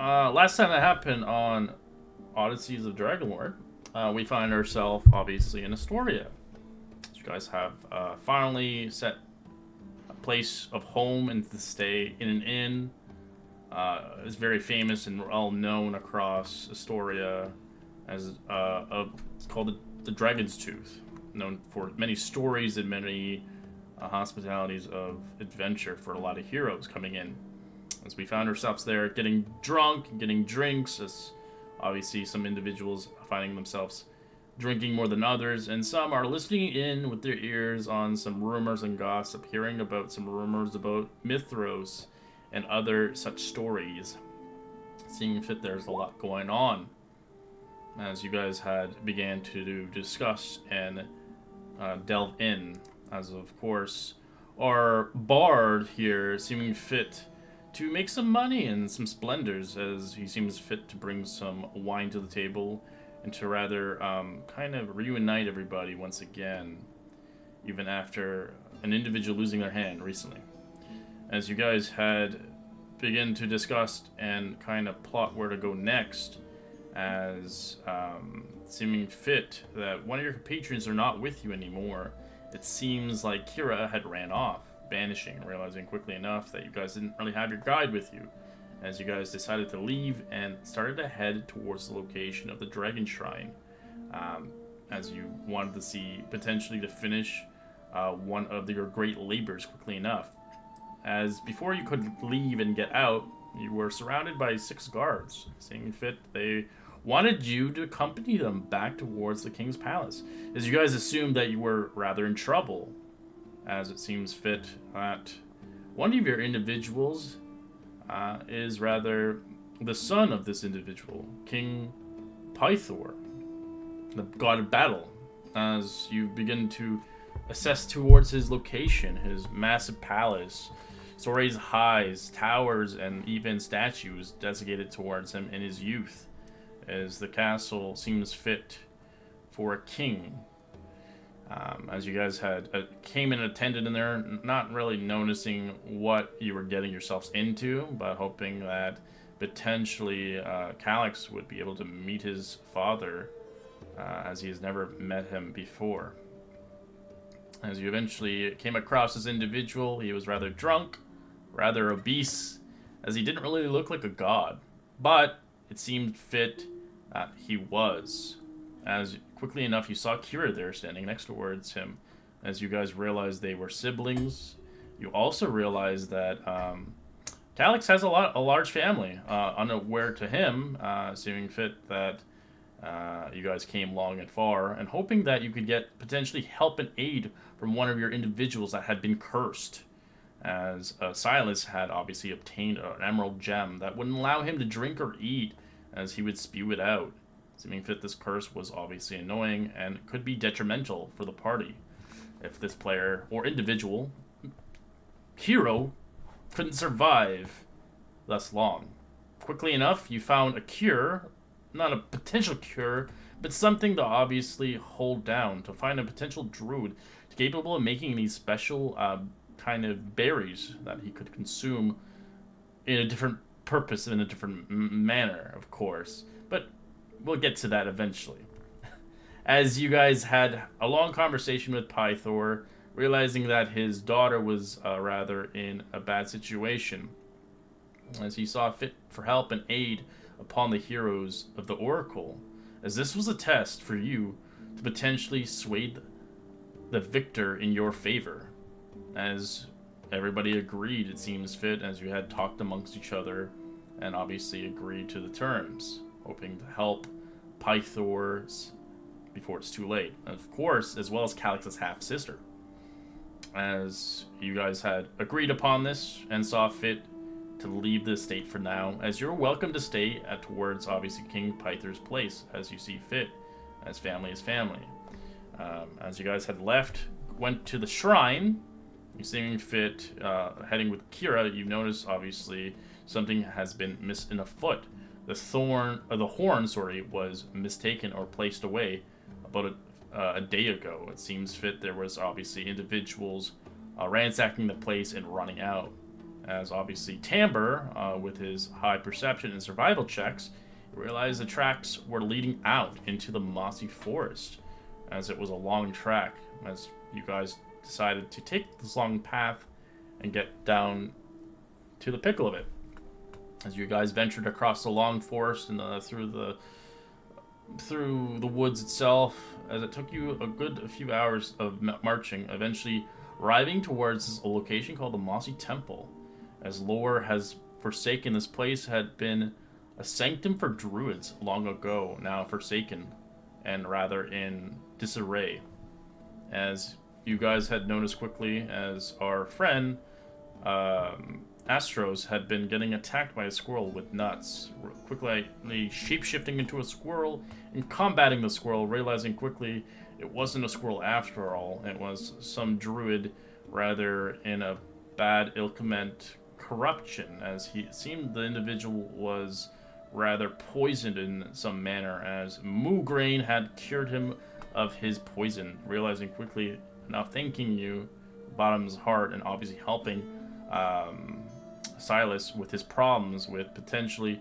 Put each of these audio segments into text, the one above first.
Last time that happened on Odysseys of Dragonlord, we find ourselves obviously in Astoria. You guys have finally set a place of home and to stay in an inn. It's very famous and well known across Astoria as it's called the Dragon's Tooth, known for many stories and many hospitalities of adventure for a lot of heroes coming in. As we found ourselves there getting drunk, getting drinks, as obviously some individuals finding themselves drinking more than others, and some are listening in with their ears on some rumors and gossip, hearing about some rumors about Mithros and other such stories. Seeing fit there's a lot going on. As you guys had began to discuss and delve in, as of course our bard here seeming fit to make some money and some splendors, as he seems fit to bring some wine to the table and to rather kind of reunite everybody once again, even after an individual losing their hand recently. As you guys had begun to discuss and kind of plot where to go next, as seeming fit that one of your compatriots are not with you anymore, it seems like Kira had ran off, vanishing, realizing quickly enough that you guys didn't really have your guide with you, as you guys decided to leave and started to head towards the location of the Dragon Shrine, as you wanted to see potentially to finish one of your great labors quickly enough. As before you could leave and get out, you were surrounded by 6 guards. Seeing fit, they wanted you to accompany them back towards the king's palace, as you guys assumed that you were rather in trouble, as it seems fit that one of your individuals is rather the son of this individual, King Pythor, the god of battle. As you begin to assess towards his location, his massive palace, stories highs, towers, and even statues designated towards him in his youth, as the castle seems fit for a king. As you guys had came and attended in there, not really noticing what you were getting yourselves into, but hoping that potentially Calyx would be able to meet his father, as he has never met him before. As you eventually came across this individual, he was rather drunk, rather obese, as he didn't really look like a god, but it seemed fit that he was. As quickly enough, you saw Kira there standing next towards him. As you guys realized they were siblings, you also realized that Calyx has a large family. Unaware to him, seeming fit that you guys came long and far, and hoping that you could get potentially help and aid from one of your individuals that had been cursed. As Silas had obviously obtained an emerald gem that wouldn't allow him to drink or eat, as he would spew it out. Seeming fit, this curse was obviously annoying and could be detrimental for the party if this player or individual hero couldn't survive thus long. Quickly enough, you found a cure, not a potential cure, but something to obviously hold down, to find a potential druid capable of making these special kind of berries that he could consume in a different purpose, in a different manner, of course. But we'll get to that eventually. As you guys had a long conversation with Pythor, realizing that his daughter was rather in a bad situation, as he saw fit for help and aid upon the heroes of the Oracle, as this was a test for you to potentially sway the victor in your favor. As everybody agreed, it seems fit, as you had talked amongst each other and obviously agreed to the terms, hoping to help Pythor's before it's too late. And of course, as well as Calyx's half-sister. As you guys had agreed upon this and saw fit to leave the estate for now, as you're welcome to stay towards obviously King Pythor's place as you see fit, as family is family. As you guys had left, went to the shrine, you seeing fit, heading with Kira, you notice obviously something has been missed in a foot. The horn, was mistaken or placed away about a day ago. It seems fit there was obviously individuals ransacking the place and running out. as obviously Timbre, with his high perception and survival checks, realized the tracks were leading out into the mossy forest, as it was a long track, as you guys decided to take this long path and get down to the pickle of it. As you guys ventured across the long forest and through the woods itself, as it took you a few hours of marching, eventually arriving towards a location called the Mossy Temple, as lore has forsaken this place had been a sanctum for druids long ago, now forsaken and rather in disarray. As you guys had noticed quickly, as our friend Astros had been getting attacked by a squirrel with nuts, quickly shape-shifting into a squirrel and combating the squirrel, realizing quickly it wasn't a squirrel after all, it was some druid, rather in a bad ill-meant corruption, as he seemed the individual was rather poisoned in some manner, as Moograine had cured him of his poison, realizing quickly, now thanking you, Bottom's heart, and obviously helping Silas with his problems with potentially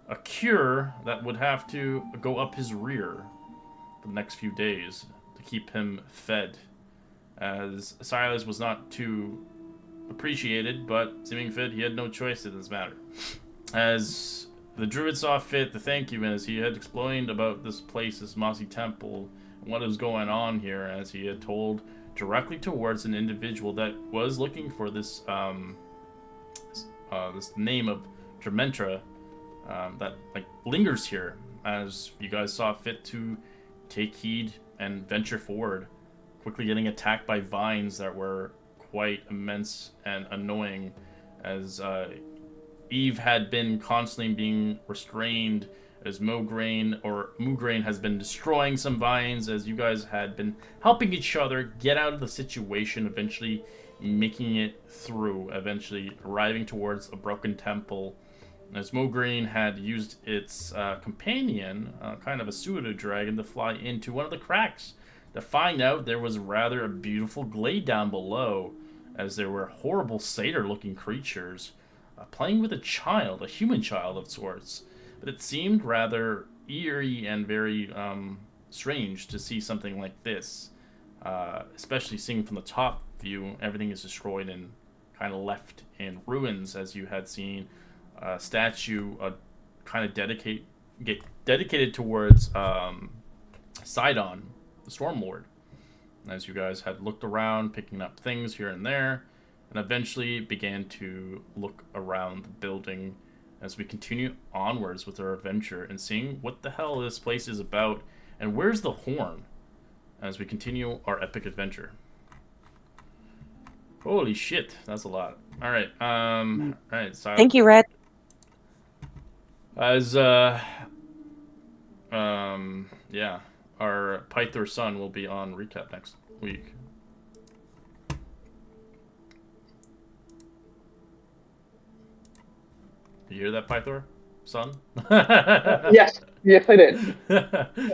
a cure that would have to go up his rear for the next few days to keep him fed, as Silas was not too appreciated, but seeming fit, he had no choice in this matter. As the druid saw fit to thank you, as he had explained about this place, this Mossy Temple, and what was going on here, as he had told directly towards an individual that was looking for this this name of Trementra that like lingers here, as you guys saw fit to take heed and venture forward, quickly getting attacked by vines that were quite immense and annoying, as Eve had been constantly being restrained, as Moograine has been destroying some vines, as you guys had been helping each other get out of the situation, eventually making it through, eventually arriving towards a broken temple, as Moograine had used its companion, kind of a pseudo dragon, to fly into one of the cracks to find out there was rather a beautiful glade down below, as there were horrible satyr-looking creatures playing with a human child of sorts. But it seemed rather eerie and very strange to see something like this, especially seeing from the top view. Everything is destroyed and kind of left in ruins, as you had seen a statue kind of get dedicated towards Sidon, the Stormlord. As you guys had looked around, picking up things here and there, and eventually began to look around the building as we continue onwards with our adventure and seeing what the hell this place is about and where's the horn as we continue our epic adventure. Holy shit, that's a lot. Alright, alright, so Thank you, Red. as yeah, our Pythor son will be on recap next week. You hear that, Pythor son? Yes, I did.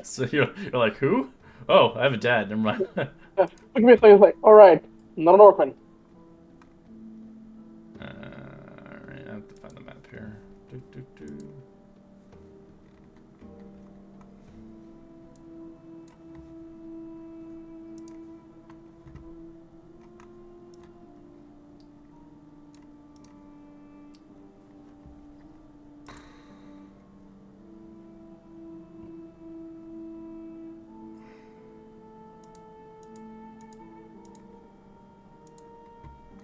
So you're like, who? Oh, I have a dad. Never mind. Took me a second. I was like, all right, not an orphan. Alright, I have to find the map here.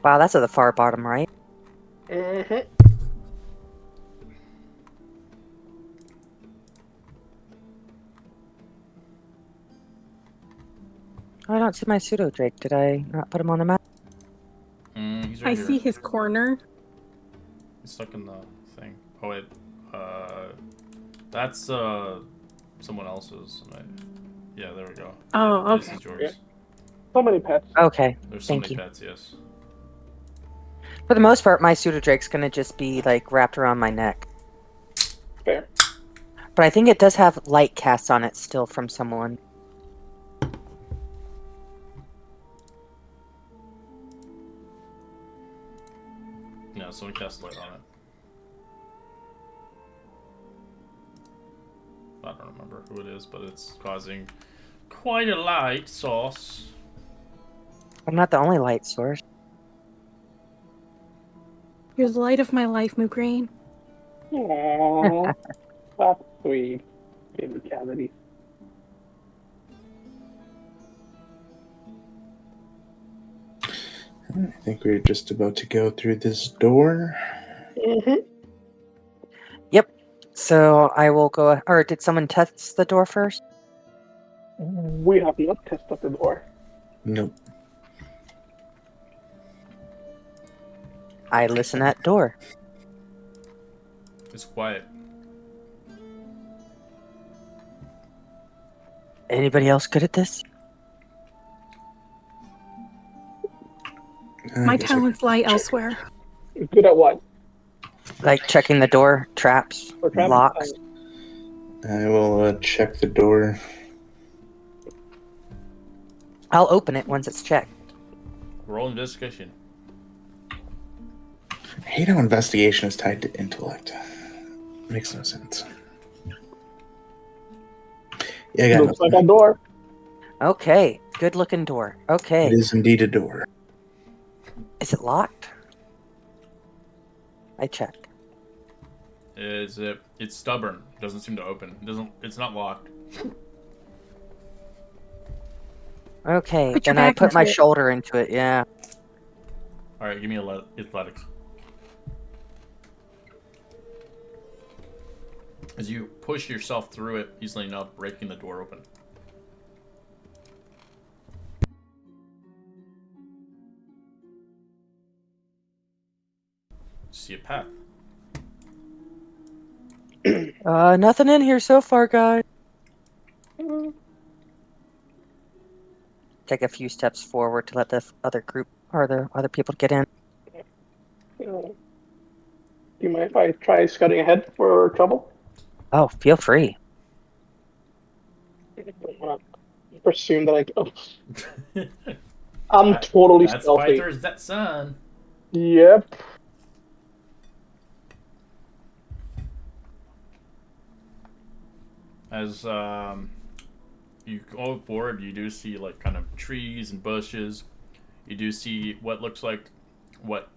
Wow, that's at the far bottom, right? Mm-hmm. Oh, I don't see my pseudo drake. Did I not put him on the map? He's right I here. see his corner. He's stuck in the thing. Oh wait, that's someone else's. Yeah, there we go. Oh, This okay. is yours. Yeah. So many pets. Okay, There's so thank many you. pets. Yes. For the most part, my pseudo drake's gonna just be like wrapped around my neck. Fair. But I think it does have light cast on it still from someone. Yeah, someone cast light on it. I don't remember who it is, but it's causing quite a light source. I'm not the only light source. You're the light of my life, Moograine. Aww. That's sweet. Baby cavity. I think we're just about to go through this door. Mm-hmm. So I will go. Or did someone test the door first? We have not tested the door. Nope. I listen at door. It's quiet. Anybody else good at this? I My guess I talents could lie check. elsewhere. Good at what? Like checking the door, traps, For traps? locks. I will check the door. I'll open it once it's checked. Roll investigation. I hate how investigation is tied to intellect. Makes no sense. Yeah, I got Looks like nothing. a door. Okay, good looking door. Okay, It is indeed a door. is it locked? I check. Is it? It's stubborn. It doesn't seem to open. It doesn't. It's not locked. Okay, Put your then I back put into my it. shoulder into it. Yeah. All right, give me athletics. As you push yourself through it easily enough, breaking the door open. See a path. Nothing in here so far, guys. Take a few steps forward to let the other group or the other people get in. Do you mind if I try scouting ahead for trouble? Oh, feel free. I don't want to presume that I'm totally That's stealthy. Pyther's that son. Yep. As you go forward, you do see like kind of trees and bushes. You do see what looks like what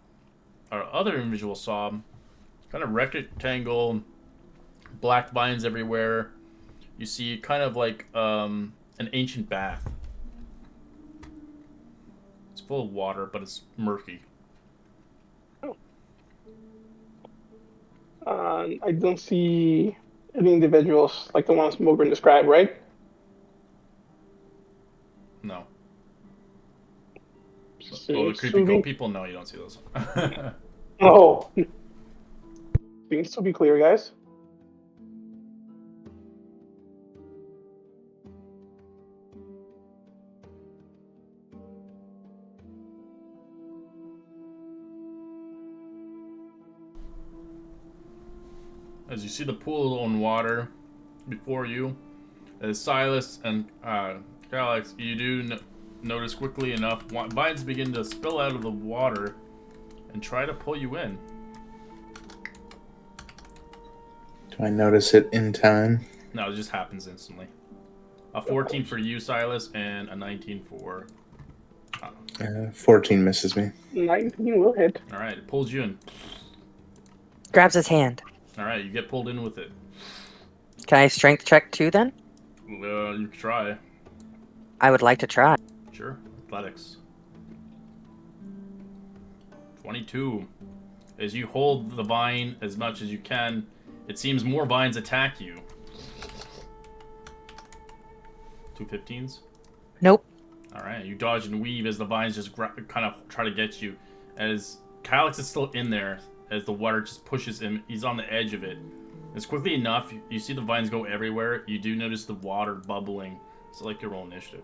our other individual saw, kind of rectangle, black vines everywhere. You see kind of like an ancient bath. It's full of water, but it's murky. I don't see any individuals like the ones Mogren described, right? No. Oh, the Seems creepy to goat be. people? No, you don't see those. Oh. Seems to be clear, guys. As you see the pool on water before you, as Silas and Alex, you do notice quickly enough, vines begin to spill out of the water and try to pull you in. Do I notice it in time? No, it just happens instantly. A 14 for you, Silas, and a 19 for... 14 misses me. 19 will hit. Alright, it pulls you in. Grabs his hand. Alright, you get pulled in with it. Can I strength check too then? You can try. I would like to try. Sure. Athletics. 22. As you hold the vine as much as you can, it seems more vines attack you. 2 15s? Nope. Alright, you dodge and weave as the vines just kind of try to get you. As Calyx is still in there, as the water just pushes him, he's on the edge of it. As quickly enough, you see the vines go everywhere. You do notice the water bubbling. So like your roll initiative.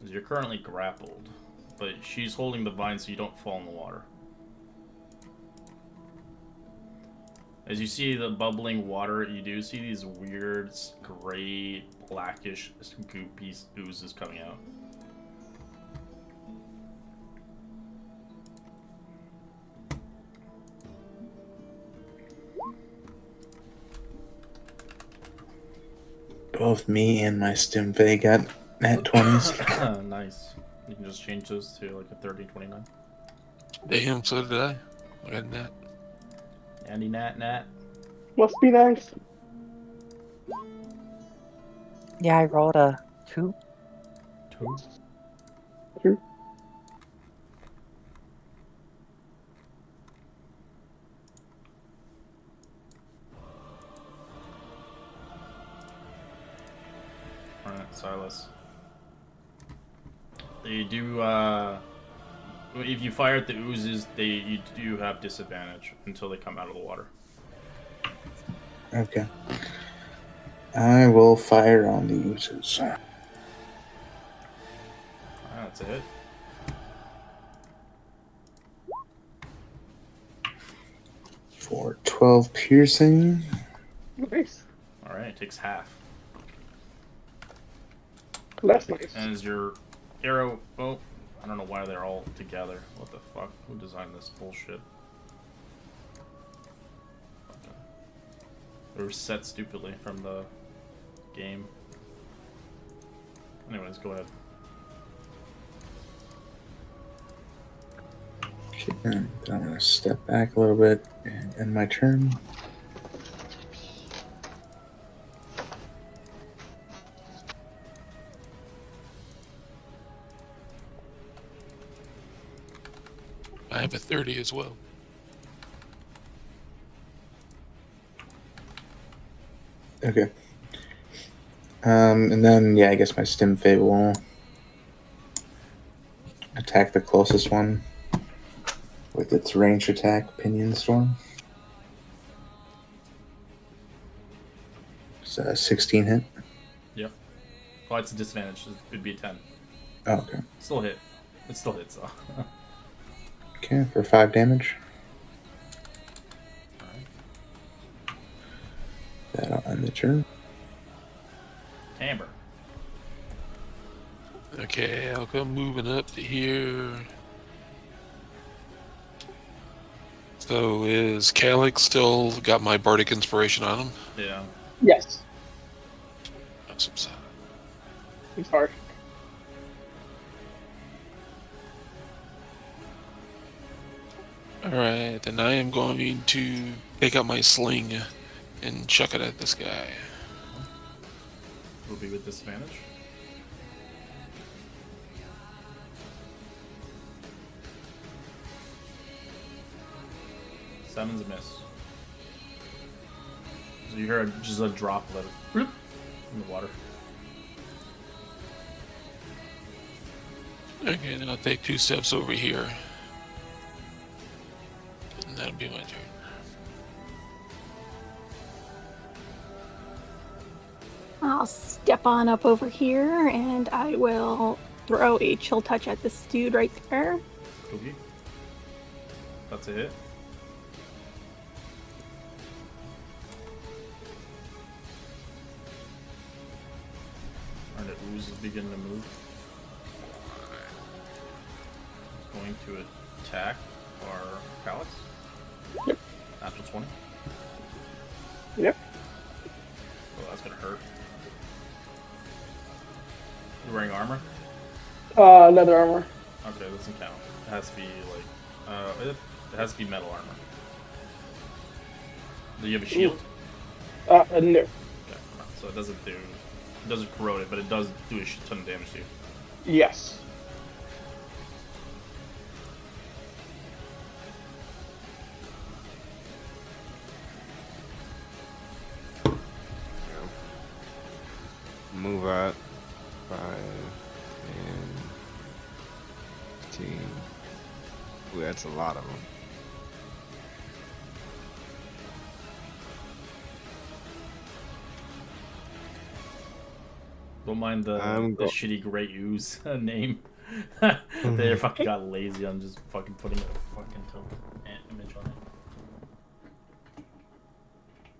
As you're currently grappled, but she's holding the vine so you don't fall in the water. As you see the bubbling water, you do see these weird, gray, blackish, goopy oozes coming out. Both me and my Stim Fae got nat 20s. Nice. You can just change those to like a 30-29. Damn, so did I. Look at that. Andy Nat. Must be nice. Yeah, I rolled a 2. 2. Alright, Silas. They do, if you fire at the oozes, you do have disadvantage until they come out of the water. Okay. I will fire on the oozes. Alright, that's a hit. For 12 piercing. Nice. Alright, it takes half. That's nice. And is your arrow... Oh, I don't know why they're all together. What the fuck? Who designed this bullshit? Okay. They were set stupidly from the game. Anyways, go ahead. Okay, then I'm going to step back a little bit and end my turn. I have a 30 as well. Okay. And then, yeah, I guess my Stim Fae will attack the closest one with its ranged attack, Pinion Storm. It's a 16 hit. Yep. Well, it's a disadvantage. It'd be a 10. Oh, okay. Still hit. It still hits, though. Okay, for 5 damage. Alright. That'll end the turn. Amber. Okay, I'll come moving up to here. So is Calyx still got my bardic inspiration on him? Yeah. Yes. That's what's up. I'm sorry. Alright, then I am going to take out my sling and chuck it at this guy. Will be with disadvantage. Seven's a miss. So you hear just a droplet in the water. Okay, then I'll take 2 steps over here. And that'll be my turn. I'll step on up over here and I will throw a chill touch at this dude right there. Cookie. That's a hit. And the ooze is beginning to move. It's going to attack our Calyx. Yep. Natural 20. Yep. Oh, that's gonna hurt. You wearing armor? Leather armor. Okay, that doesn't count. It has to be like, it has to be metal armor. Do you have a shield? No. Okay, so it doesn't corrode it, but it does do a shit ton of damage to you. Yes. Move up 5 and 15. Ooh, that's a lot of them. Don't mind the shitty Great Ooze name. They fucking got lazy on just fucking putting a fucking token image on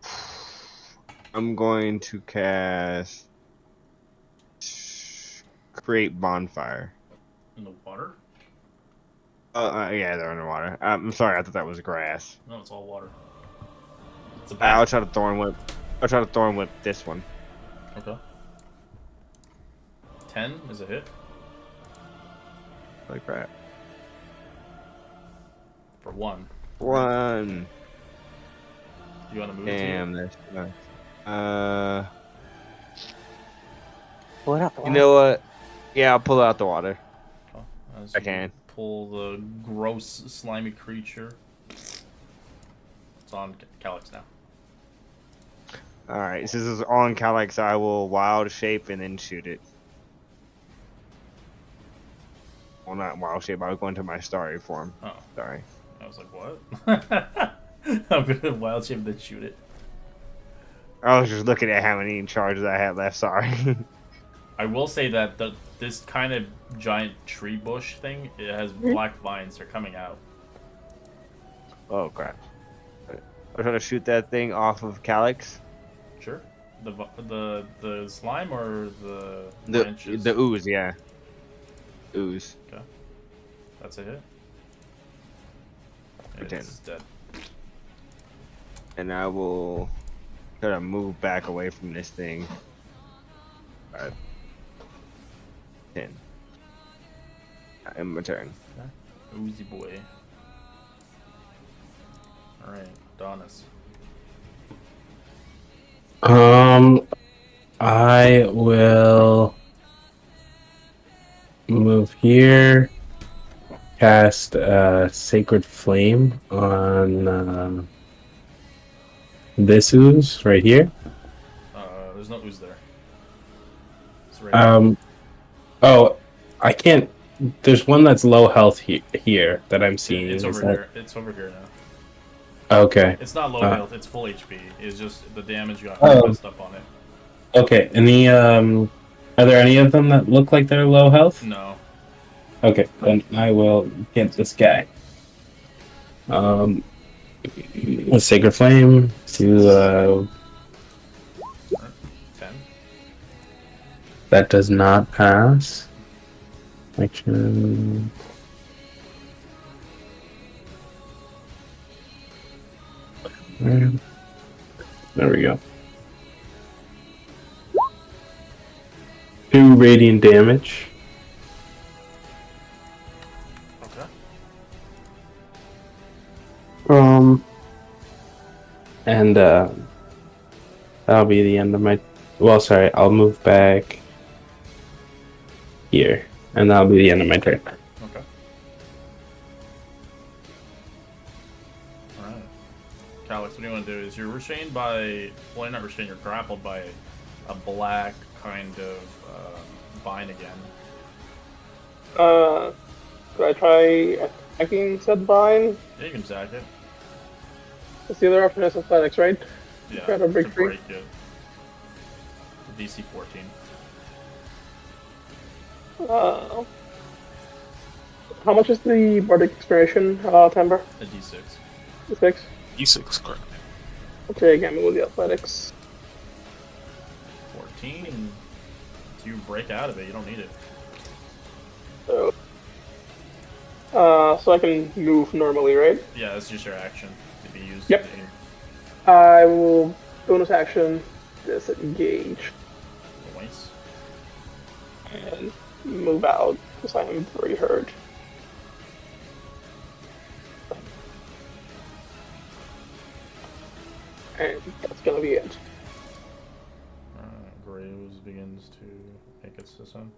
it. I'm going to cast Create Bonfire. In the water? Yeah, they're underwater. I'm sorry, I thought that was grass. No, it's all water. It's a I'll bat. try to Thorn Whip. I'll try to Thorn Whip this one. Okay. 10 is a hit Like that. for 1. 1. You want to move? Damn, that's nice. Pull it out the You water. know what? Yeah, I'll pull out the water. As I you can. pull the gross, slimy creature. It's on Calyx now. Alright, since it's on Calyx, I will wild shape and then shoot it. Well, not wild shape, I was going to my starry form. Oh, Sorry. I was like, what? I'm gonna wild shape then shoot it. I was just looking at how many charges I had left, sorry. I will say that this kind of giant tree bush thing, it has black vines. They're coming out. Oh, crap. I'm trying to shoot that thing off of Calyx. Sure. The slime or the branches? The ooze, yeah. Ooze. That's a hit. For 10. It's dead. And I will try to move back away from this thing. 5. 10. I am my turn. Oozy boy. Alright, Donis. I will move here, cast Sacred Flame on this ooze right here. There's no ooze there. It's right Oh, I can't. There's one that's low health here that I'm seeing. It's Is over that- here. It's over here now. Okay. It's not low Uh. health. It's full HP. It's just the damage got Oh. messed up on it. Okay. Any are there any of them that look like they're low health? No. Okay, then I will get this guy. With Sacred Flame to 10. that does not pass. Action. There we go. 2 radiant damage. Okay. And that'll be the end of my. Well, sorry, I'll move back here, and that'll be the end of my turn. Okay. Alright. Calyx, what do you want to do? Is you're restrained by. Well, you're not restrained, you're grappled by a black kind of vine again. Could I try attacking said vine? Yeah, you can zack it. It's the other option is athletics, right? Yeah, Try to break free. break it. DC 14. How much is the bardic inspiration, Timber? A D6. D6. E6, correct. Okay, again, with the athletics. 14. If you break out of it, you don't need it. So I can move normally, right? Yeah, that's just your action to be used. Yep. in the game. I will bonus action disengage Nice. and move out because I am very hurt. And that's gonna be it. Graves begins to make its descent.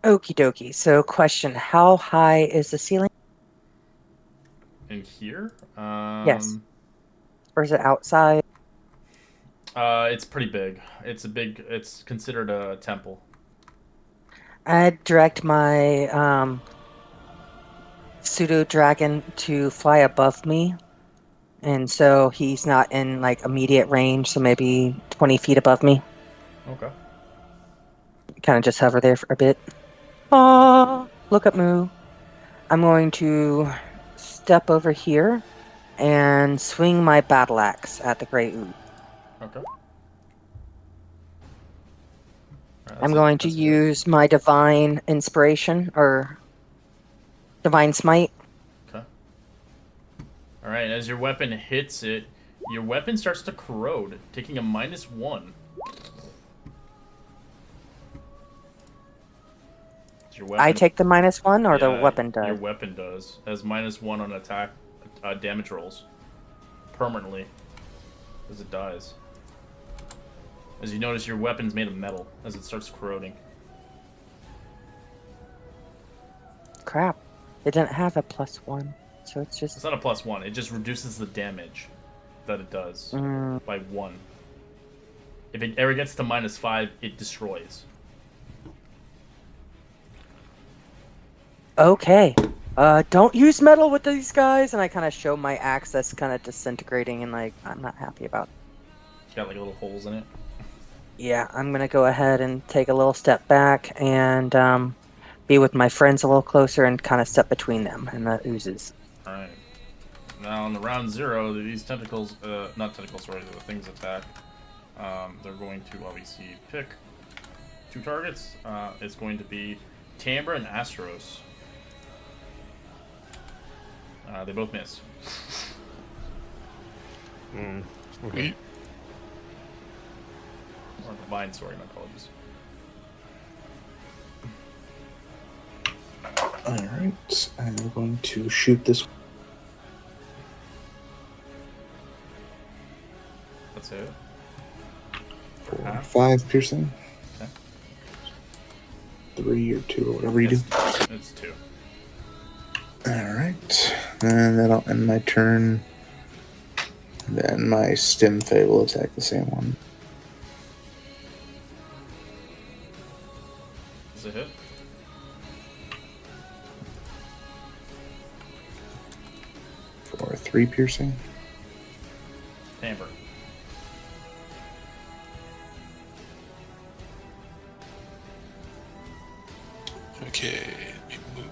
Okie dokie. So, question: how high is the ceiling, In here? Yes. or is it outside? It's pretty big. It's considered a temple. I direct my pseudo dragon to fly above me, and so he's not in like immediate range. So maybe 20 feet above me. Okay. Kind of just hover there for a bit. Ah, look up, moo. I'm going to step over here and swing my battle axe at the gray ooze. Okay. I'm going to use my divine inspiration or divine smite. Okay. All right. As your weapon hits it, Your weapon starts to corrode, taking a -1. Your weapon, I take the -1, or the yeah, weapon does? Your weapon does. Has -1 on attack damage rolls. Permanently. As it dies. As you notice, your weapon's made of metal as it starts corroding. Crap. It didn't have a +1. So it's It's just... not a +1, it just reduces the damage that it does by 1. If it ever gets to -5, it destroys. Okay. Don't use metal with these guys, and I kind of show my axe that's kind of disintegrating, and like I'm not happy about. It's got like little holes in it. Yeah, I'm gonna go ahead and take a little step back and be with my friends a little closer and kind of step between them and the oozes. Alright. Now in the round 0, these tentacles, not tentacles, sorry, the things attack. They're going to obviously pick 2 targets. It's going to be Tambra and Asteros. They both miss. Sweet. Or Divine, sorry, my apologies. Alright, I'm going to shoot this. That's it. For 5 piercing. Okay. 3 or 2 or whatever you do. It's 2. Alright, and that'll end my turn. Then my Stim Fey will attack the same one. Does it hit? For 3 piercing. Tambra. Okay, let me move.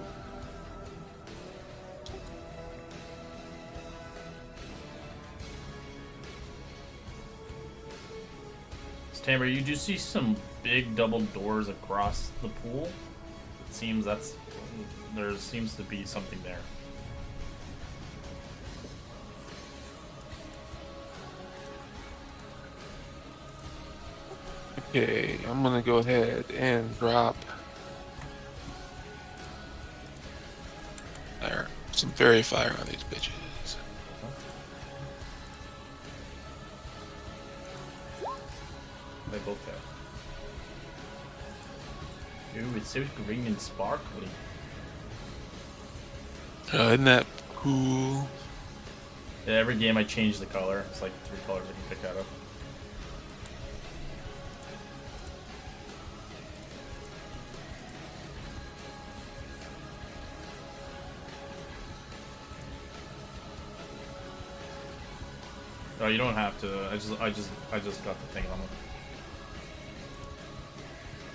Tambra, you do see some big double doors across the pool. It seems there seems to be something there. Okay, I'm gonna go ahead and drop there some fairy fire on these bitches. They both have. Ooh, it's so green and sparkly. Isn't that cool? Yeah, every game I change the color. It's like 3 colors I can pick out of. Oh, you don't have to. I just got the thing on it.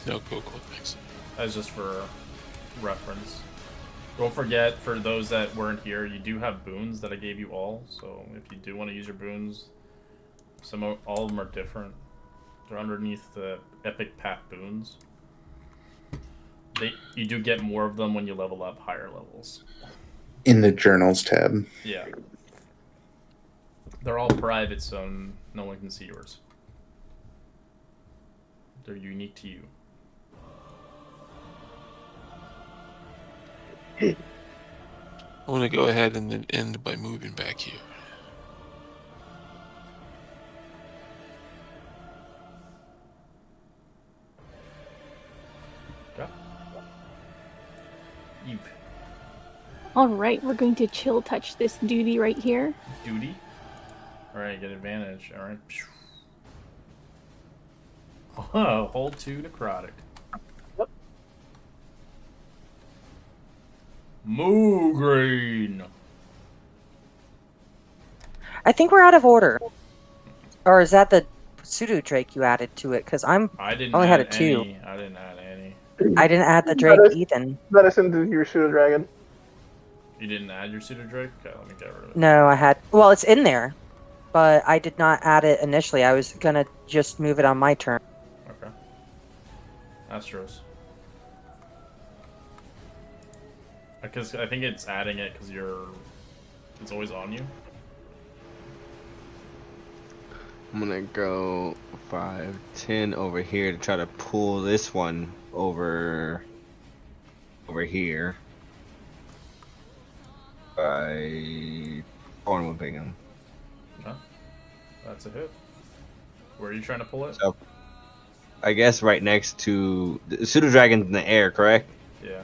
No, cool, thanks. That's just for reference. Don't forget, for those that weren't here, you do have boons that I gave you all. So if you do want to use your boons, all of them are different. They're underneath the Epic Path boons. You do get more of them when you level up higher levels. In the Journals tab. Yeah. They're all private, so no one can see yours. They're unique to you. I want to go ahead and then end by moving back here. Okay. Eve. Alright, we're going to chill touch this duty right here. Duty. Alright, get advantage. Alright. Oh, hold 2 necrotic. Yep. Moogreen. I think we're out of order. Or is that the pseudo drake you added to it? Because I didn't only add had a 2. any. I didn't add any. I didn't add the drake either. That is into your pseudo dragon. You didn't add your pseudo drake? Okay, let me get rid of it. No, I had. Well, it's in there, but I did not add it initially. I was gonna just move it on my turn. Okay. Astros. Because I think it's adding it because it's always on you. I'm gonna go 5, 10 over here to try to pull this one over here by Thorn whipping him. Okay. That's a hit. Where are you trying to pull it? So I guess right next to the pseudo dragon's in the air, correct? Yeah.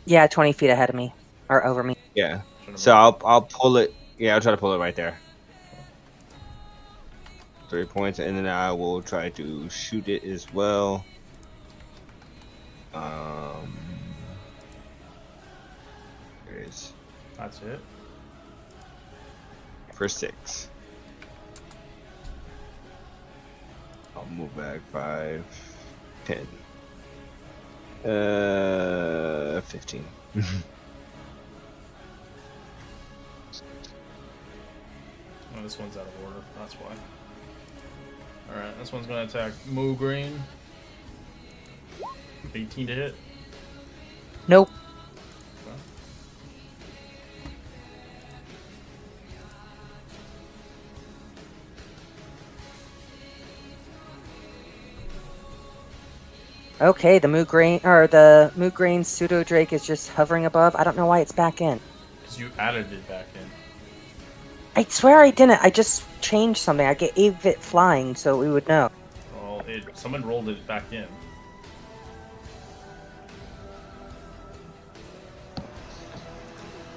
Yeah, 20 feet ahead of me. Or over me. Yeah. Shouldn't So have- I'll pull it. Yeah, I'll try to pull it right there. 3 points, and then I will try to shoot it as well. There it is. That's it. For 6. I'll move back 5, 10. 15. Oh, this one's out of order. That's why. Alright, this one's going to attack Moo Green. 18 to hit. Nope. Okay. Okay, the Moo Green pseudo drake is just hovering above. I don't know why it's back in. Because you added it back in. I swear I didn't. I just changed something. I gave it flying so we would know. Well, someone rolled it back in.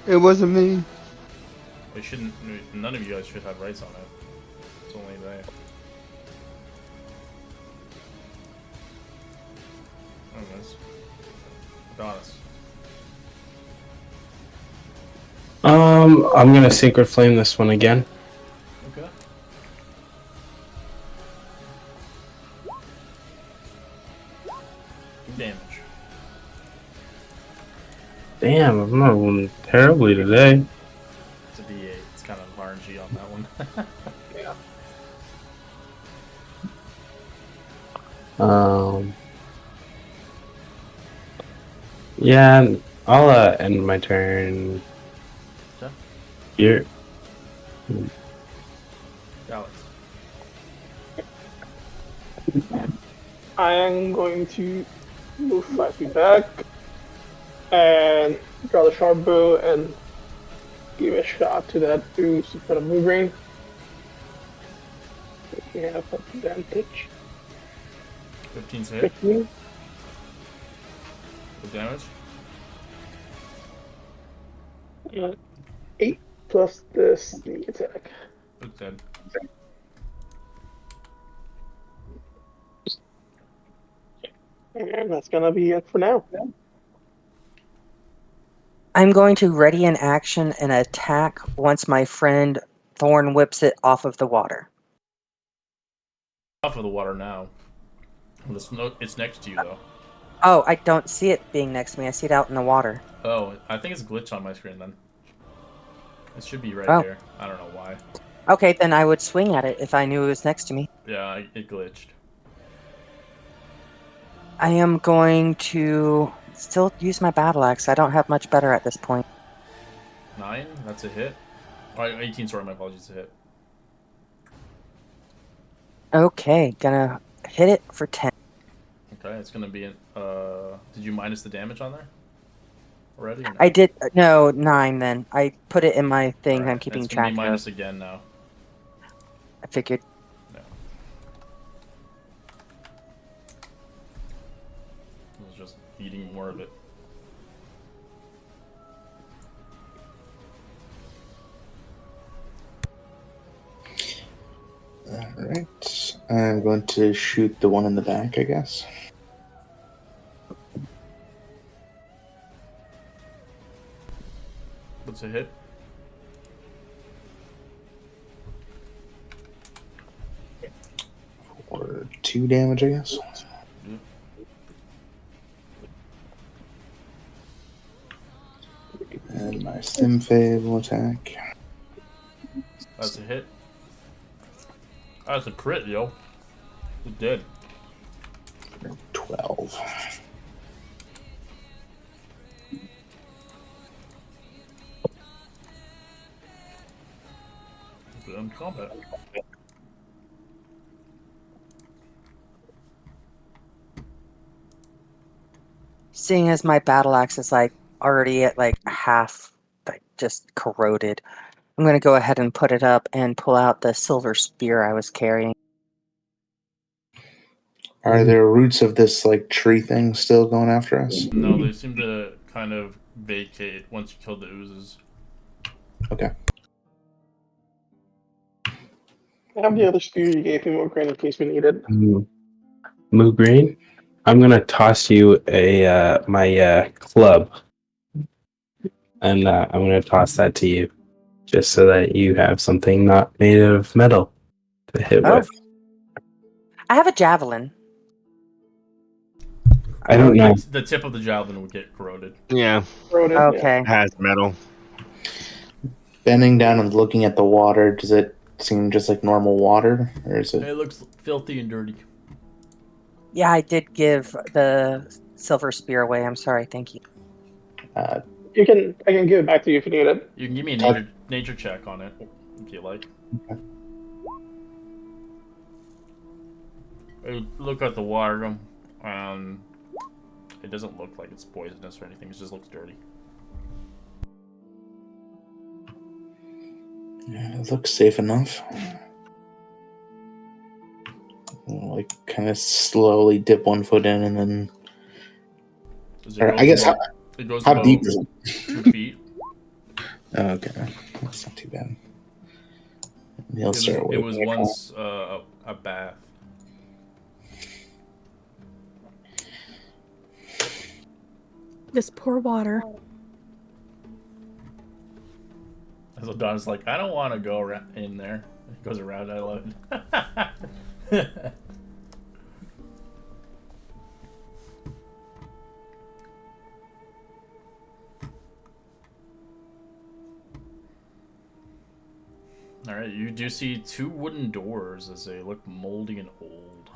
It wasn't me. We shouldn't. None of you guys should have rights on it. It's only they. Anyways, Adonis. I'm gonna Sacred Flame this one again. Okay. Damage. Damn, I'm not rolling terribly today. It's a D8. It's kind of RNG on that one. Yeah, I'll end my turn Okay. here. Alex. I am going to move 5 feet back and draw the sharp bow and give a shot to that ooze in front of Moo Green. We have advantage. 15's hit. 15. With damage. 8 plus the sneak attack. It's dead. And that's gonna be it for now. I'm going to ready an action and attack once my friend Thorn whips it off of the water. Off of the water now. It's next to you though. Oh, I don't see it being next to me. I see it out in the water. Oh, I think it's glitched on my screen then. It should be right Oh. here. I don't know why. Okay, then I would swing at it if I knew it was next to me. Yeah, it glitched. I am going to still use my battle axe. I don't have much better at this point. 9, that's a hit. Oh, 18, sorry, my apologies, a hit. Okay, gonna hit it for 10. Okay, it's gonna be did you minus the damage on there? Already? Or no? I did, no, 9 then. I put it in my thing Alright, I'm keeping it's gonna track be of. minus again now. I figured. No. It was just eating more of it. Alright. I'm going to shoot the one in the back, I guess. What's a hit? Or 2 damage, I guess. And my Stim Fave will attack. That's a hit. That's a crit, yo. It's dead. 12. It's in combat. seeing as my battle axe is like already at like half, like just corroded, I'm gonna go ahead and put it up and pull out the silver spear I was carrying. Are there roots of this like tree thing still going after us? No, they seem to kind of vacate once you kill the oozes. Okay. I have the other spear you gave me, more grain in case we need it. Moo Green, I'm gonna toss you a my club, and I'm gonna toss that to you, just so that you have something not made of metal to hit Oh. with. I have a javelin. I don't know. The tip of the javelin would get corroded. Yeah, Wrote it, yeah. Okay. it has metal. Bending down and looking at the water, does it seem just like normal water, or is it? It looks filthy and dirty. Yeah, I did give the silver spear away. I'm sorry. Thank you. Uh, I can give it back to you if you need it. You can give me a nature check on it if you like. Look at the water, and it doesn't look like it's poisonous or anything. It just looks dirty. yeah, it looks safe enough. I'll, like kind of slowly dip one foot in, and then. Or I guess it goes how about deep is it? 2 feet. Oh, okay, that's not too bad. It was once a bath. Just pour water. So Don's like, I don't want to go in there. He goes around. I love it. All right, you do see 2 wooden doors as they look moldy and old.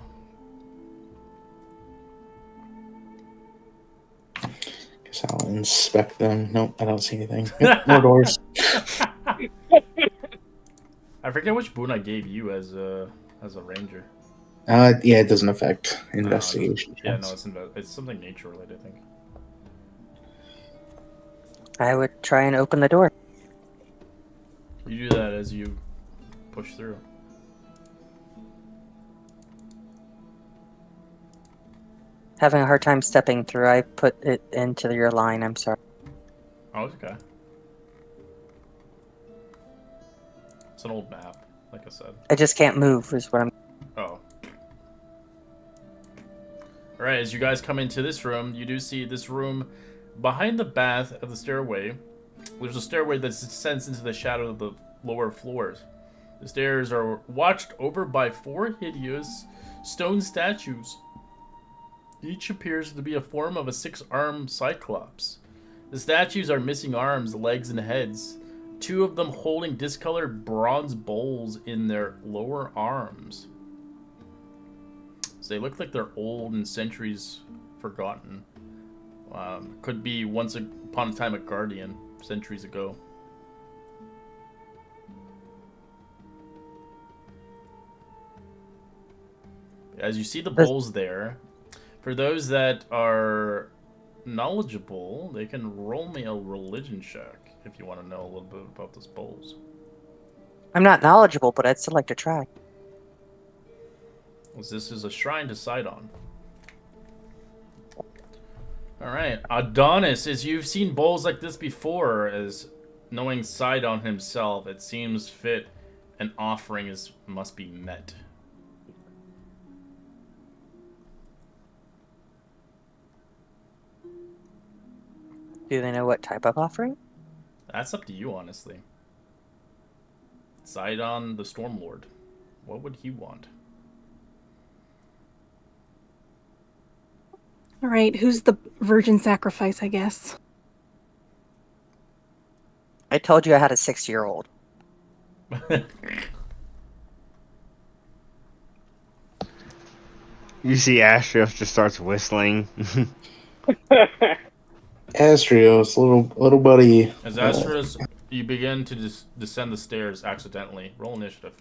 Guess I'll inspect them. Nope, I don't see anything. Yep, more doors. I forget which boon I gave you as a ranger. Yeah, it doesn't affect No, investigation. yeah, no, it's something nature related, I think. I would try and open the door. You do that as you push through. Having a hard time stepping through. I put it into your line. I'm sorry. Oh, it's okay. It's an old map, like I said. I just can't move. Is what I'm. Oh. Alright, as you guys come into this room, you do see this room behind the bath of the stairway. There's a stairway that descends into the shadow of the lower floors. The stairs are watched over by 4 hideous stone statues. Each appears to be a form of a 6-armed cyclops. The statues are missing arms, legs, and heads. 2 of them holding discolored bronze bowls in their lower arms. So they look like they're old and centuries forgotten. Could be once upon a time a guardian, centuries ago. As you see the bowls there, for those that are knowledgeable, they can roll me a religion check if you want to know a little bit about those bowls. I'm not knowledgeable, but I'd still like to try. This is a shrine to Sidon. Alright, Adonis, as you've seen bowls like this before, as knowing Sidon himself, it seems fit an offering must be met. Do they know what type of offering? That's up to you, honestly. Sidon the Stormlord. What would he want? All right, who's the virgin sacrifice, I guess? I told you I had a 6-year-old. You see Astrios just starts whistling. Astrios, little buddy. As Astros, you begin to descend the stairs accidentally. Roll initiative.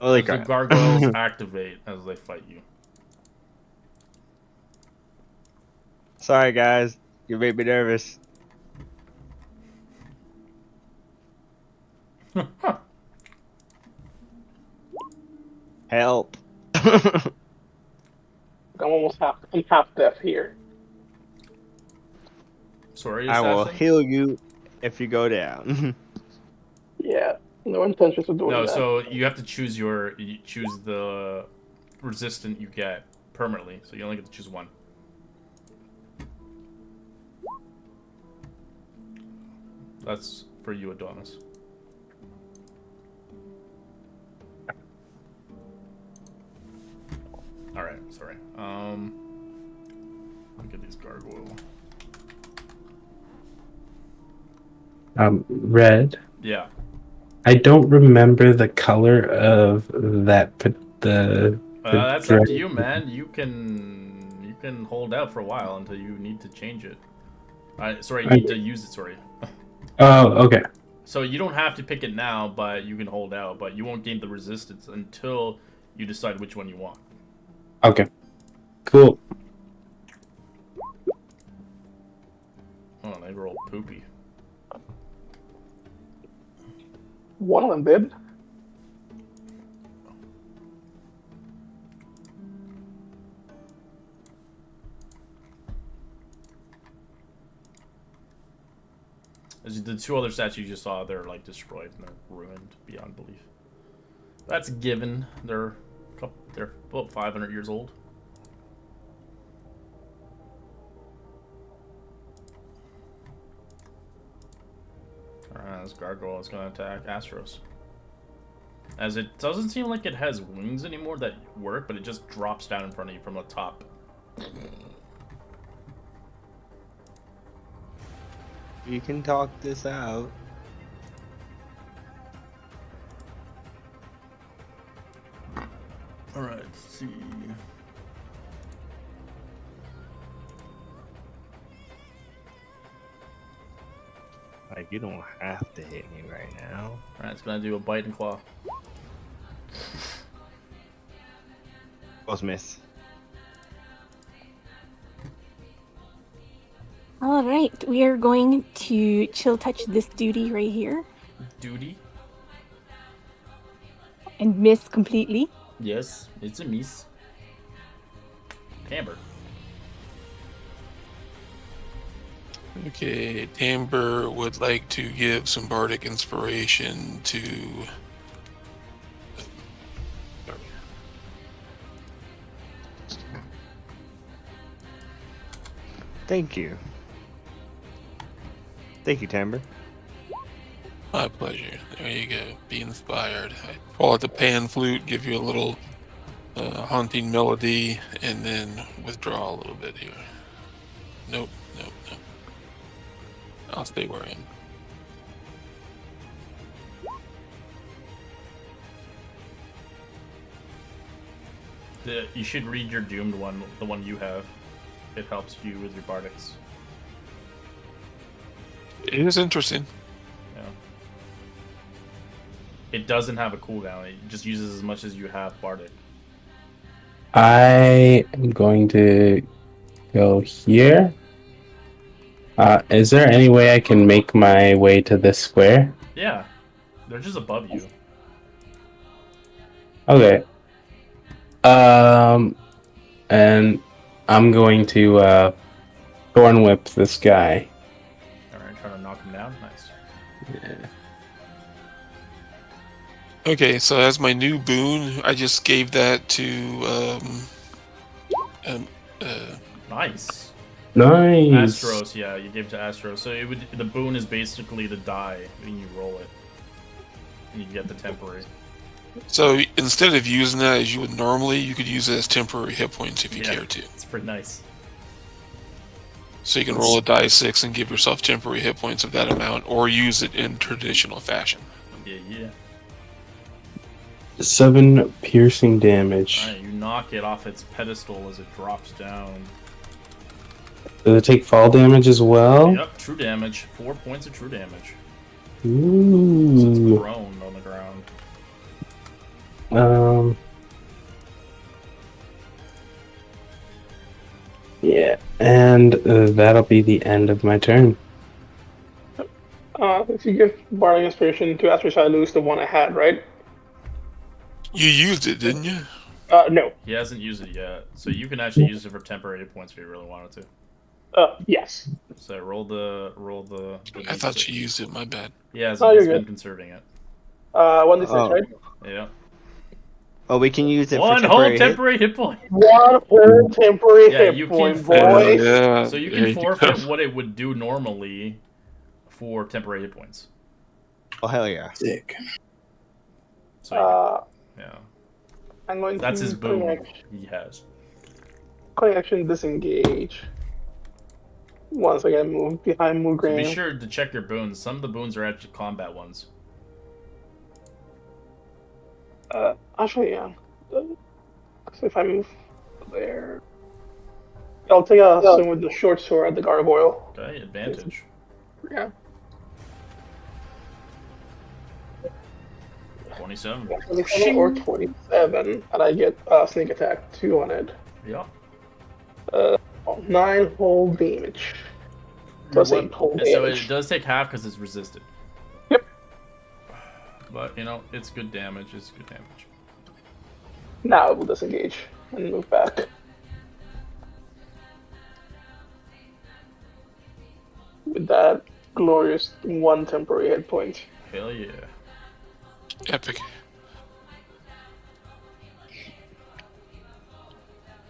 Holy The crap. gargoyles activate as they fight you. Sorry, guys. You made me nervous. Help. I'm half deaf here. Sorry, I will assassin? heal you if you go down. Yeah, no intentions of doing No, that. so you have to choose you choose the resistant you get permanently, so you only get to choose one. That's for you, Adonis. Alright, sorry. Look at these gargoyle. Red. Yeah. I don't remember the color of that. The That's up to you, man. You can hold out for a while until you need to change it. Sorry, you need to use it. Sorry. Oh, okay. So you don't have to pick it now, but you can hold out. But you won't gain the resistance until you decide which one you want. Okay. Cool. Oh, they roll poopy. One of them did. As the two other statues you just saw, they're like destroyed and they're ruined beyond belief. That's given. They're about 500 years old. Alright, this gargoyle is going to attack Astros. As it doesn't seem like it has wings anymore that work, but it just drops down in front of you from the top. You can talk this out. Alright, let's see. Like, you don't have to hit me right now. Alright, it's gonna do a bite and claw. Both miss. All right, we are going to chill touch this duty right here Duty? and miss completely. Yes, it's a miss. Amber. Okay, Timber would like to give some bardic inspiration to. Thank you. Thank you, Timber. My pleasure. There you go. Be inspired. I pull out the pan flute, give you a little haunting melody, and then withdraw a little bit here. Nope. I'll stay where I am. You should read your doomed one, the one you have. It helps you with your bardics. It is interesting. Yeah. It doesn't have a cooldown. It just uses as much as you have bardic. I am going to go here. Is there any way I can make my way to this square? Yeah. They're just above you. Okay. And I'm going to thorn whip this guy. Alright, trying to knock him down. Nice. Yeah. Okay, so as my new boon, I just gave that to Nice. Nice. Astros, yeah, you gave to Astros. So the boon is basically the die when you roll it. And you get the temporary. So instead of using that as you would normally, you could use it as temporary hit points if you Yeah. care to. It's pretty nice. So you can roll a die 6 and give yourself temporary hit points of that amount, or use it in traditional fashion. Yeah. 7 piercing damage. Alright, you knock it off its pedestal as it drops down. Does it take fall damage as well? Yep, true damage. 4 points of true damage. So it's Ooh. prone on the ground. Yeah, and that'll be the end of my turn. If you give Bardic Inspiration to Astros, I lose the one I had, right? You used it, didn't you? No. He hasn't used it yet, so you can actually use it for temporary hit points if you really wanted to. Yes. So roll the I thought D6. you used it. My bad. Yeah, Oh, so he's you're been good. conserving it. 1d6, Oh. right? Yeah. Oh, we can use it One for whole temporary hit. temporary hit point. One whole temporary Yeah, hit you point, can boys. Yeah, So you there can you forfeit go. what it would do normally for temporary hit points. Oh hell yeah! Sick. So yeah, I'm going that's to his boon he has. quick action disengage. Once again, move behind So be Mugrain. sure to check your boons. Some of the boons are actually combat ones. Actually, yeah. So if I move there, I'll take a swing with the short sword at the gargoyle. Okay, advantage. Yeah. 27. 27 or 27, and I get sneak attack 2 on it. Yeah. 9 whole damage. Plus 8 whole damage. So it does take half because it's resisted. Yep. But you know, it's good damage. It's good damage. Now I will disengage and move back. With that glorious 1 temporary hit point. Hell yeah. Epic.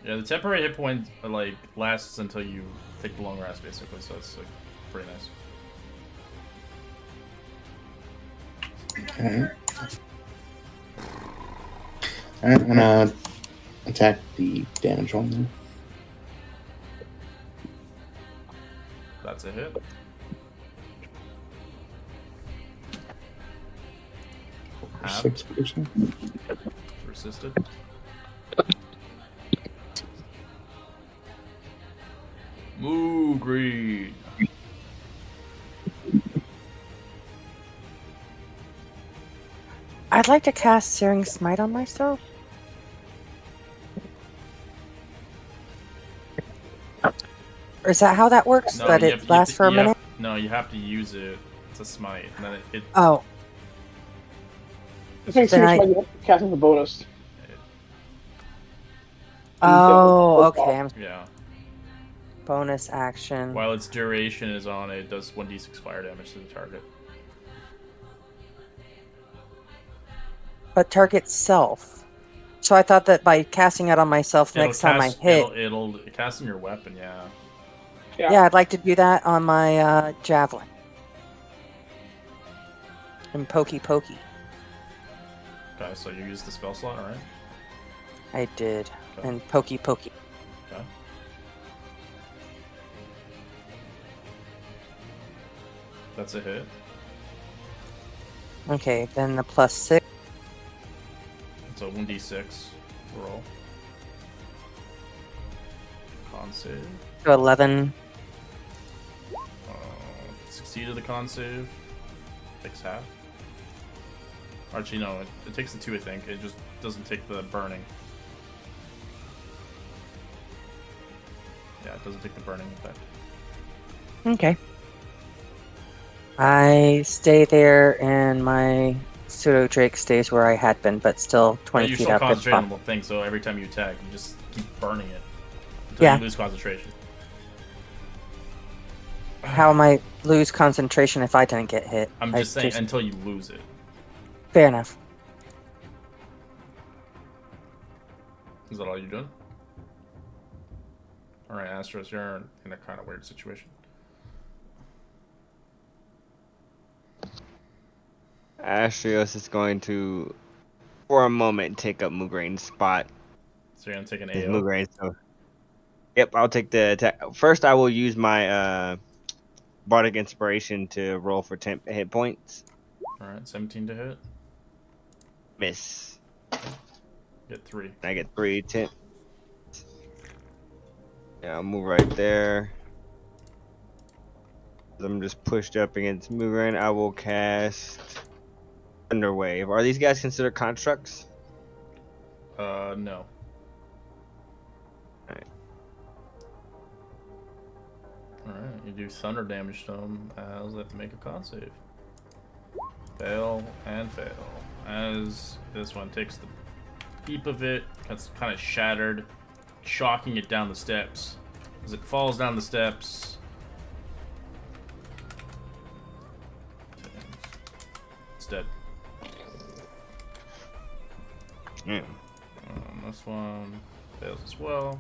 Yeah, the temporary hit point like lasts until you take the long rest, basically. So it's like pretty nice. Alright. Alright, I'm gonna attack the damage one then. That's a hit. Half 6%. resisted. Moo green. I'd like to cast Searing Smite on myself. Or is that how that works? No, that you it have- lasts for a minute? No, you have to use it to smite. And then it Oh, I think Then I- you cast as a bonus. oh, okay. I'm yeah. bonus action. While its duration is on, it does 1d6 fire damage to the target. But target self. So I thought that by casting it on myself next time I hit. It'll cast on your weapon, yeah. Yeah, I'd like to do that on my javelin. And pokey pokey. Okay, so you use the spell slot, alright? I did. Okay. And pokey pokey. Okay. That's a hit. Okay, then the +6. It's a 1d6 roll. Con save. To 11. Succeeded the con save. Takes half. Actually, no, it takes the 2, I think. It just doesn't take the burning. Yeah, it doesn't take the burning effect. Okay. I stay there, and my pseudo Drake stays where I had been, but still 20 You're feet still out. Good concentrating on spot. the thing, so every time you attack, you just keep burning it until Yeah. you lose concentration. How am I lose concentration if I didn't get hit? I'm just saying until you lose it. Fair enough. Is that all you're doing? Alright, Astros, you're in a kind of weird situation. Astrios is going to, for a moment, take up Mugrain's spot. So you're gonna take an It's AO. Mugrain, so. Yep, I'll take the attack. First, I will use my Bardic Inspiration to roll for 10 hit points. Alright, 17 to hit. Miss. Get 3. I get 3, 10. Yeah, I'll move right there. I'm just pushed up against Mugrain. I will cast Thunderwave. Are these guys considered constructs? No. Alright, you do thunder damage to him as they have to make a con save. Fail and fail. As this one takes the peep of it, it's kind of shattered, shocking it down the steps. As it falls down the steps, it's dead. Yeah. This one fails as well.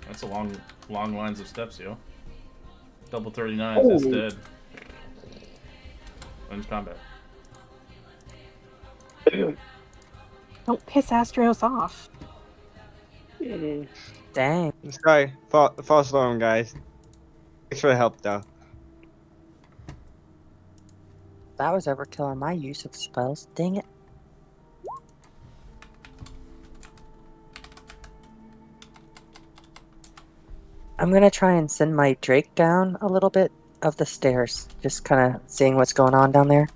That's a long lines of steps, yo. Double 39s, it's dead. Wins combat. Don't piss Astrios off. Dang. Sorry, false alarm, guys. Thanks for the help, though. That was overkill on my use of spells. Dang it. I'm gonna try and send my Drake down a little bit of the stairs. Just kind of seeing what's going on down there.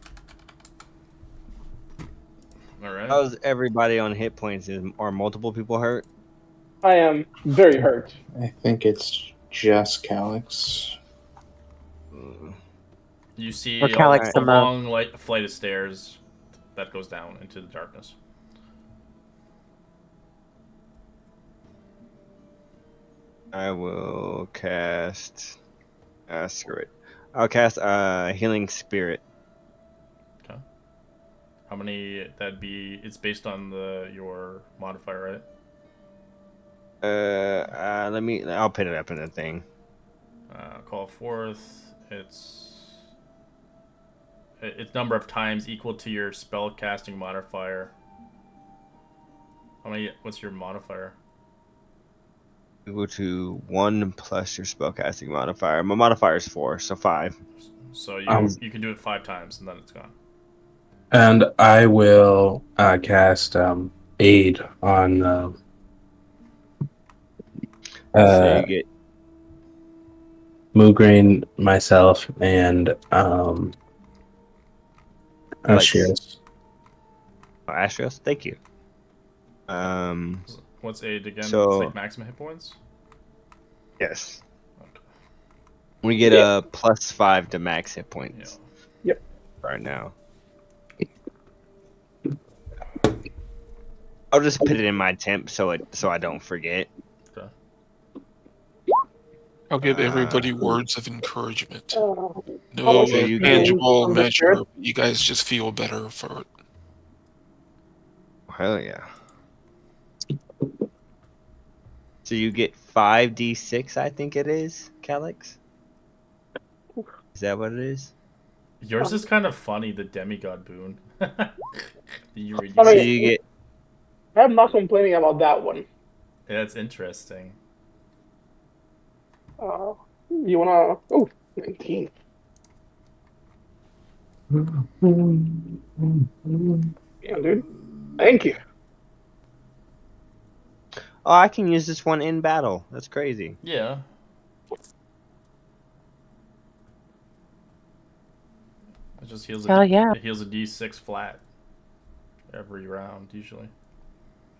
Alright. How's everybody on hit points? Are multiple people hurt? I am very hurt. I think it's just Calyx. You see Or Calyx a the long flight of stairs that goes down into the darkness. I will cast. Screw it. I'll cast Healing Spirit. Okay. How many? That'd be. It's based on your modifier, right? I'll put it up in the thing. Call forth. It's number of times equal to your spell casting modifier. How many? What's your modifier? Equal to 1 plus your spellcasting modifier. My modifier is 4, so 5. So you can do it 5 times and then it's gone. And I will cast aid on. So you get Moograin, myself, and Ashios. Astrios, thank you. What's aid again? So- It's like maximum hit points? Yes. We get a plus 5 to max hit points. Yep. Right now. I'll just put it in my temp so I don't forget. Okay. I'll give everybody words of encouragement. Oh, No so you get- tangible on the measure. spirit? But you guys just feel better for it. Hell yeah. So you get 5d6, I think it is, Calyx? Is that what it is? Yours is kind of funny, the demigod boon. You I So mean- you get I'm not complaining about that one. Yeah, it's interesting. You wanna? Oh, 19. Yeah, dude. Thank you. Oh, I can use this one in battle. That's crazy. Yeah. It just heals Hell yeah. It heals a D6 flat every round, usually.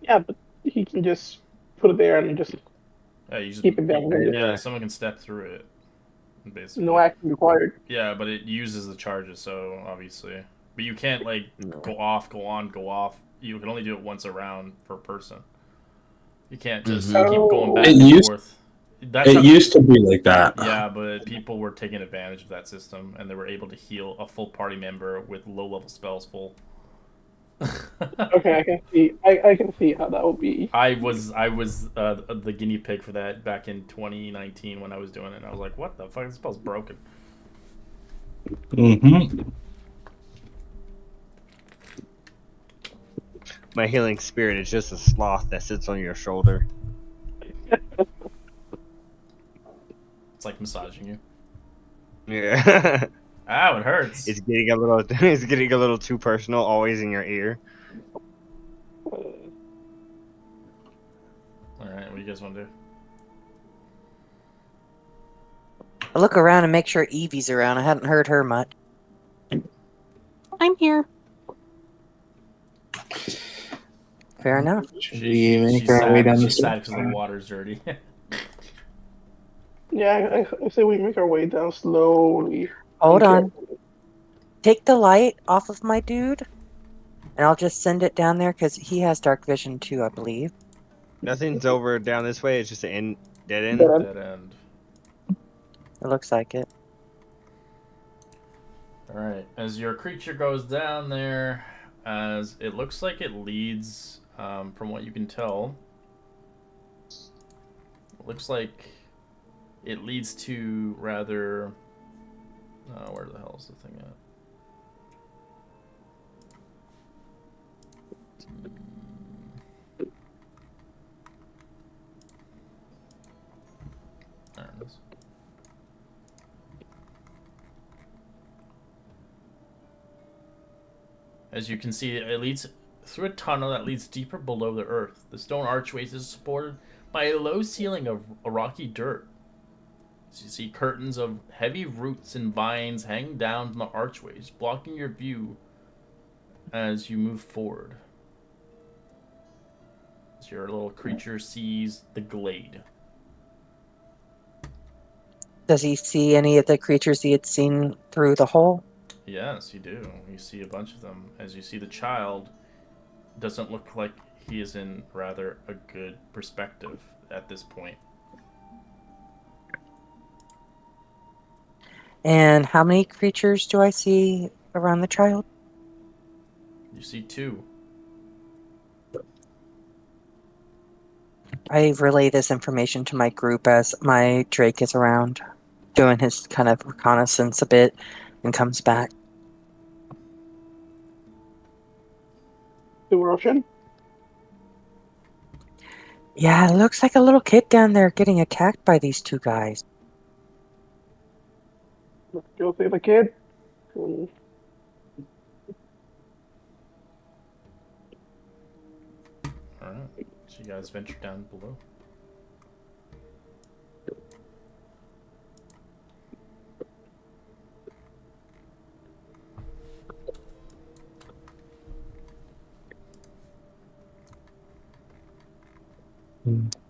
Yeah, but he can just put it there and just Yeah, you just, keep it down. yeah, someone can step through it. Basically. No action required. Yeah, but it uses the charges, so obviously. But you can't like No. go off, go on, go off. You can only do it once a round per person. You can't just Mhm. keep going back It and used- forth. That's It not- used to be like that. Yeah, but people were taking advantage of that system, and they were able to heal a full party member with low-level spells full. Okay, I can see. I can see how that would be. I was the guinea pig for that back in 2019 when I was doing it. And I was like, "What the fuck? This spell's broken." Mm-hmm. My healing spirit is just a sloth that sits on your shoulder. It's like massaging you. Yeah. Ow, it hurts. It's getting a little it's getting a little too personal, always in your ear. All right, what do you guys want to do? I look around and make sure Evie's around. I hadn't heard her much. I'm here. Fair enough. Should we make our way down the She's sad steps? because the water's dirty. Yeah, I say we make our way down slowly. Hold and on. carefully. Take the light off of my dude, and I'll just send it down there because he has dark vision too, I believe. Nothing's over down this way. It's just an dead end. Dead end. Dead end. It looks like it. Alright, as your creature goes down there, as it looks like it leads, from what you can tell, it looks like it leads to rather. Where the hell is the thing at? There it is. As you can see, it leads through a tunnel that leads deeper below the earth. The stone archways is supported by a low ceiling of rocky dirt. As you see curtains of heavy roots and vines hang down from the archways, blocking your view as you move forward. As your little creature sees the glade. Does he see any of the creatures he had seen through the hole? Yes, you do. You see a bunch of them. As you see the child, doesn't look like he is in rather a good perspective at this point. And how many creatures do I see around the child? You see two. I relay this information to my group as my Drake is around, doing his kind of reconnaissance a bit, and comes back. The Russian? Yeah, it looks like a little kid down there getting attacked by these two guys. Let's go save the kid. And Alright. So you guys venture down below.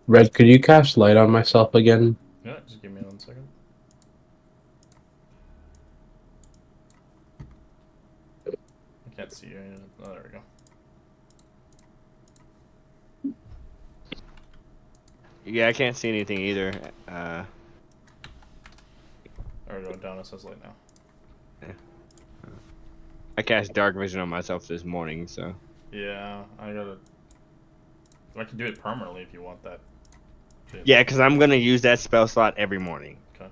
Red, could you cast light on myself again? Yeah, just give me 1 second. I can't see you. Oh, there we go. Yeah, I can't see anything either. There we go. Down, it says light now. I cast dark vision on myself this morning, so. Yeah, I can do it permanently if you want that. Yeah, because I'm gonna use that spell slot every morning. Okay.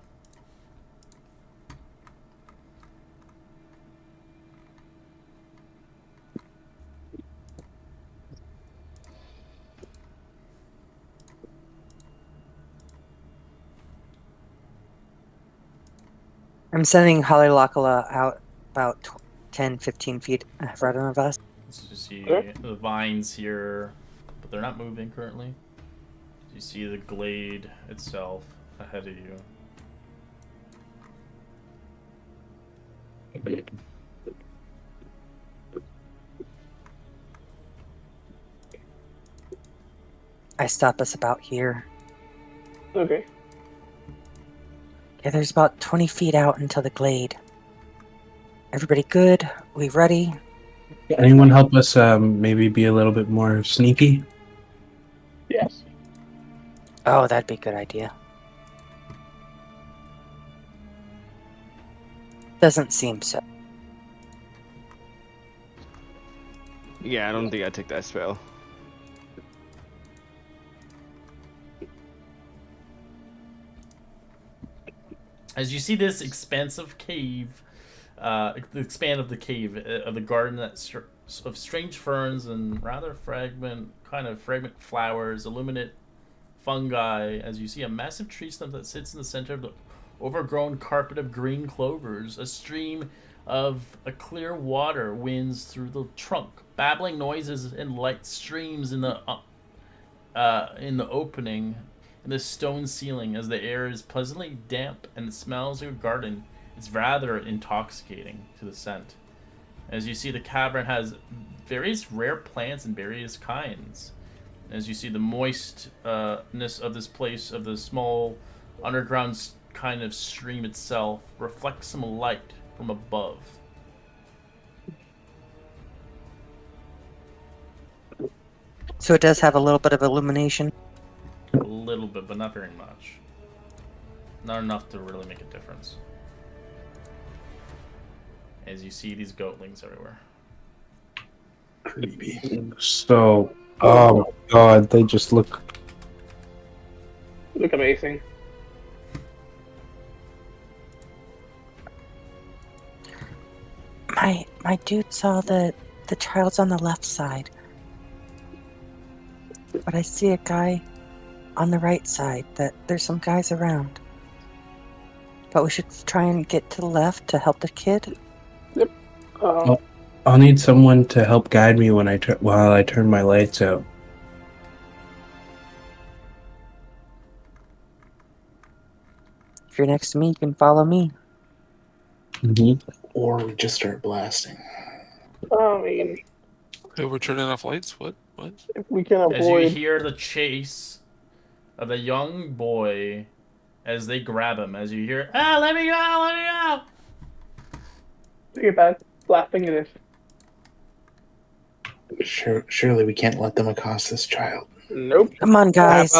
I'm sending Halilakala out about 10, 15 feet in front of us. So you see Okay. the vines here, but they're not moving currently. You see the glade itself ahead of you. I stop us about here. okay. Okay, there's about 20 feet out until the glade. Everybody good? We ready? Anyone help us maybe be a little bit more sneaky? Yes. Oh, that'd be a good idea. Doesn't seem so. Yeah, I don't think I took that spell. As you see this expansive cave, the expand of the cave of the garden of strange ferns and rather fragment flowers, illuminate fungi. As you see a massive tree stump that sits in the center of the overgrown carpet of green clovers, a stream of a clear water winds through the trunk, babbling noises and light streams in the opening in the stone ceiling. As the air is pleasantly damp and the smells of a garden, it's rather intoxicating to the scent. As you see, the cavern has various rare plants and various kinds. As you see the moistness of this place, of the small underground kind of stream itself reflects some light from above. So it does have a little bit of illumination. A little bit, but not very much. Not enough to really make a difference. As you see these goatlings everywhere. Creepy. So, oh my god, they just look. Look amazing. My dude saw the child's on the left side. But I see a guy on the right side. That there's some guys around. But we should try and get to the left to help the kid. I'll need someone to help guide me when while I turn my lights out. If you're next to me, you can follow me. Mm-hmm. Or we just start blasting. I mean, Hey, we're turning off lights? What? if we can As you avoid... hear the chase of a young boy as they grab him, as you hear, "Ah, let me go, let me go!" Take it back. Laughing it is. Surely we can't let them accost this child. Nope. Come on, guys.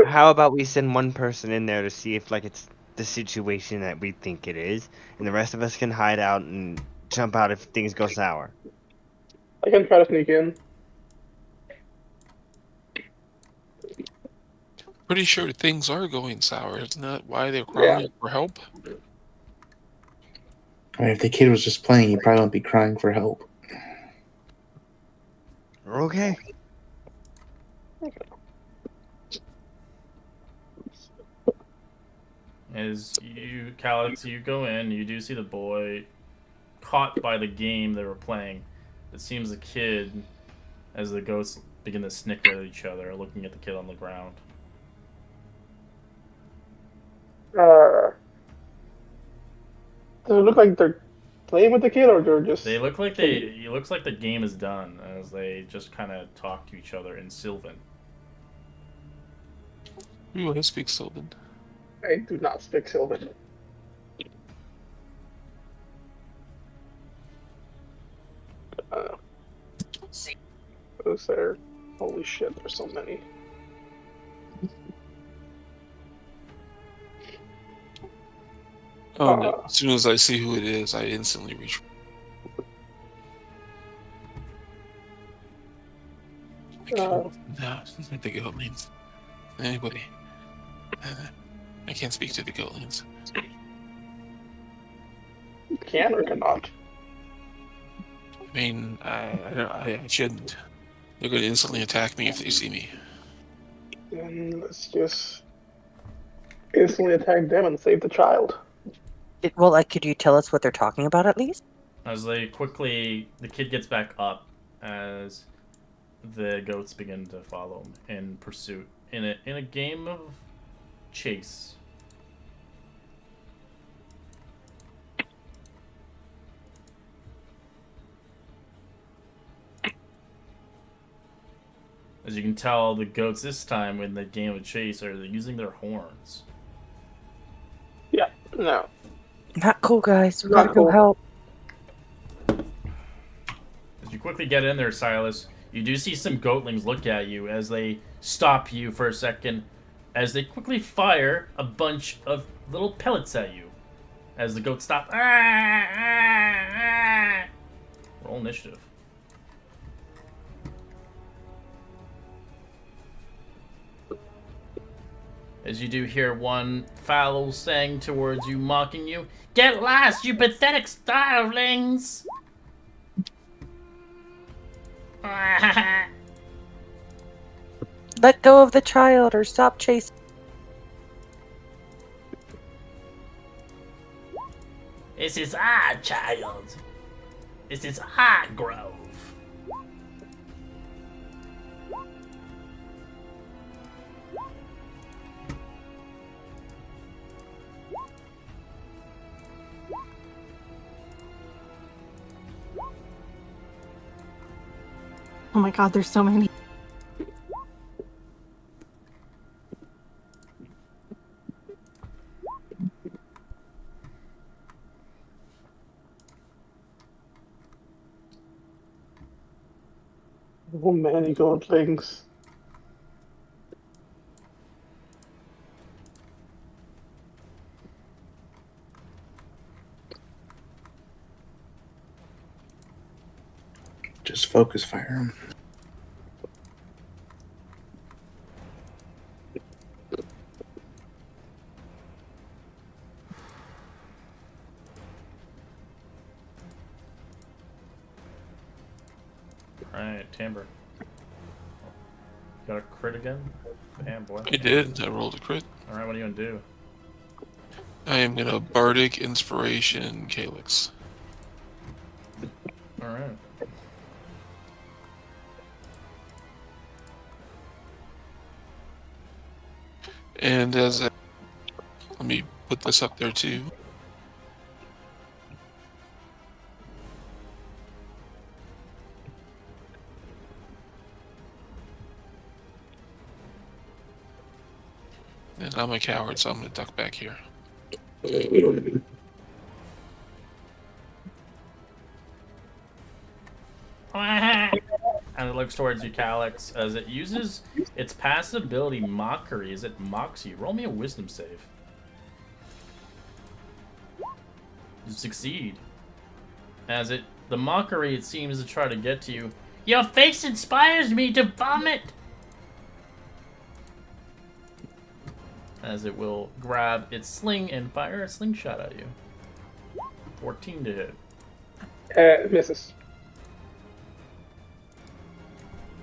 How about we send one person in there to see if like it's the situation that we think it is, and the rest of us can hide out and jump out if things go sour. I can try to sneak in. Pretty sure things are going sour. Isn't that why they're crying for help? I mean, if the kid was just playing, he'd probably not be crying for help. Okay. As you, Calyx, you go in, you do see the boy caught by the game they were playing. It seems the kid, as the ghosts begin to snicker at each other, looking at the kid on the ground. Does it look like they're playing with the kid, or they're just... They look like it looks like the game is done, as they just kind of talk to each other in Sylvan. Ooh, I speak Sylvan. I do not speak Sylvan. Those there. Holy shit, there's so many. Oh no! As soon as I see who it is, I instantly reach. No, the goatlings. Anybody? I can't speak to the goatlings. Can or cannot? I mean, I shouldn't. They're going to instantly attack me if they see me. Then let's just instantly attack them and save the child. Well, like, could you tell us what they're talking about at least? As they quickly, the kid gets back up as the goats begin to follow him in pursuit in a game of chase. As you can tell, the goats this time in the game of chase are using their horns. Yeah, no. Not cool, guys. We Not gotta go cool. help. As you quickly get in there, Silas, you do see some goatlings look at you as they stop you for a second, as they quickly fire a bunch of little pellets at you. As the goats stop. Roll initiative. As you do hear one fowl saying towards you, mocking you, "Get lost, you pathetic starvelings!" Let go of the child or stop chasing. This is our child. This is our grove. Oh my god, there's so many. So many godlings. Just focus fire him. Alright, Timber. Got a crit again? Damn, boy. I did. I rolled a crit. Alright, what are you gonna do? I am gonna Bardic Inspiration Calyx. Alright. And as I, let me put this up there too. And I'm a coward, so I'm gonna duck back here. And it looks towards you, Calyx, as it uses its passive ability Mockery as it mocks you. Roll me a wisdom save. You succeed. As the mockery, it seems to try to get to you. Your face inspires me to vomit! As it will grab its sling and fire a slingshot at you. 14 to hit. Misses.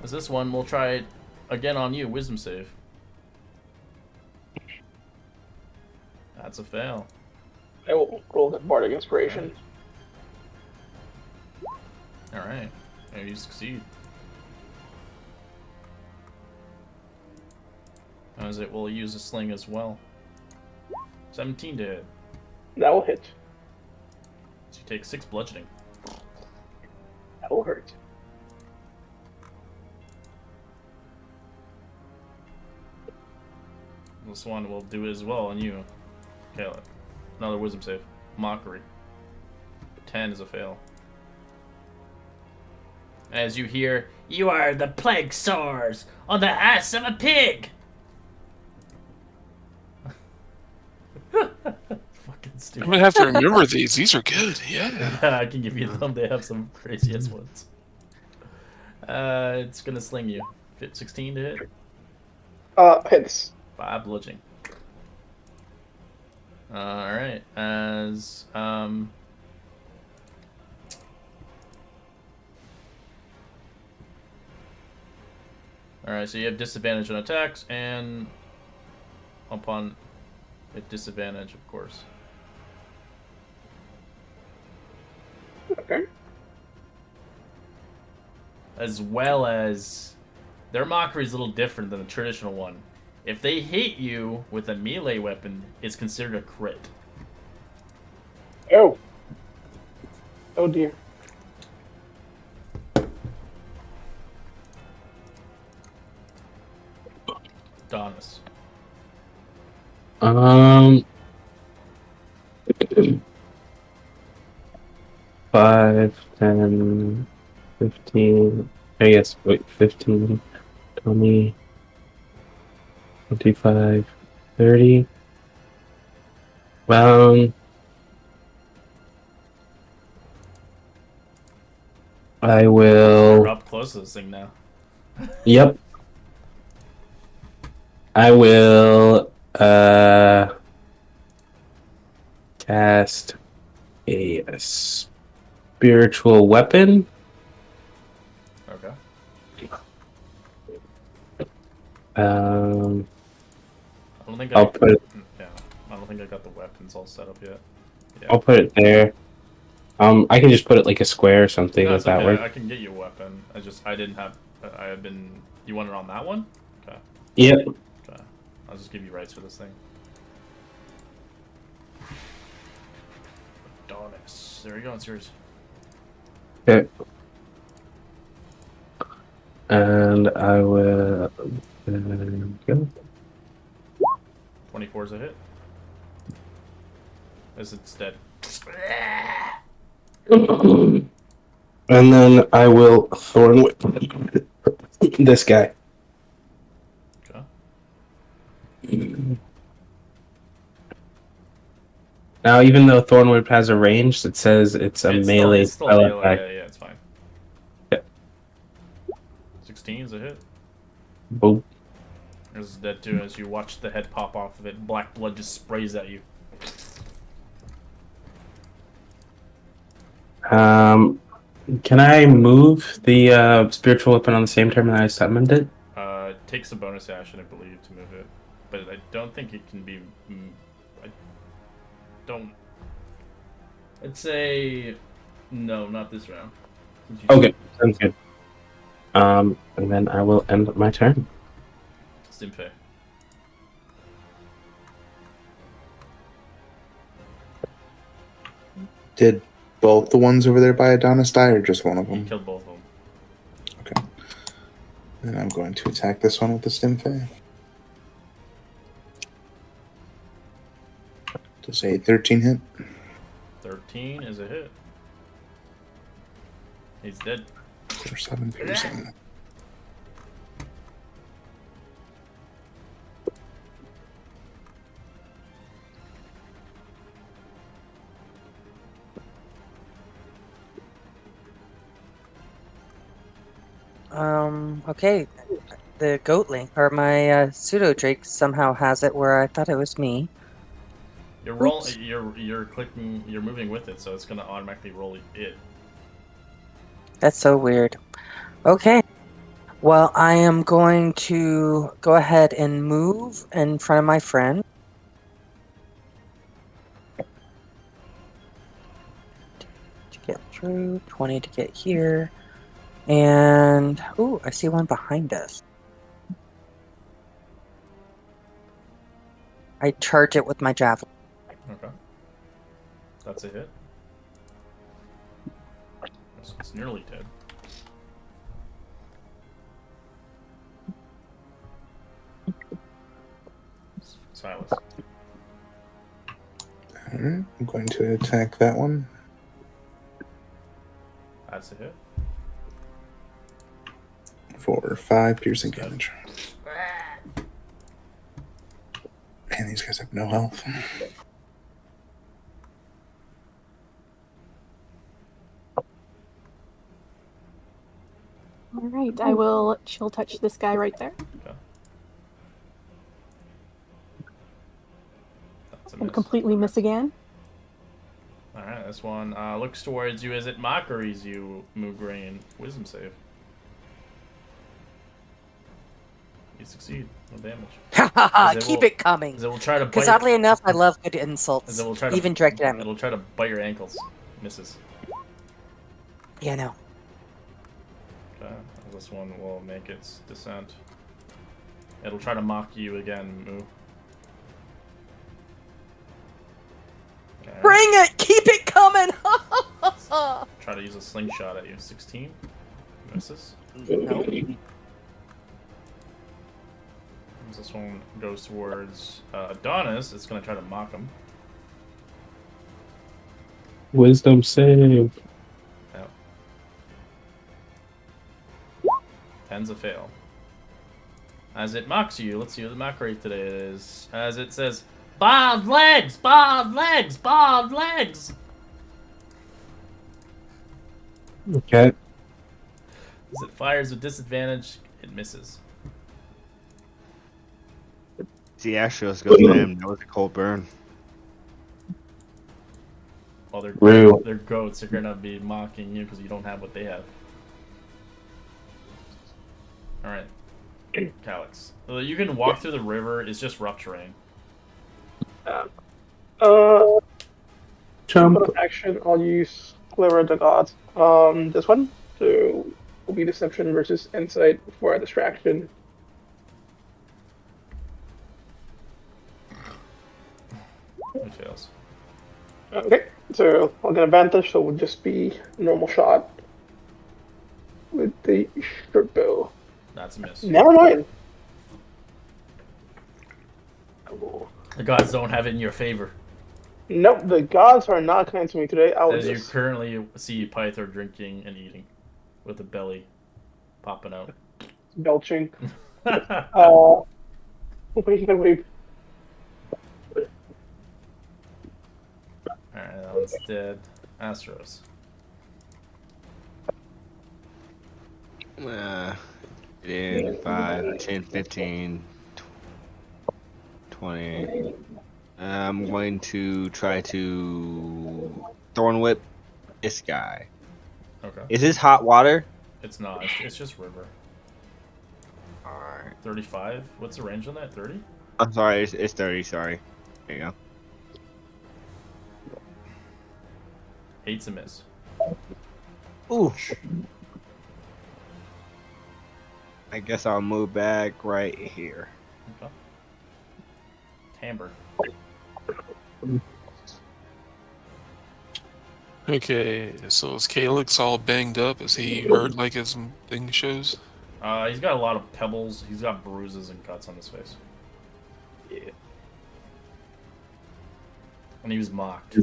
As this one, we'll try it again on you. Wisdom save. That's a fail. I will roll that Bardic Inspiration. Alright. And you succeed. As it will use a sling as well. 17 to hit. That will hit. So you take 6 bludgeoning. That will hurt. This one will do it as well on you, Caleb. Another wisdom save. Mockery. 10 is a fail. As you hear, "You are the plague sores on the ass of a pig!" Fucking stupid. I'm gonna have to remember these. These are good. Yeah. I can give you them. They have some crazy ass ones. It's gonna sling you. Fit 16 to hit. Hits. 5 bludgeoning. Alright, as alright, so you have disadvantage on attacks and upon a disadvantage, of course. Okay. As well as their mockery is a little different than the traditional one. If they hit you with a melee weapon, it's considered a crit. Oh. Oh dear. Donis. 5, 10, 15, I guess, wait, 15, 20, 25, 30. I will. We're up close to this thing now. Yep. I will cast a spiritual weapon. Okay. I don't think I'll put it. Yeah, I don't think I got the weapons all set up yet. Yeah. I'll put it there. I can just put it like a square or something No, if it's that okay. works. I can get you a weapon. I didn't have. I had been. You want it on that one? Okay. Yep. Okay. I'll just give you rights for this thing. Adonis. There you go. It's yours. Okay. And I will go. 24 is a hit. As it's dead. And then I will thorn whip This guy. Okay. Now, even though Thornwhip has a range, it says it's a melee It's still spell melee. attack. Yeah, it's fine. Yep. 16 is a hit. Boop. There's that too. As you watch the head pop off of it, black blood just sprays at you. Can I move the spiritual weapon on the same turn that I summoned it? It takes a bonus action, I believe, to move it, but I don't think it can be. I don't. I'd say no, not this round. since you- Okay, sounds good. And then I will end my turn. Stimfei. Did both the ones over there by Adonis die, or just one of You them? killed both of them. Okay. Then I'm going to attack this one with the Stimfei. Does a 13 hit? 13 is a hit. He's dead. For 7 piercing. Okay. The goatling, or my pseudo drake somehow has it where I thought it was me. You're roll. Oops. You're clicking. You're moving with it, so it's gonna automatically roll it. That's so weird. Okay. Well, I am going to go ahead and move in front of my friend. To get through, 20 to get here. And, ooh, I see one behind us. I charge it with my javelin. Okay. That's a hit. It's nearly dead. Silas. Alright, I'm going to attack that one. That's a hit. For 5 piercing damage. Man, these guys have no health. All right, I will chill touch this guy right there Okay. That's a and miss. completely miss again. Alright, this one looks towards you as it mockeries you, Moograin. Wisdom save. You succeed. No damage. Ha ha ha! Because it Keep will- it coming! Because it will try to bite. Because oddly enough, I love good insults, Because it will try to even directed at me. It'll try to bite your ankles. Misses. Yeah, no. Okay. This one will make its descent. It'll try to mock you again, Moo. Okay. Bring it! Keep it coming! Try to use a slingshot at you. 16. Misses. No. As this one goes towards Adonis, it's going to try to mock him. Wisdom save. Yep. 10's a fail. As it mocks you, let's see what the mock rate today is. As it says, "Bob legs! Bob legs! Bob legs!" Okay. As it fires with disadvantage, it misses. See, Ashios goes to him. That was a cold burn. Well, Rue. they're goats. They're gonna be mocking you because you don't have what they have. All right, Calix. You can walk through the river. It's just rough terrain. Jump. For action, I'll use Clever the Gods. This one, so will be Deception versus Insight for a distraction. It fails. Okay, so I'll get advantage, so it would just be normal shot with the short bow. That's a miss. Never mind. The gods don't have it in your favor. Nope, the gods are not kind to me today. I will As you just currently see Pythor drinking and eating with a belly popping out. belching. Alright, Wait. that one's dead. Astros. 5, 10, 15, 20. I'm going to try to Thorn Whip this guy. Okay. Is this hot water? It's not. It's just river. Alright. 35? What's the range on that? 30? I'm sorry, it's 30, sorry. There you go. Hates a miss. Ooh. I guess I'll move back right here. Okay. Timbre. Okay, so is Calyx all banged up? Is he hurt like his thing shows? He's got a lot of pebbles. He's got bruises and cuts on his face. Yeah. And he was mocked.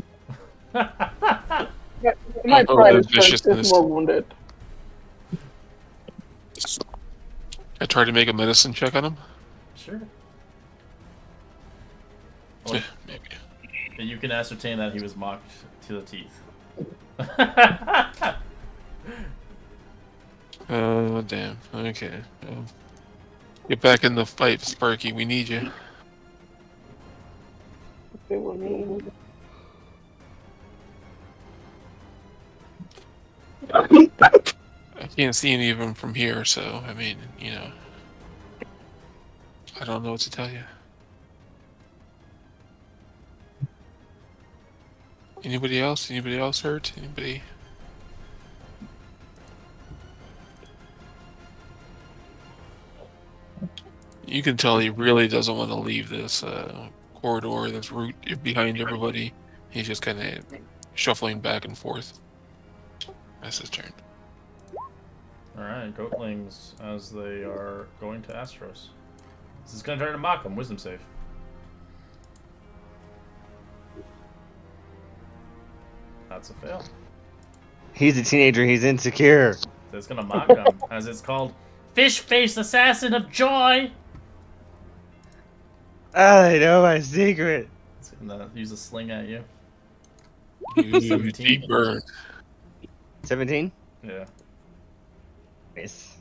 My Oh, pride the is viciousness. more wounded. I tried to make a medicine check on him. Sure. Yeah, maybe. You can ascertain that he was mocked to the teeth. Oh, damn. Okay. Get back in the fight, Sparky. We need you. Okay, well, me. I can't see any of them from here, so, I mean, you know. I don't know what to tell you. Anybody else? Anybody else hurt? Anybody? You can tell he really doesn't want to leave this corridor, this route behind everybody. He's just kind of shuffling back and forth. That's his turn. Alright, Goatlings as they are going to Astros. This is going to turn to mock him. Wisdom save. That's a fail. He's a teenager, he's insecure. So it's going to mock him, as it's called Fish-Faced Assassin of Joy! I know my secret. It's going to use a sling at you. Ooh, 17. deep burn. 17? Yeah. Nice.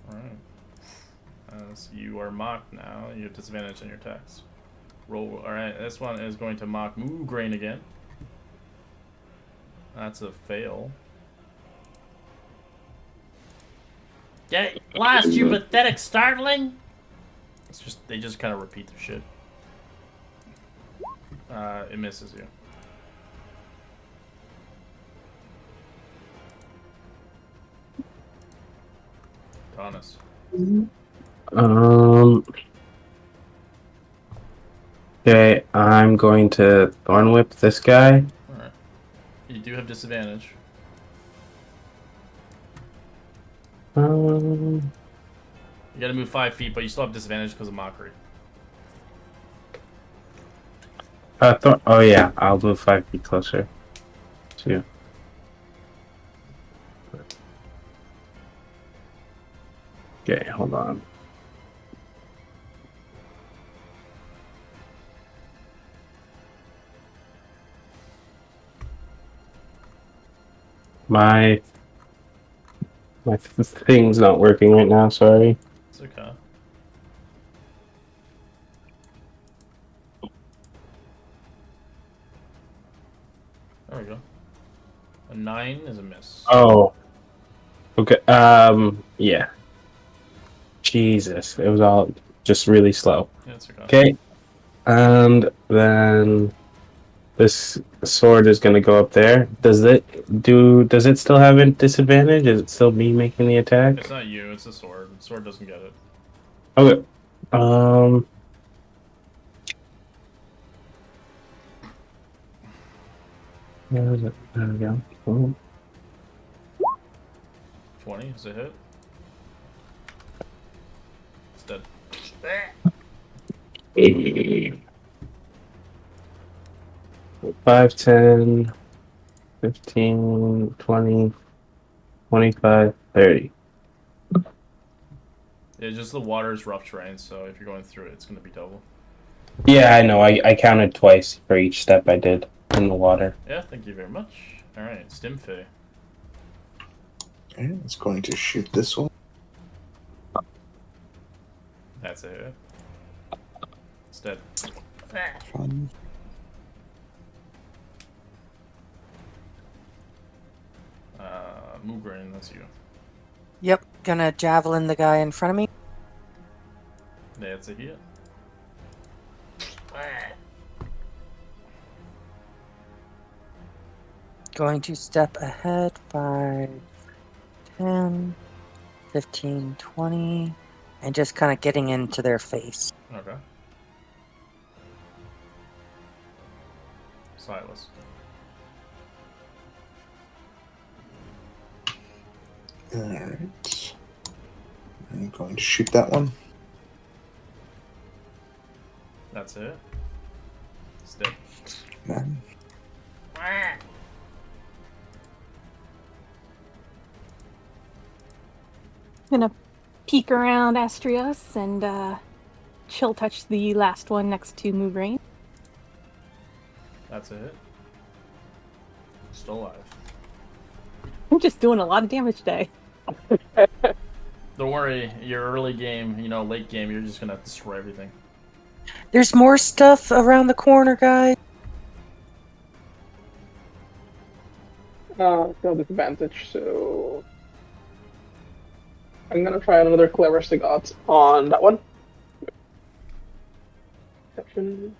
Alright. So you are mocked now. You have disadvantage on your attacks. Roll. Alright, this one is going to mock Moograin again. That's a fail. Get it last, you pathetic startling! It's just they just kind of repeat their shit. It misses you. Thomas. Okay, I'm going to Thorn Whip this guy. Alright. You do have disadvantage. Um, You gotta move 5 feet, but you still have disadvantage because of mockery. oh yeah, I'll move 5 feet closer to you. Okay, hold on. My thing's not working right now, sorry. It's okay. There we go. A 9 is a miss. Oh. Okay, yeah. Jesus, it was all just really slow. Yeah, it's okay. Okay, and then this sword is gonna go up there. Does it still have a disadvantage? Is it still me making the attack? It's not you, it's the sword. The sword doesn't get it. Okay. Where is it? There we go. Oh. 20 is a hit. It's dead. 5, 10, 15, 20, 25, 30. It's just the water is rough terrain, so if you're going through it, it's going to be double. Yeah, I know. I counted twice for each step I did in the water. Yeah, thank you very much. Alright, Stimfey. Okay, it's going to shoot this one. That's it. It's dead. Fun. Moograin, that's you. Yep, gonna javelin the guy in front of me. That's a hit. Going to step ahead 5, 10, 15, 20, and just kind of getting into their face. Okay. Silas. Alright. I'm going to shoot that one. That's it. It's dead. Then Gonna peek around Astrios and chill touch the last one next to Moograin. That's it. Still alive. I'm just doing a lot of damage today. Don't worry, your early game, late game, you're just gonna destroy everything. There's more stuff around the corner, guys. No disadvantage, so I'm gonna try another cleverest I got on that one. Perception.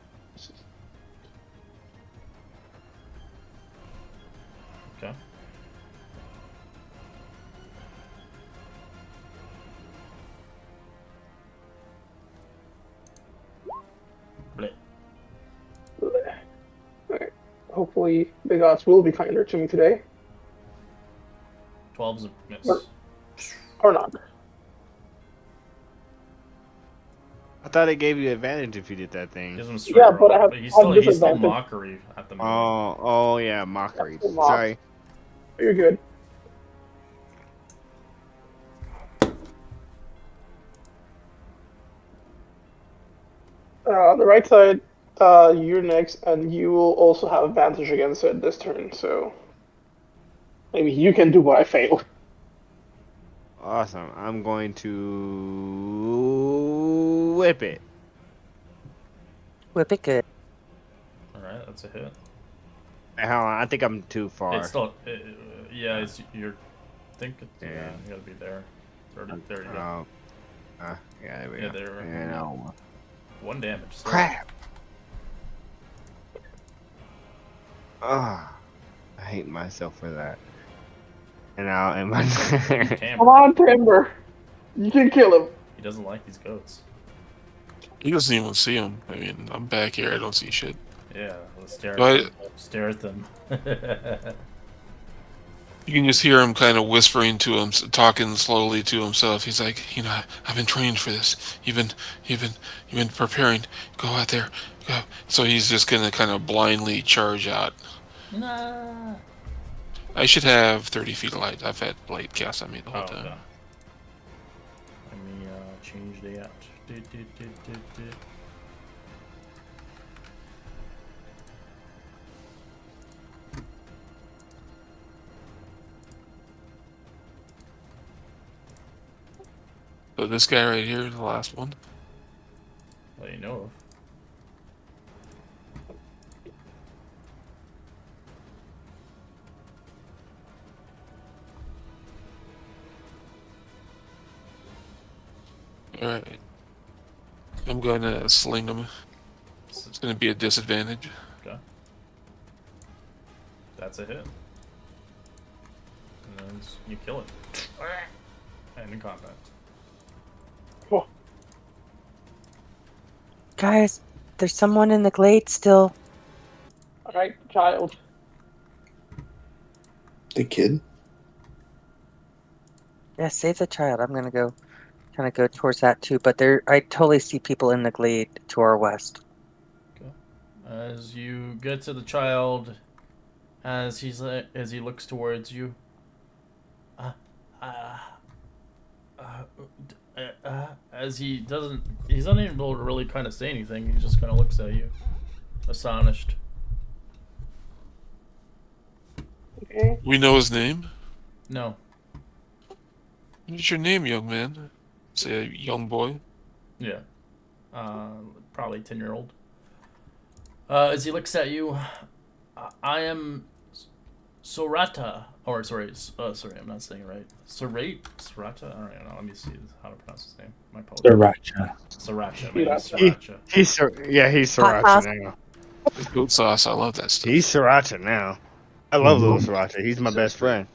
Okay. Bleh. Alright. Hopefully the gods will be kinder to me today. 12's a miss. What? Or not. I thought it gave you advantage if you did that thing. Gives him a straight Yeah, roll, but I have he's still disadvantage. mockery at the moment. Oh yeah, mockery. That's a mock. Sorry. You're good. On the right side, you're next, and you will also have advantage against it this turn, so maybe you can do what I failed. Awesome. I'm going to whip it. Whip it good. Alright, that's a hit. Hold on, I think I'm too far. It's still, yeah, it's, you're, yeah, Yeah. you gotta be there. There you go. Yeah, there we Yeah, go. there. Yeah, no. 1 damage. Still. Crap. Ah, I hate myself for that. And now, am I? Damn, Come on, Timber. You can kill him. he doesn't like these goats. He doesn't even see him. I mean, I'm back here. I don't see shit. Yeah, let's stare But- stare at them. You can just hear him kind of whispering to him, talking slowly to himself. He's like, I've been trained for this. You've been preparing. Go out there. Go. So he's just gonna kind of blindly charge out. Nah. I should have 30 feet of light. I've had light cast on me the whole time. Okay. Let me change the app. So this guy right here, the last one. That you know of. Alright. I'm going to sling him. It's going to be a disadvantage. Okay. That's a hit. And then you kill it. And in combat. Guys, there's someone in the glade still. Alright, child. the kid. Yeah, save the child. I'm gonna go kind of go towards that too, but I totally see people in the glade to our west. As you get to the child, as he looks towards you, As he's unable to really kind of say anything. He just kind of looks at you, astonished. Okay. We know his name. No. What is your name, young man? Say a young boy. Yeah. Probably 10-year-old. As he looks at you, I am Sorata. Or sorry, I'm not saying it right. Sorata. All right, now let me see how to pronounce his name. My apologies. Sriracha. Sriracha. My name is Sriracha. Sriracha. He's Hot sriracha sauce. now. The goat sauce. I love that stuff. He's sriracha now. I love little Mhm. sriracha. He's my best friend.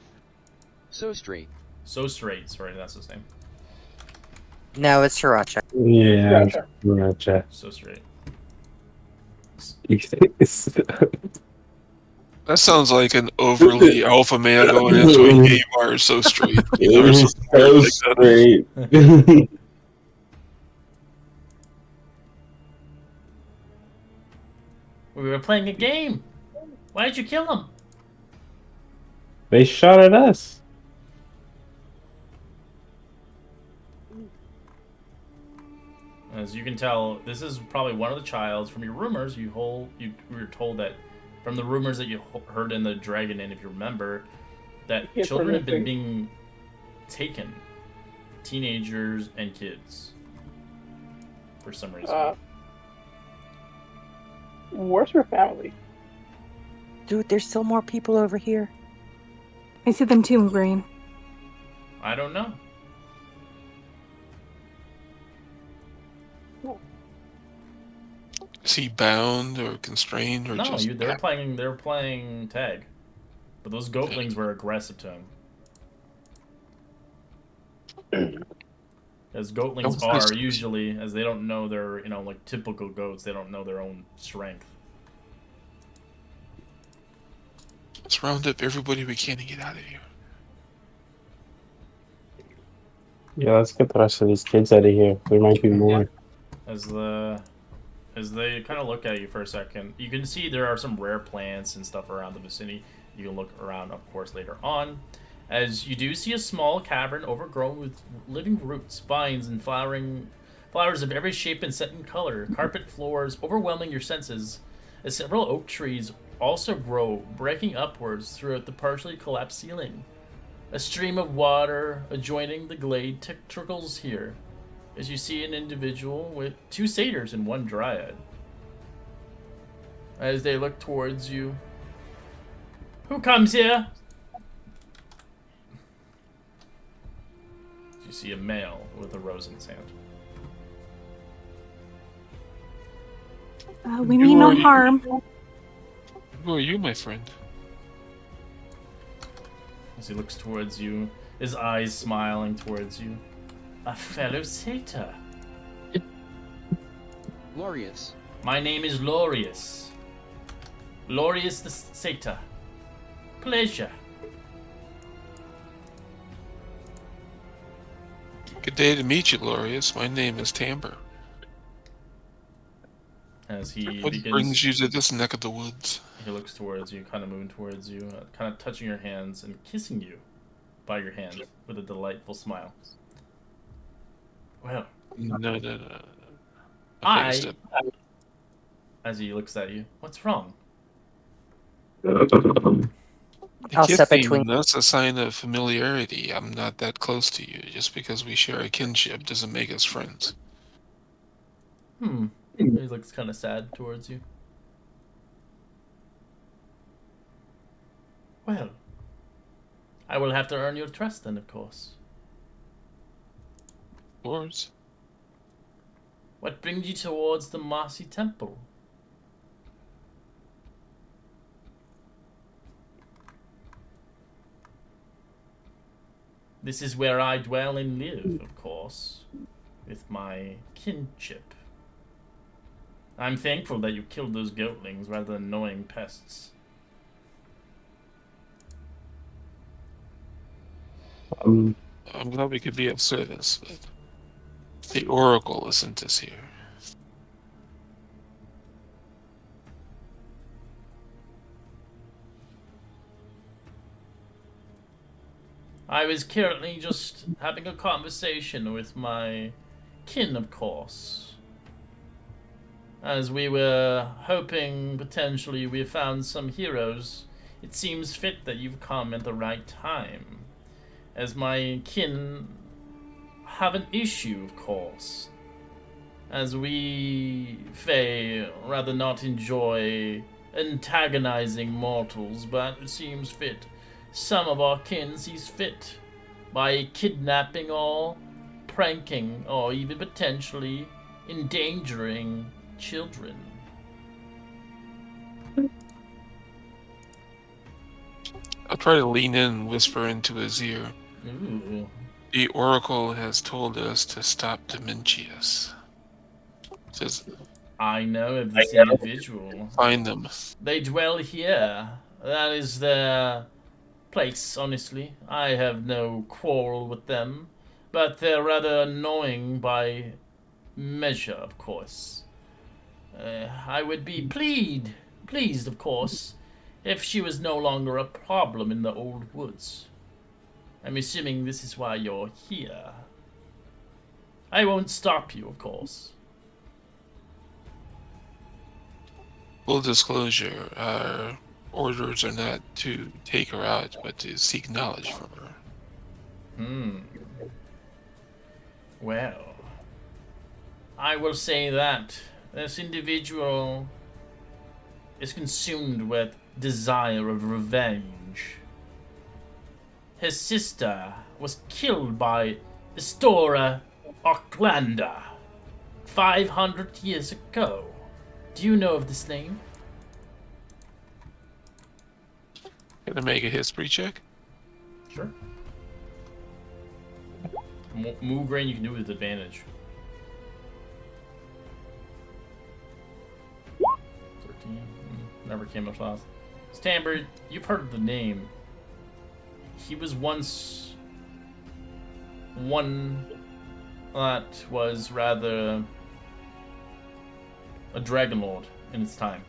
So straight. So straight. Sorry, that's his name. No, it's Sriracha. Yeah, Gotcha. sriracha. So straight. That sounds like an overly alpha male going into a gay bar. So straight. You know, or It was something so weird like that. straight. We were playing a game. Why did you kill him? They shot at us. As you can tell, this is probably one of the childs. From your rumors, you were told that from the rumors that you heard in the Dragon Inn, if you remember, that Yeah, children have been prolific. being taken, teenagers and kids, for some reason. Where's your family? Dude, there's still more people over here. I see them too, Green. I don't know. Is he bound or constrained or No, just? they're playing tag, but those goatlings were aggressive to him. As goatlings are usually, as they don't know their, like typical goats, they don't know their own strength. Let's round up everybody we can and get out of here. Yeah, let's get the rest of these kids out of here. There might be more. As they kind of look at you for a second, you can see there are some rare plants and stuff around the vicinity. You can look around, of course, later on. As you do see a small cavern overgrown with living roots, vines, and flowers of every shape and scent and color, carpet floors overwhelming your senses, as several oak trees also grow, breaking upwards throughout the partially collapsed ceiling. A stream of water adjoining the glade trickles here, as you see an individual with 2 satyrs and 1 dryad. As they look towards you, who comes here? You see a male with a rose in his hand. We mean no harm. Who are you, my friend? As he looks towards you, his eyes smiling towards you. A fellow satyr. Glorious. My name is Lorius. Lorius the satyr. Pleasure. Good day to meet you, Glorious. My name is Timbre. As he What brings you to this neck of the woods? He looks towards you, kind of moving towards you, kind of touching your hands and kissing you by your hand with a delightful smile. Well, No. As he looks at you, what's wrong? I'll step between. That's a sign of familiarity. I'm not that close to you. Just because we share a kinship doesn't make us friends. He looks kind of sad towards you. Well, I will have to earn your trust then, of course. Of course. What brings you towards the Mossy Temple? This is where I dwell and live, of course, with my kinship. I'm thankful that you killed those goatlings rather than annoying pests. I'm glad we could be of service, but the Oracle isn't us here. I was currently just having a conversation with my kin, of course. As we were hoping potentially we found some heroes, it seems fit that you've come at the right time. As my kin have an issue, of course. As we, Fae, rather not enjoy antagonizing mortals, but it seems fit some of our kin sees fit by kidnapping or pranking or even potentially endangering children. I'll try to lean in and whisper into his ear. Ooh. The Oracle has told us to stop Dementius. Says, I know of this individual. find them. They dwell here. That is their place, honestly. I have no quarrel with them, but they're rather annoying by measure, of course. I would be pleased, of course, if she was no longer a problem in the old woods. I'm assuming this is why you're here. I won't stop you, of course. Full disclosure, our orders are not to take her out, but to seek knowledge from her. Well, I will say that this individual is consumed with desire of revenge. His sister was killed by Istora Aucklander 500 years ago. Do you know of this name? Gonna make a history check? Sure. Moograin, you can do it with advantage. 13. Never came across. Stamber, you've heard of the name. He was once one that was rather a Dragon Lord in its time.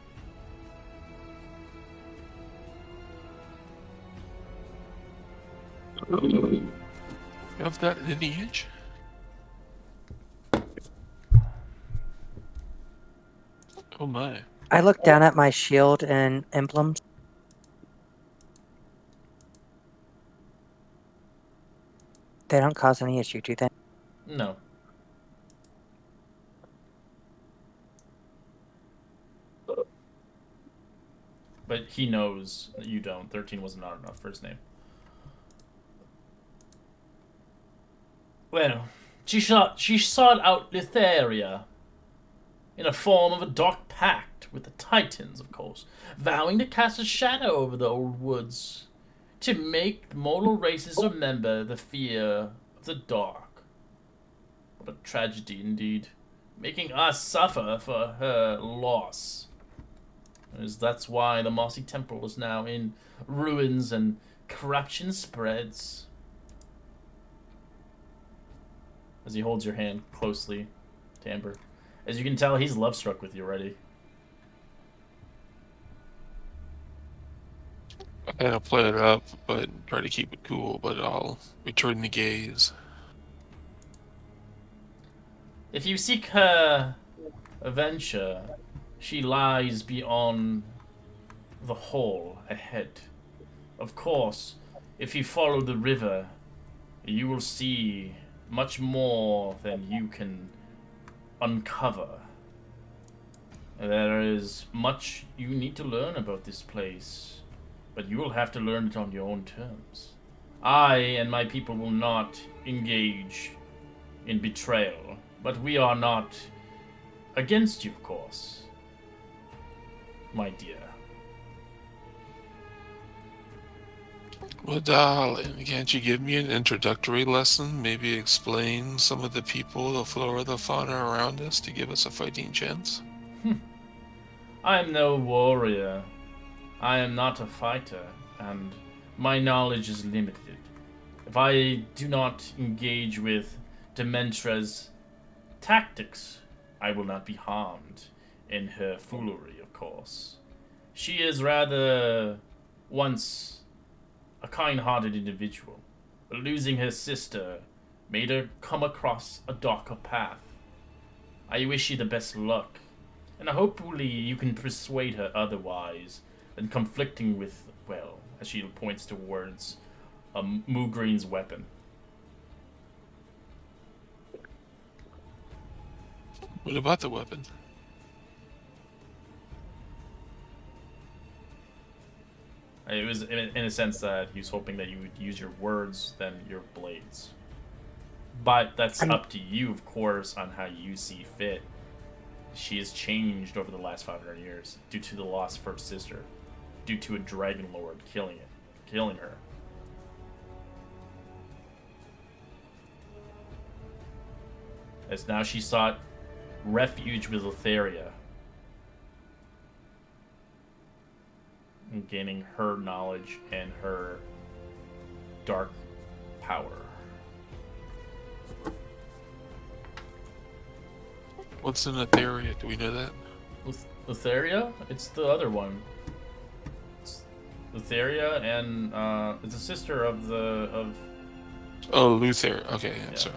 Of that lineage? Oh my. I look down at my shield and emblems. They don't cause any issue, do they? No. But he knows that you don't. 13 was not enough for his name. Well, she sought out Litharia in a form of a dark pact with the Titans, of course, vowing to cast a shadow over the old woods to make mortal races remember the fear of the dark. What a tragedy indeed, making us suffer for her loss. As that's why the Mossy Temple is now in ruins and corruption spreads. As he holds your hand closely, Tamber. As you can tell, he's love-struck with you already. I kind of play it up, but try to keep it cool, but I'll return the gaze. If you seek her adventure, she lies beyond the hall ahead. Of course, if you follow the river, you will see much more than you can uncover. There is much you need to learn about this place, but you will have to learn it on your own terms. I and my people will not engage in betrayal, but we are not against you, of course, my dear. Well, darling, can't you give me an introductory lesson? Maybe explain some of the people, the flora, the fauna around us to give us a fighting chance? I am no warrior. I am not a fighter, and my knowledge is limited. If I do not engage with Dementra's tactics, I will not be harmed in her foolery, of course. She is rather once a kind-hearted individual, but losing her sister made her come across a darker path. I wish you the best luck, and hopefully you can persuade her otherwise than conflicting with, well, as she points towards Moogreen's weapon. What about the weapon? It was in a sense that he was hoping that you would use your words than your blades. But that's up to you, of course, on how you see fit. She has changed over the last 500 years due to the loss of her sister, due to a dragon lord killing her. As now she sought refuge with Letheria, and gaining her knowledge and her dark power. What's in Etheria? Do we know that? Letheria? It's the other one. It's Letheria, and it's a sister of Oh, Luther. Okay, I'm Yeah. sorry.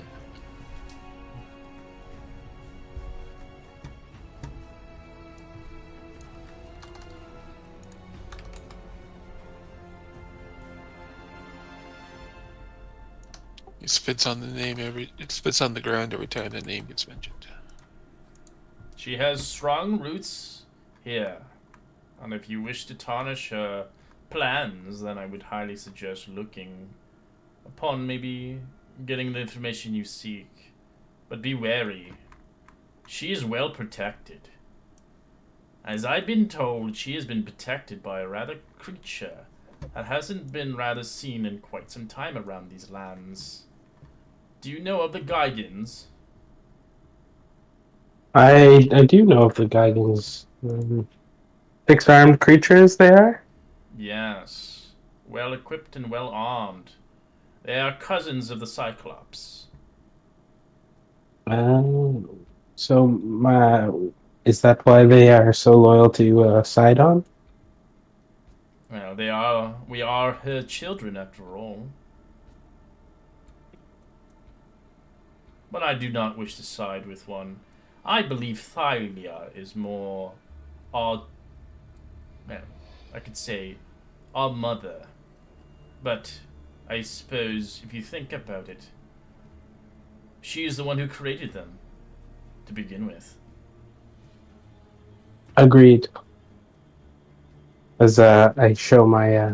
It spits on the name it spits on the ground every time the name gets mentioned. She has strong roots here, and if you wish to tarnish her plans, then I would highly suggest looking upon maybe getting the information you seek. But be wary. She is well protected. As I've been told, she has been protected by a rather creature that hasn't been rather seen in quite some time around these lands. Do you know of the Gigans? I do know of the Gigans. 6-armed creatures they are? Yes. Well equipped and well armed. They are cousins of the Cyclops. Is that why they are so loyal to Sidon? Well, we are her children after all. But I do not wish to side with one. I believe Thylia is more our, well, I could say our mother. But I suppose if you think about it, she is the one who created them to begin with. Agreed. As I show my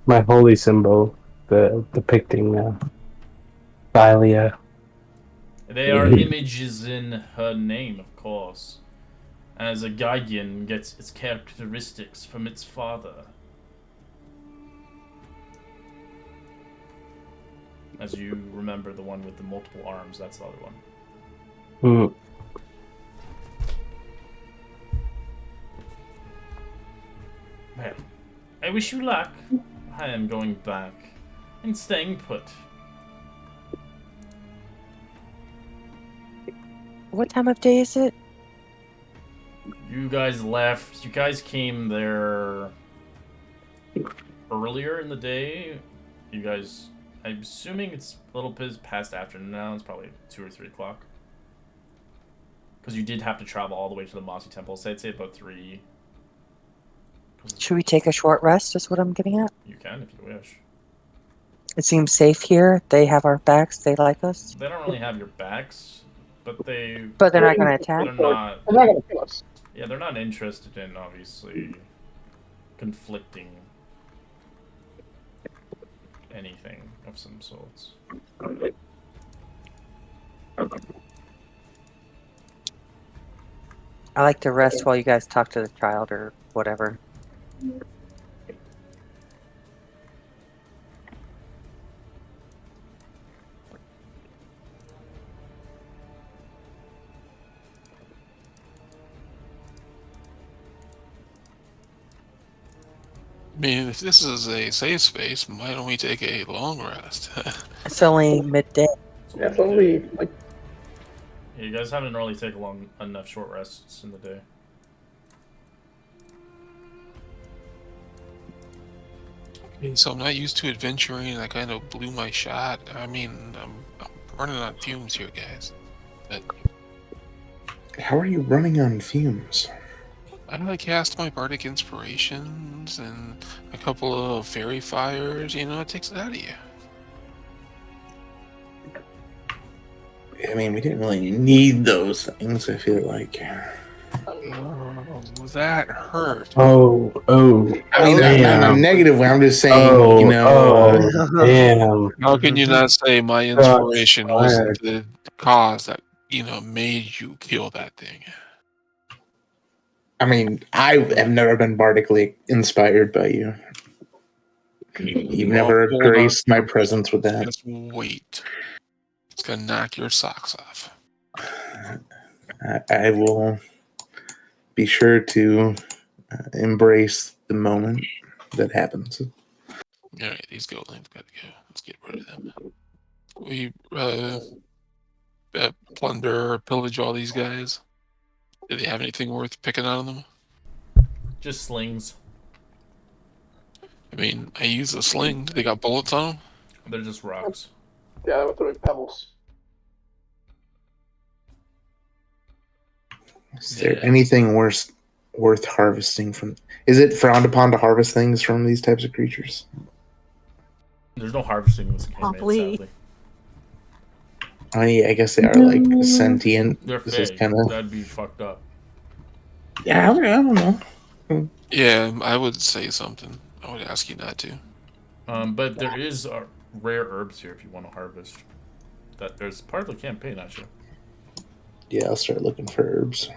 my holy symbol, depicting Thylia. They are images in her name, of course, as a Gigan gets its characteristics from its father. As you remember, the one with the multiple arms, that's the other one. Mm. Well, I wish you luck. I am going back and staying put. What time of day is it? You guys left. You guys came there earlier in the day. You guys, I'm assuming it's a little bit past afternoon now. It's probably 2 or 3 o'clock. Because you did have to travel all the way to the Mossy Temple. So I'd say about 3. Should we take a short rest, is what I'm getting at? You can if you wish. It seems safe here. They have our backs. They like us. They don't really have your backs, but But they're not going to attack? They're not. They're not gonna kill us. Yeah, they're not interested in, obviously, conflicting anything of some sorts. I like to rest while you guys talk to the child or whatever. I mean, if this is a safe space, why don't we take a long rest? It's only midday. Yeah, it's only like Yeah, you guys haven't really taken enough short rests in the day. Hey, so I'm not used to adventuring. I kind of blew my shot. I mean, I'm running on fumes here, guys. But How are you running on fumes? I cast my bardic inspirations and a couple of fairy fires. You know, it takes it out of you. I mean, we didn't really need those things, I feel like. Oh, that hurt. Oh, I mean, not in a damn. negative way. I'm just saying, Damn. How can you not say my inspiration wasn't the cause that, made you kill that thing? I mean, I have never been bardically inspired by you. You've never Hold on. graced my presence with that. Just wait. It's gonna knock your socks off. I will be sure to embrace the moment that happens. Alright, these goblins gotta go. Let's get rid of them. We plunder or pillage all these guys. Do they have anything worth picking out of them? Just slings. I mean, I use a sling. Do they got bullets on them? They're just rocks. Yeah, they were throwing pebbles. Is there anything worth harvesting from? Is it frowned upon to harvest things from these types of creatures? There's no harvesting in this campaign, sadly. I mean, I guess they are like sentient. They're This is fake. kinda... That'd be fucked up. Yeah, I don't know. Yeah, I would say something. I would ask you not to. But there is rare herbs here if you want to harvest. That there's part of the campaign actually. Yeah, I'll start looking for herbs.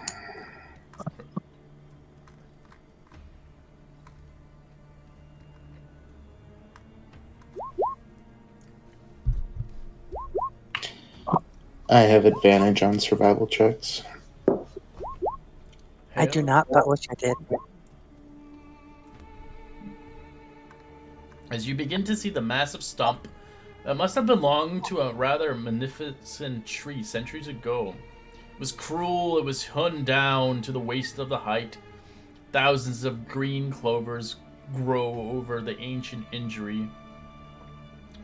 I have advantage on survival checks. I do not, but wish I did. As you begin to see the massive stump that must have belonged to a rather magnificent tree centuries ago. It was cruel, it was hewn down to the waist of the height. Thousands of green clovers grow over the ancient injury.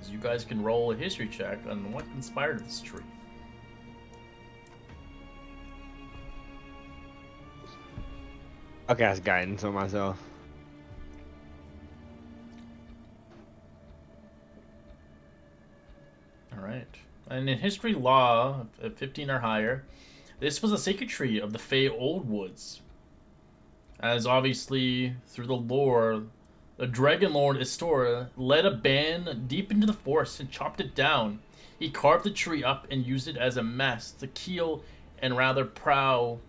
As you guys can roll a history check on what inspired this tree. I'll cast guidance on myself. Alright. And in history law, of 15 or higher, this was a sacred tree of the Fey Old Woods. As obviously, through the lore, the Dragon Lord Istora led a band deep into the forest and chopped it down. He carved the tree up and used it as a mast, the keel and rather prow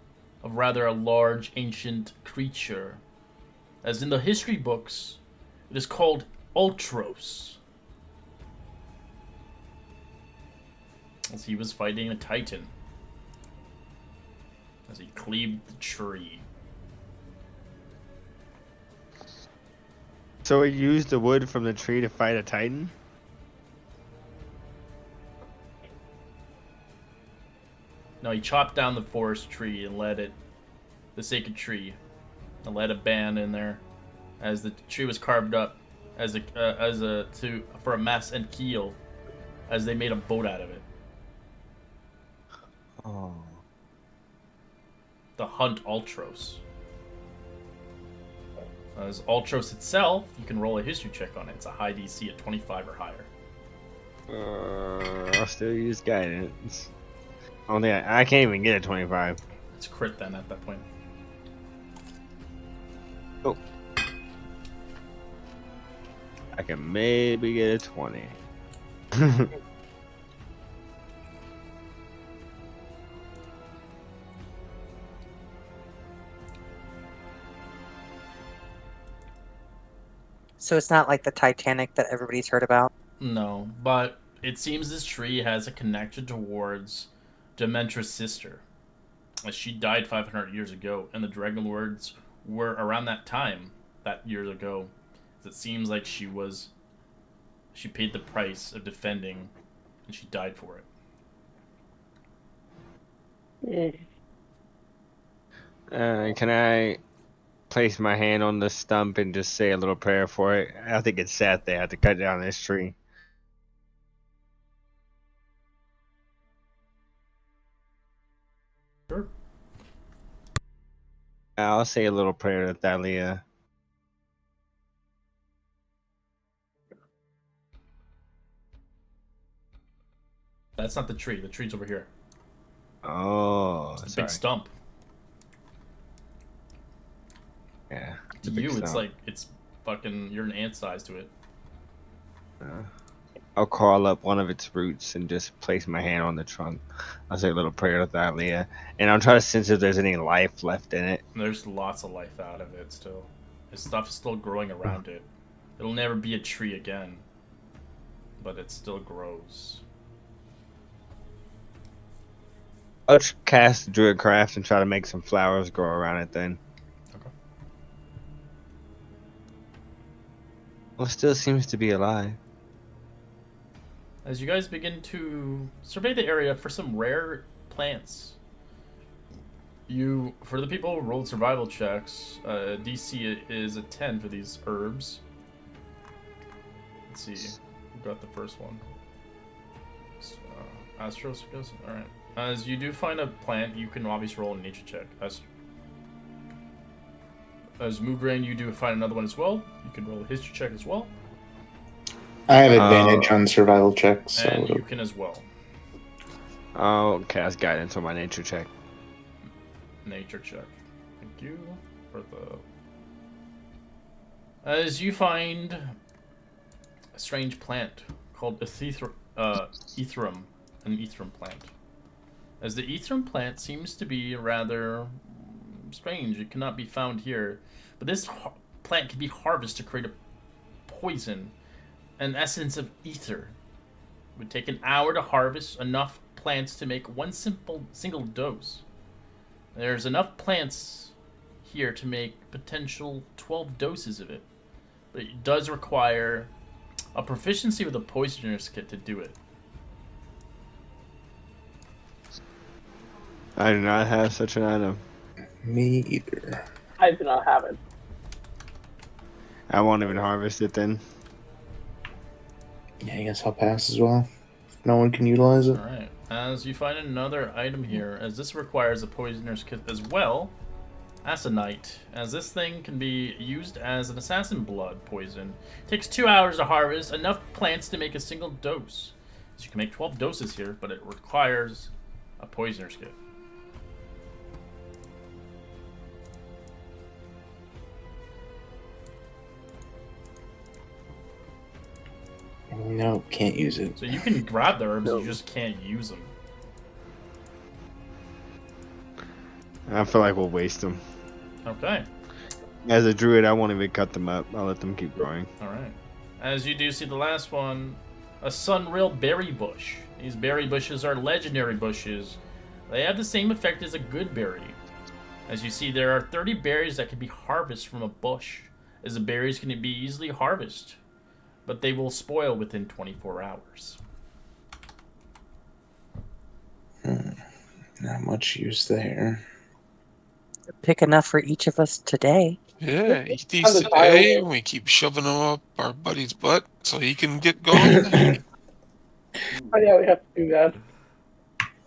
of rather a large ancient creature. As in the history books, it is called Ultros. As he was fighting a titan. As he cleaved the tree. So he used the wood from the tree to fight a titan? No, he chopped down the forest tree and led it, the sacred tree, and led a band in there, as the tree was carved up for a mast and keel, as they made a boat out of it. Oh. The Hunt Ultros. As Ultros itself, you can roll a history check on it. It's a high DC at 25 or higher. I'll still use guidance. I don't think I can't even get a 25. It's crit then at that point. Oh. I can maybe get a 20. So it's not like the Titanic that everybody's heard about? No, but it seems this tree has a connection towards Dementra's sister. As she died 500 years ago, and the Dragon Lords were around that time, that years ago. It seems like she paid the price of defending, and she died for it. Can I place my hand on the stump and just say a little prayer for it. I think it's sad they had to cut down this tree. Sure. I'll say a little prayer to Thalia. That's not the tree. The tree's over here. Oh, It's a sorry. big stump. Yeah. To a big you, it's stump. like it's fucking. You're an ant size to it. I'll crawl up one of its roots and just place my hand on the trunk. I'll say a little prayer to Thalia, and I'll try to sense if there's any life left in it. And there's lots of life out of it still. His stuff's still growing around it. It'll never be a tree again, but it still grows. I'll cast Druidcraft and try to make some flowers grow around it then. Okay. Well, it still seems to be alive. As you guys begin to survey the area for some rare plants, for the people who rolled survival checks, DC is a 10 for these herbs. Let's see, who got the first one? Astros goes. All right. As you do find a plant, you can obviously roll a nature check. As Moograin, you do find another one as well. You can roll a history check as well. I have advantage on survival checks. So And you can as well. I'll cast guidance on my nature check. Nature check. Thank you for the. As you find a strange plant called Etherum, an Etherum plant. As the Etherum plant seems to be rather strange, it cannot be found here, but this plant can be harvested to create a poison, an essence of ether. It would take an hour to harvest enough plants to make one single dose. There's enough plants here to make potential 12 doses of it, but it does require a proficiency with a poisoner's kit to do it. I do not have such an item. Me either. I do not have it. I won't even harvest it then. Yeah, I guess I'll pass as well. No one can utilize it. Alright, as you find another item here, as this requires a poisoner's kit as well, Aconite, as this thing can be used as an assassin blood poison. It takes 2 hours to harvest enough plants to make a single dose. So you can make 12 doses here, but it requires a poisoner's kit. No, can't use it. So you can grab the herbs, you just can't use them. I feel like we'll waste them. Okay. As a druid, I won't even cut them up. I'll let them keep growing. Alright. As you do see the last one, a sunrail berry bush. These berry bushes are legendary bushes. They have the same effect as a good berry. As you see, there are 30 berries that can be harvested from a bush, as the berries can be easily harvested, but they will spoil within 24 hours. Not much use there. Pick enough for each of us today. Yeah, eat these How's the today, tile? and we keep shoving them up our buddy's butt so he can get going. Oh yeah, we have to do that.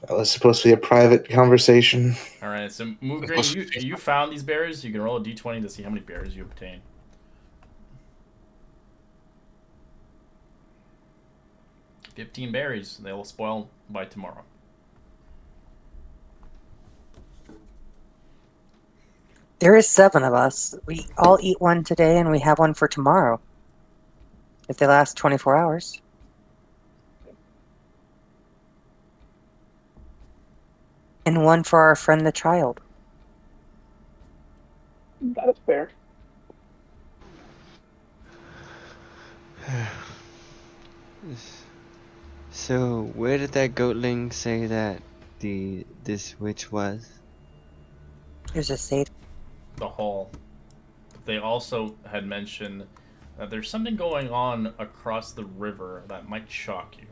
That was supposed to be a private conversation. Alright, so Moograin, you found these berries. You can roll a d20 to see how many berries you obtain. $15 berries. They will spoil by tomorrow. There is 7 of us. We all eat one today, and we have one for tomorrow. If they last 24 hours. And one for our friend the child. That is fair. So, where did that goatling say that this witch was? There's a sage. The hall. They also had mentioned that there's something going on across the river that might shock you.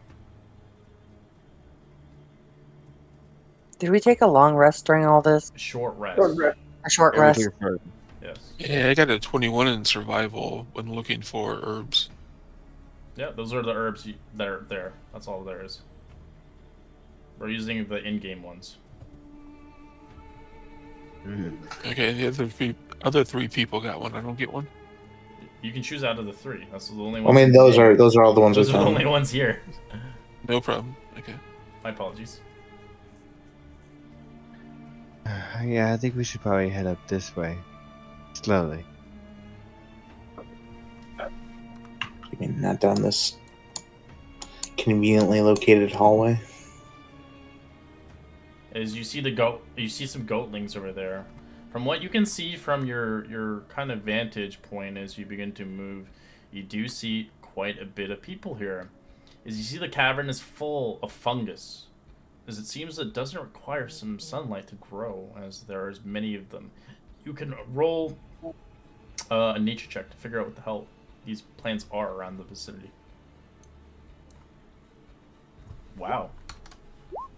Did we take a long rest during all this? Short rest. Short rest. A short Yeah, we rest? took it for- Yes. Yeah, I got a 21 in survival when looking for herbs. Yeah, those are the herbs that are there. That's all there is. We're using the in-game ones. Okay, the other three people got one. I don't get one. You can choose out of the 3. That's the only I ones. mean, those are all the ones we Those are the found. only ones here. No problem. Okay. My apologies. Yeah, I think we should probably head up this way. Slowly. I mean, not down this conveniently located hallway. As you see you see some goatlings over there. From what you can see from your kind of vantage point as you begin to move, you do see quite a bit of people here. As you see, the cavern is full of fungus, as it seems it doesn't require some sunlight to grow, as there are as many of them. You can roll a nature check to figure out what the hell these plants are around the vicinity. Wow.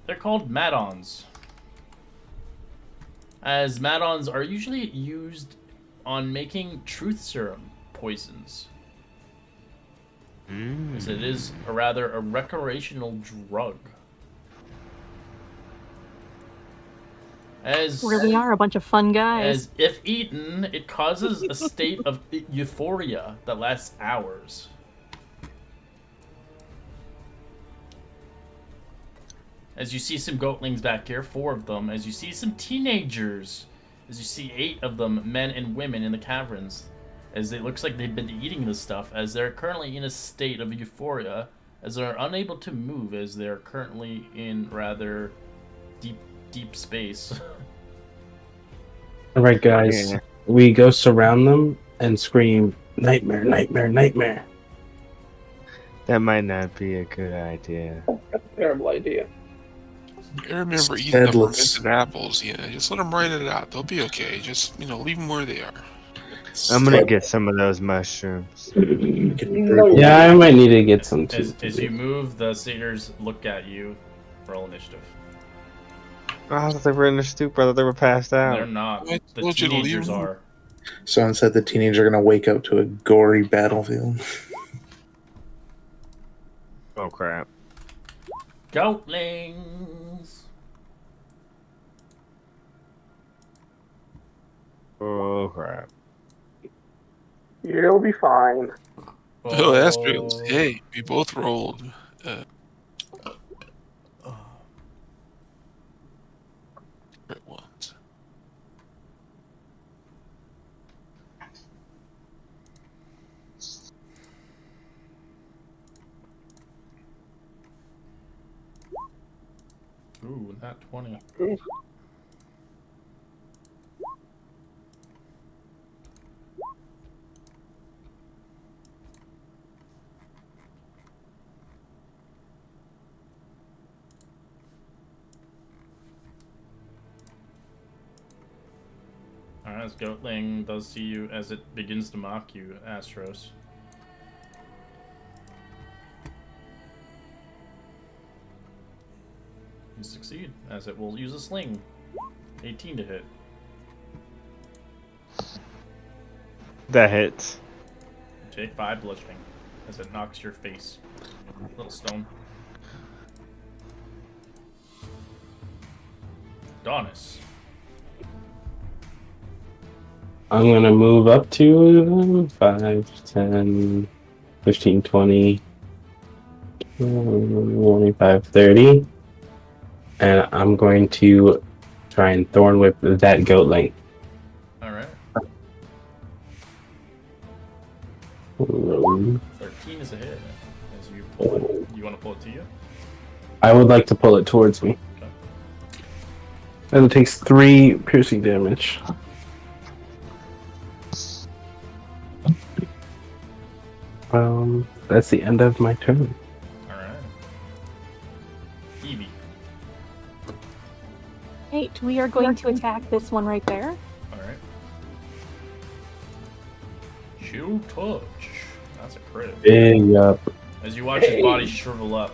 They're called Madons. As Madons are usually used on making truth serum poisons. As it is a recreational drug. As Really are a bunch of fun guys. As if eaten, it causes a state of euphoria that lasts hours. As you see some goatlings back here, 4 of them. As you see some teenagers. As you see 8 of them, men and women in the caverns. As it looks like they've been eating this stuff, as they're currently in a state of euphoria, as they're unable to move, as they're currently in rather deep space. Alright, guys. Yeah. We go surround them and scream, "Nightmare, nightmare, nightmare." That might not be a good idea. That's a terrible idea. I remember eating the Headless. fermented apples. Yeah, just let them write it out. They'll be okay. Just leave them where they are. I'm gonna get some of those mushrooms. Yeah, I might need to get some too. As you move, the satyrs look at you. Roll initiative. Oh, I thought they were in their stupor. I thought they were passed They're out. not. I The told you to leave teenagers them. are. So instead, the teenagers are gonna wake up to a gory battlefield. Oh crap. Goatlings! Oh crap. You'll be fine. Oh, that's true. Hey, we both rolled. Crit ones. Ooh, not 20. Alright, as Goatling does see you as it begins to mock you, Astros. You succeed, as it will use a sling. 18 to hit. That hits. Take 5 bludgeoning, as it knocks your face. Little stone. Donis. I'm gonna move up to 5, 10, 15, 20, 25, 30. And I'm going to try and thorn whip that goatling. Alright. 13 is a hit. As you pull it. You want to pull it to you? I would like to pull it towards me. Okay. And it takes 3 piercing damage. That's the end of my turn. Alright. Evie. 8. We are going to attack this one right there. Alright. Chill touch. That's a crit. Big up. As you watch his body shrivel up.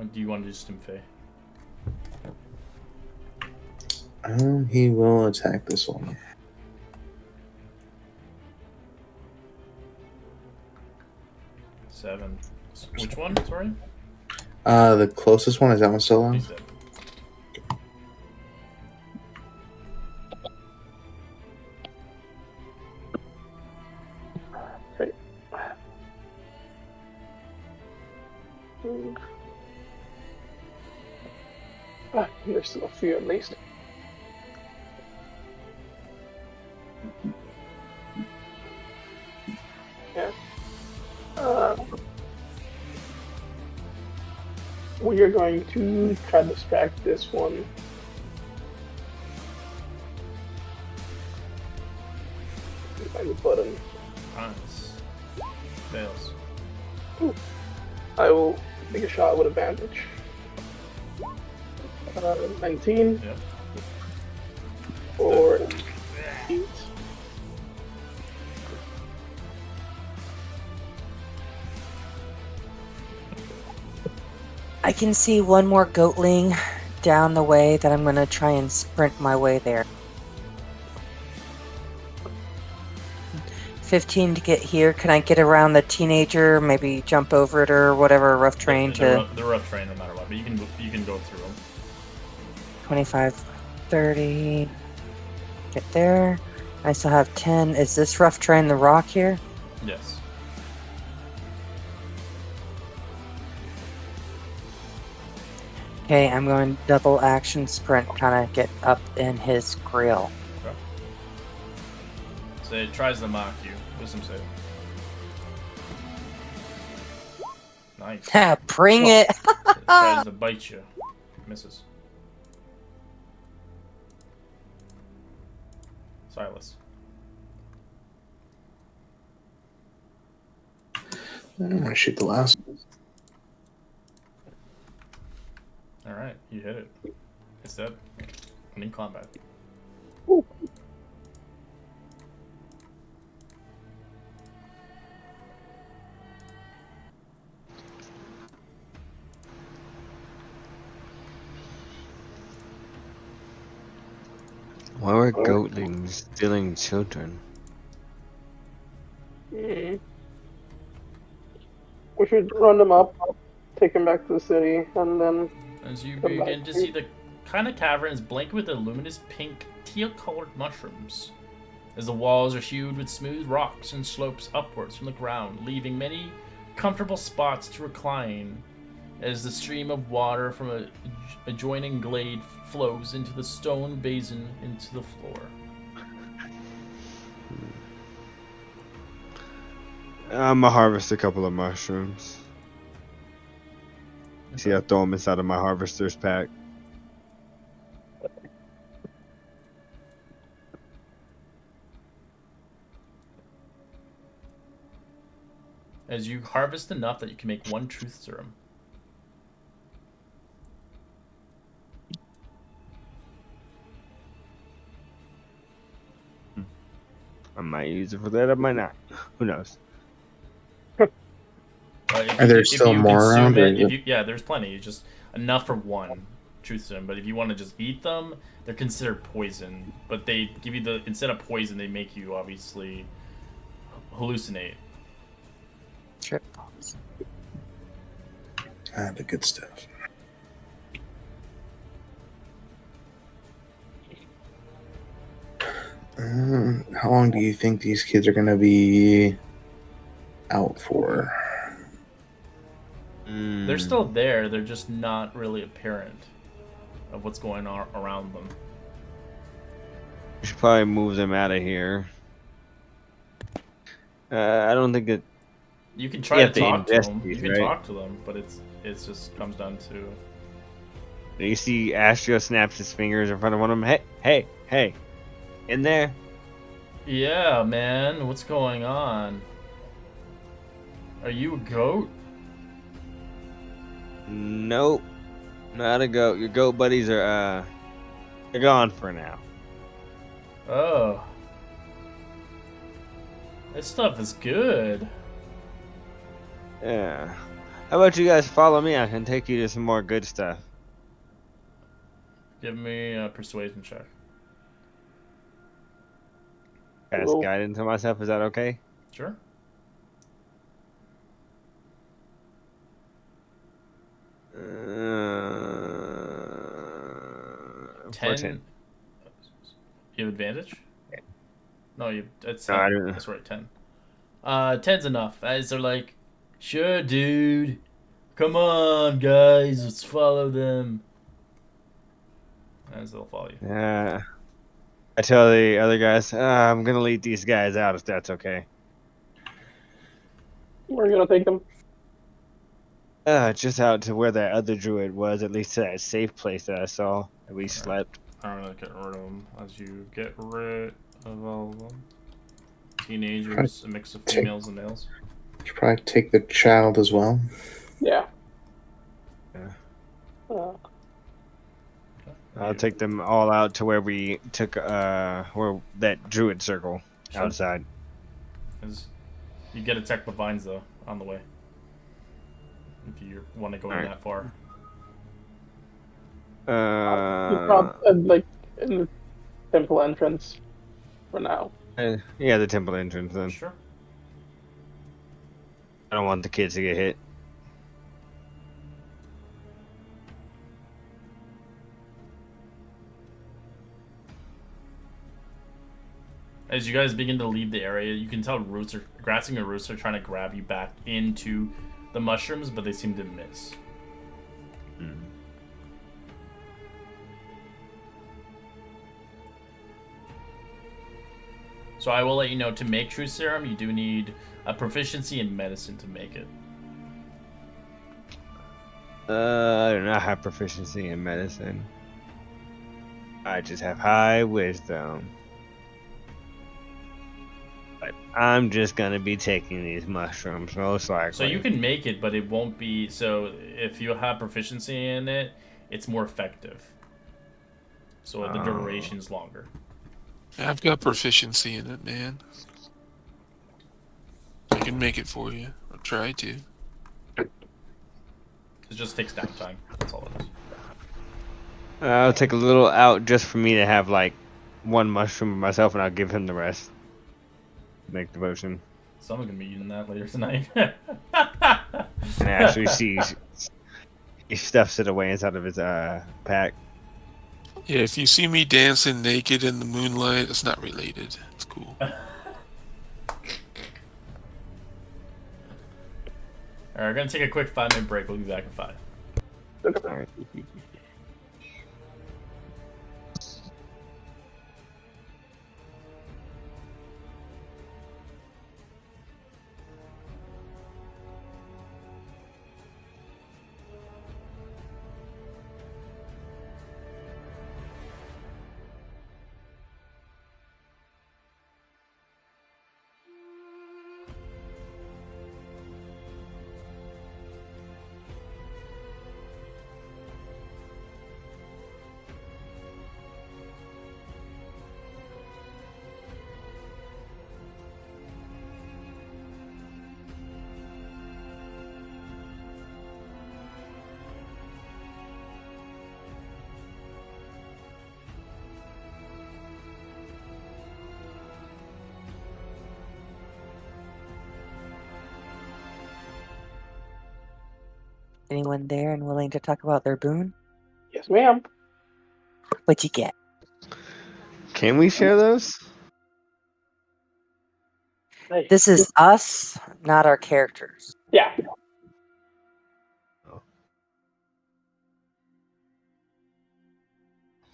Or do you want to do Stim Fey? He will attack this one. Seven. Which one? Sorry? The closest one, is that one still on? He's dead. Okay. There's still a few at least. Yeah. We are going to try to distract this one. Find the button. Nice. Fails. I will take a shot with advantage. 19 Yep. or 8. I can see one more goatling down the way that I'm going to try and sprint my way there. 15 to get here. Can I get around the teenager, maybe jump over it or whatever, rough train to... They're rough train no matter what, but you can go through them. 25, 30. Get there. I still have 10. Is this rough train the rock here? Yes. Okay, I'm going double action sprint, kind of get up in his grill. Okay. So it tries to mock you. Wisdom save. Nice. Ha! Bring it! It tries to bite you. Misses. Silas. I'm gonna shoot the last. Alright, you hit it. It's dead. And in combat. Why were goatlings stealing children? We should run them up, take them back to the city, and then... As you Come back. begin to see the kind of cavern is blanketed with the luminous pink, teal-colored mushrooms. As the walls are hewed with smooth rocks and slopes upwards from the ground, leaving many comfortable spots to recline. As the stream of water from a adjoining glade flows into the stone basin into the floor. I'm gonna harvest a couple of mushrooms. See, I throw them inside of my harvester's pack. As you harvest enough that you can make one truth serum. I might use it for that, I might not. Who knows? Are there still more around? Yeah, there's plenty. Just enough for one truth serum. But if you want to just eat them, they're considered poison. But they give you instead of poison, they make you obviously hallucinate. Trip balls. The good stuff. How long do you think these kids are gonna be out for? They're still there. They're just not really apparent of what's going on around them. We should probably move them out of here. I don't think that You can try to talk to them. investigate, You can right? talk to them, but it's just comes down to you see Astro snaps his fingers in front of one of them. Hey, in there. yeah, man. What's going on? Are you a goat? Nope, not a goat. Your goat buddies are they're gone for now. Oh, this stuff is good. Yeah. How about you guys follow me? I can take you to some more good stuff. Give me a persuasion check. Cast Cool. guidance on myself. Is that okay? Sure. For 10. You have advantage? No, it's No, 10. I don't know. That's right, 10. 10's enough. As they're like, sure, dude. Come on, guys. Let's follow them. As they'll follow you. I tell the other guys, I'm gonna lead these guys out if that's okay. We're gonna take them. Just out to where that other druid was, at least to that safe place that I saw that we slept. I'm gonna get rid of them as you get rid of all of them. Teenagers, a mix of females and males. Should probably take the child as well. Yeah. I'll take them all out to where we took where that druid circle Sure. outside. You get attacked by vines though on the way. If you want to go in Alright. that far. Like in the temple entrance for now. Yeah, the temple entrance then. Sure. I don't want the kids to get hit. As you guys begin to leave the area, you can tell Grassing and Roots are trying to grab you back into the mushrooms, but they seem to miss. So I will let you know, to make True Serum, you do need a proficiency in medicine to make it. I do not have proficiency in medicine. I just have high wisdom. But I'm just gonna be taking these mushrooms, most likely. So you can make it, but it won't be... So if you have proficiency in it, it's more effective. So the duration's longer. I've got proficiency in it, man. I can make it for you. I'll try to. It just takes downtime. That's all it is. I'll take a little out just for me to have like one mushroom myself, and I'll give him the rest. Make the potion. Someone's gonna be using that later tonight. And actually, he stuffs it away inside of his pack. Yeah, if you see me dancing naked in the moonlight, it's not related. It's cool. Alright, we're gonna take a quick 5-minute break. We'll be back in 5. Alright. Anyone there and willing to talk about their boon? Yes, ma'am. What'd you get? Can we share those? Hey. This is us, not our characters. Yeah.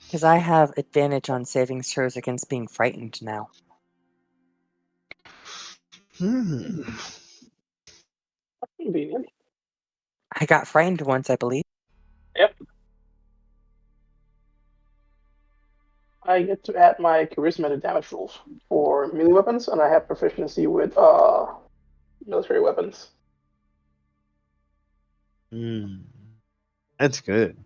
Because I have advantage on saving throws against being frightened now. Convenient. I got frightened once, I believe. Yep. I get to add my charisma to damage rolls for melee weapons, and I have proficiency with military weapons. That's good.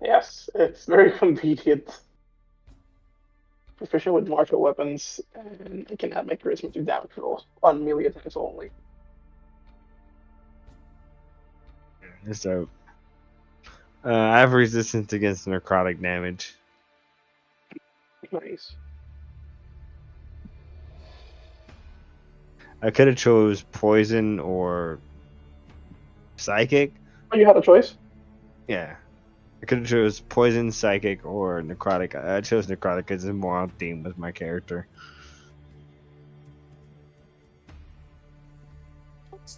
Yes, it's very convenient. Proficient with martial weapons, and I can add my charisma to damage rolls on melee attacks only. So, I have resistance against necrotic damage. Nice. I could have chose poison or psychic. Oh, you had a choice? Yeah. I could have chose poison, psychic, or necrotic. I chose necrotic because it's more on theme with my character.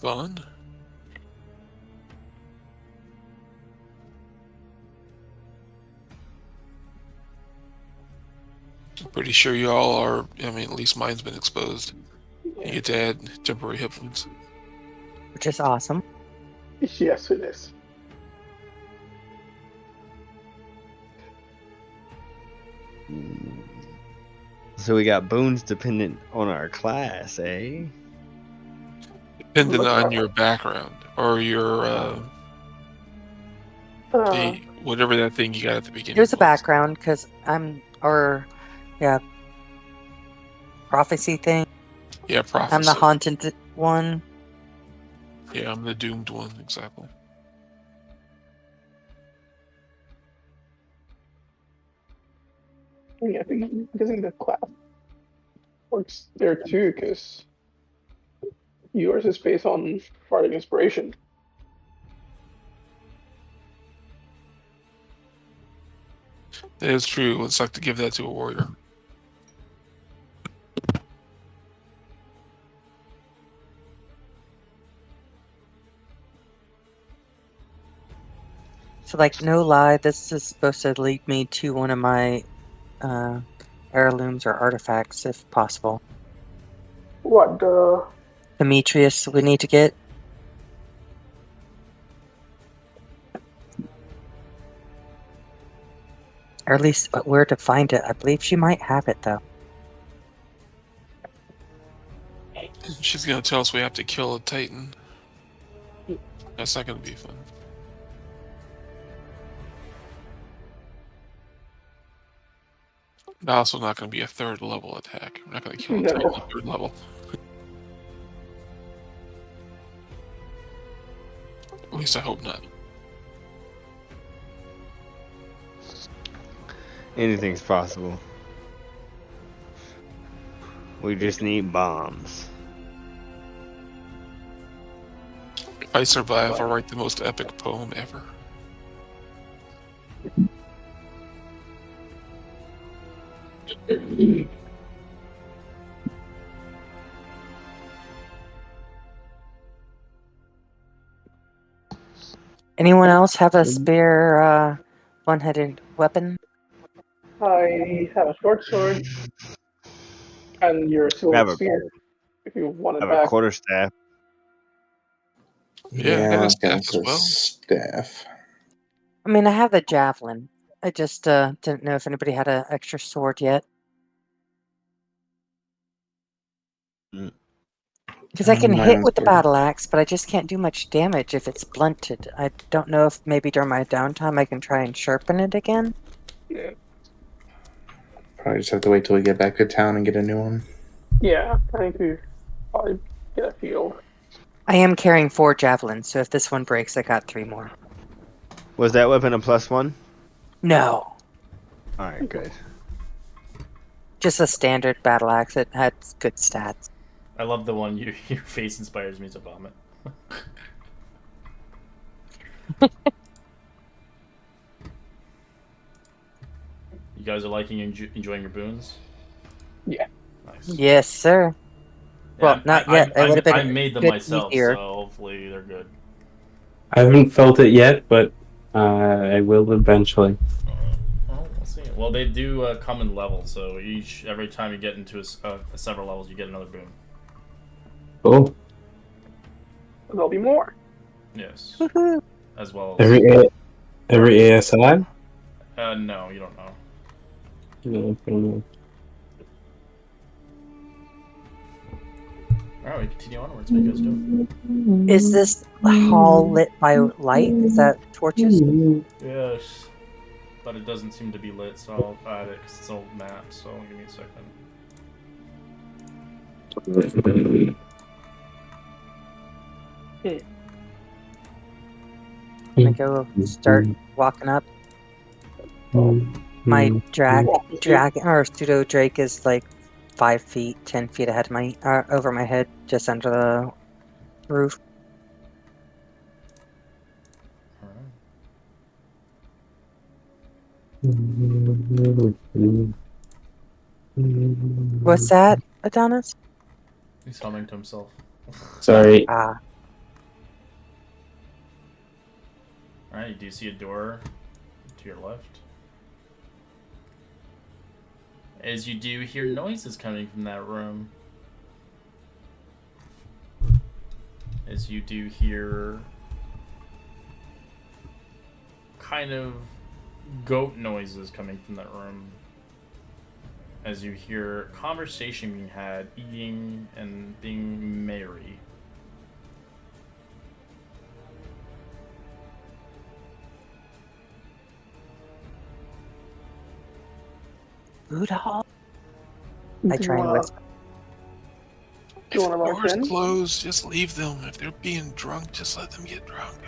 Fun. Pretty sure you all are. I mean, at least mine's been exposed. You get to add temporary hit points. which is awesome. Yes, it is. So we got boons dependent on our class, eh? Depending on your background or your whatever that thing you got at the beginning. Here's a was. background because prophecy thing. Yeah, prophecy. I'm the haunted one. Yeah, I'm the doomed one, exactly. I think I'm guessing the class works there too, because yours is based on bardic inspiration. That is true. It's like to give that to a warrior. So, like, no lie, this is supposed to lead me to one of my heirlooms or artifacts, if possible. What the? Demetrius, we need to get. Or at least where to find it. I believe she might have it, though. She's gonna tell us we have to kill a Titan. That's not gonna be fun. It's also not gonna be a third level attack. We're not gonna kill a Titan at third level. At least I hope not. Anything's possible. We just need bombs. If I survive, I'll write the most epic poem ever. Anyone else have a spare one-headed weapon? I have a short sword and your I silver have a, spear. If you want it I have a back. quarterstaff. Yeah, I got a staff as well. Staff. I mean, I have a javelin. I just didn't know if anybody had an extra sword yet. Because I can hit with the battle axe, but I just can't do much damage if it's blunted. I don't know if maybe during my downtime I can try and sharpen it again. Yeah. Probably just have to wait till we get back to town and get a new one. Yeah, I need to probably get a field. I am carrying 4 javelins, so if this one breaks, I got 3 more. Was that weapon a +1? No. Alright, good. Just a standard battle axe. It had good stats. I love the one your face inspires me to vomit. You guys are enjoying your boons? Yeah. Nice. Yes, sir. Yeah, Well, not yet. It would have been I made them good myself, easier. so hopefully they're good. I haven't felt it yet, but I will eventually. Well, we'll see. Well, they do come in levels, so every time you get into several levels, you get another boon. Cool. There'll be more. Yes. Woohoo. As well as Every ASI? no, you don't know. No. Alright, we continue onwards. What are you guys doing? Is this hall lit by light? Is that torches? Yes. But it doesn't seem to be lit, so I'll add it because it's old map, so give me a second. gonna go start walking up. My dragon or pseudo drake is like 5 feet, 10 feet ahead of my over my head, just under the roof. What's that, Adonis? He's humming to himself. Sorry. Ah, Alright, do you see a door to your left? As you do hear noises coming from that room. As you do hear kind of goat noises coming from that room. As you hear conversation being had, eating and being merry. food hall. I Do you try and wanna- whisper. Do you If want to the march door's in? closed, just leave them. If they're being drunk, just let them get drunk.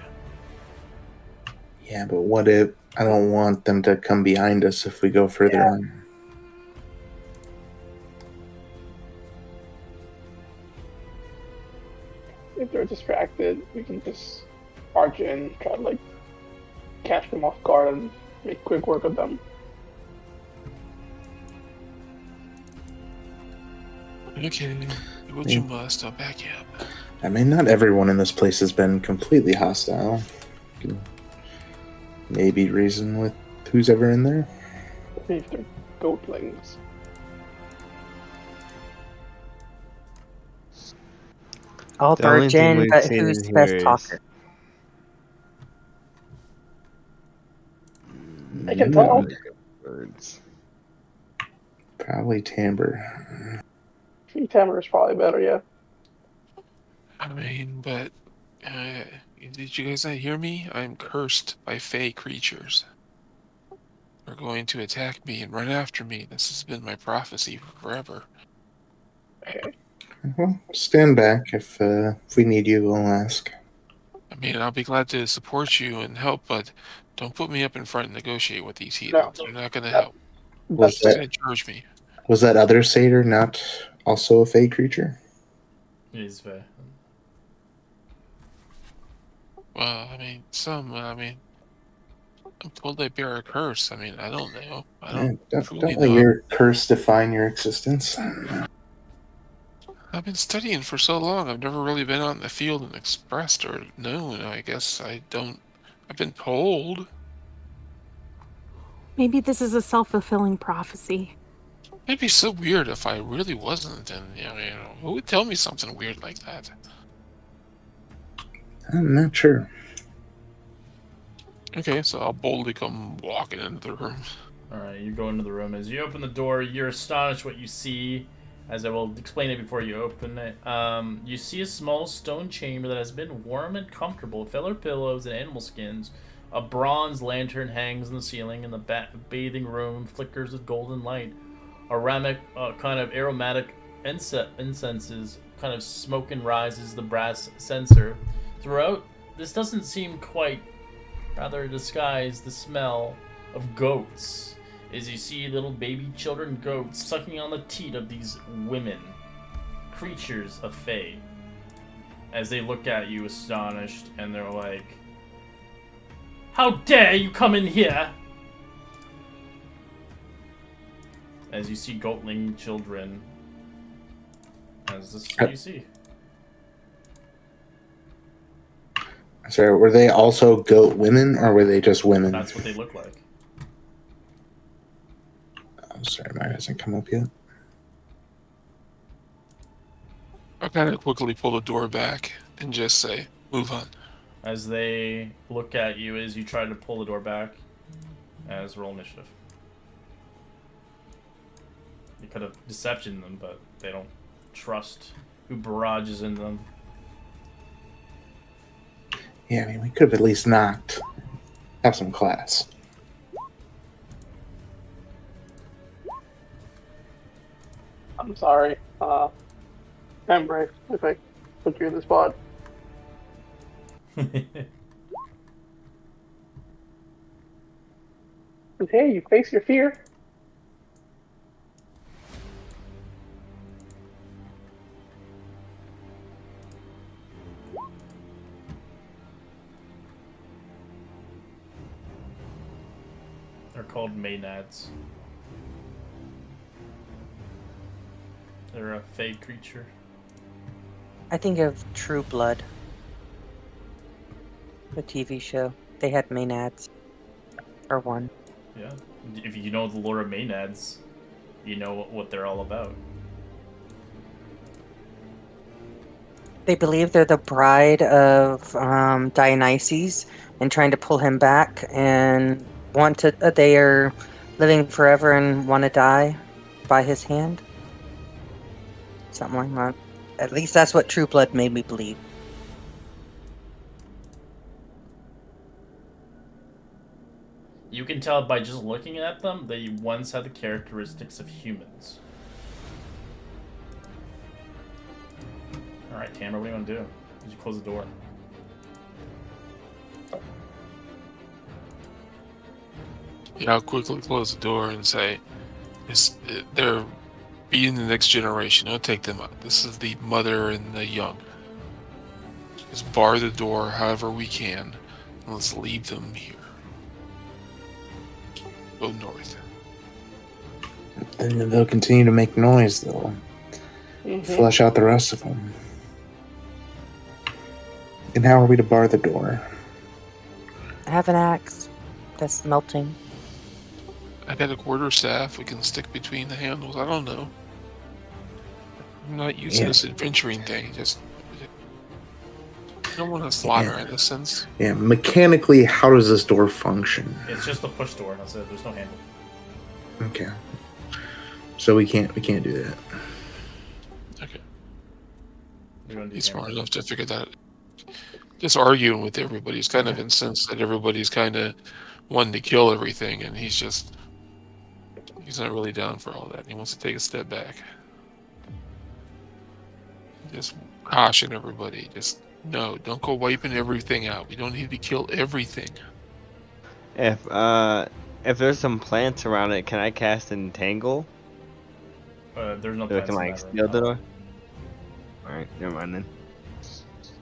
Yeah, but what if I don't want them to come behind us if we go further on? If they're distracted, we can just march in, try to like catch them off guard and make quick work of them. Okay, do what you must. I'll back you up. I mean, not everyone in this place has been completely hostile. You can maybe reason with who's ever in there. If they're goatlings. I'll The only barge thing in, we've but seen who's in the best here is- talker? I can tell. Birds. Probably timbre. Tamar is probably better, yeah. I mean, but did you guys not hear me? I'm cursed by fey creatures. They're going to attack me and run after me. This has been my prophecy forever. Okay. Well, stand back. If we need you, we'll ask. I mean, I'll be glad to support you and help, but don't put me up in front and negotiate with these heathens. They're not going to help. Was They're that, going to charge me. was that other satyr not also a fey creature? He's fair. Well, I mean, I'm told they bear a curse. I mean, I don't know. I don't truly Don't let know. your curse define your existence. I've been studying for so long. I've never really been out in the field and expressed or known. I guess I don't. I've been told. Maybe this is a self-fulfilling prophecy. It'd be so weird if I really wasn't, and you know, who would tell me something weird like that? I'm not sure. Okay, so I'll boldly come walking into the room. Alright, you go into the room. As you open the door, you're astonished what you see. As I will explain it before you open it. You see a small stone chamber that has been warm and comfortable. Feather pillows and animal skins. A bronze lantern hangs in the ceiling, and the bathing room flickers with golden light. Aromatic, kind of aromatic incenses kind of smoke and rises the brass censer. Throughout, this doesn't seem quite, rather disguise the smell of goats. As you see little baby children goats sucking on the teat of these women, creatures of Fae. As they look at you astonished, and they're like, "How dare you come in here?" As you see goatling children, as this is what you see. Sorry, were they also goat women, or were they just women? That's what they look like. I'm sorry, mine hasn't come up yet. I'll kind of quickly pull the door back and just say, "Move on." As they look at you as you try to pull the door back, as roll initiative. You could have deception them, but they don't trust who barrages in them. Yeah, I mean, we could have at least not have some class. I'm sorry. I'm brave if I put you in the spot. But hey, you face your fear. They're called Maenads. They're a fey creature. I think of True Blood, the TV show. They had Maenads. Or one. Yeah. If you know the lore of Maenads, you know what they're all about. They believe they're the bride of Dionysus and trying to pull him back and they are living forever and want to die by his hand. Something like that. At least that's what True Blood made me believe. You can tell by just looking at them, they once had the characteristics of humans. Alright, Tamara, what do you want to do? Did you close the door? Yeah, I'll quickly close the door and say, they're being the next generation. Don't take them out. This is the mother and the young. Just bar the door however we can, and let's leave them here. Go north. And they'll continue to make noise, though. Flush out the rest of them. And how are we to bar the door? I have an axe that's melting. I got a quarterstaff we can stick between the handles. I don't know. I'm not using this adventuring thing. Just I don't want to slaughter in this sense. Yeah, mechanically, how does this door function? It's just a push door, that's it. There's no handle. Okay. So we can't do that. Okay. You're gonna do He's smart damage. enough to figure that out. Just arguing with everybody. He's kind of incensed that everybody's kind of wanting to kill everything, and he's not really down for all that. He wants to take a step back. Just caution everybody. Just no, don't go wiping everything out. We don't need to kill everything. If there's some plants around it, can I cast Entangle? There's no So it plants can in like that steal room. the door? Alright, never mind then.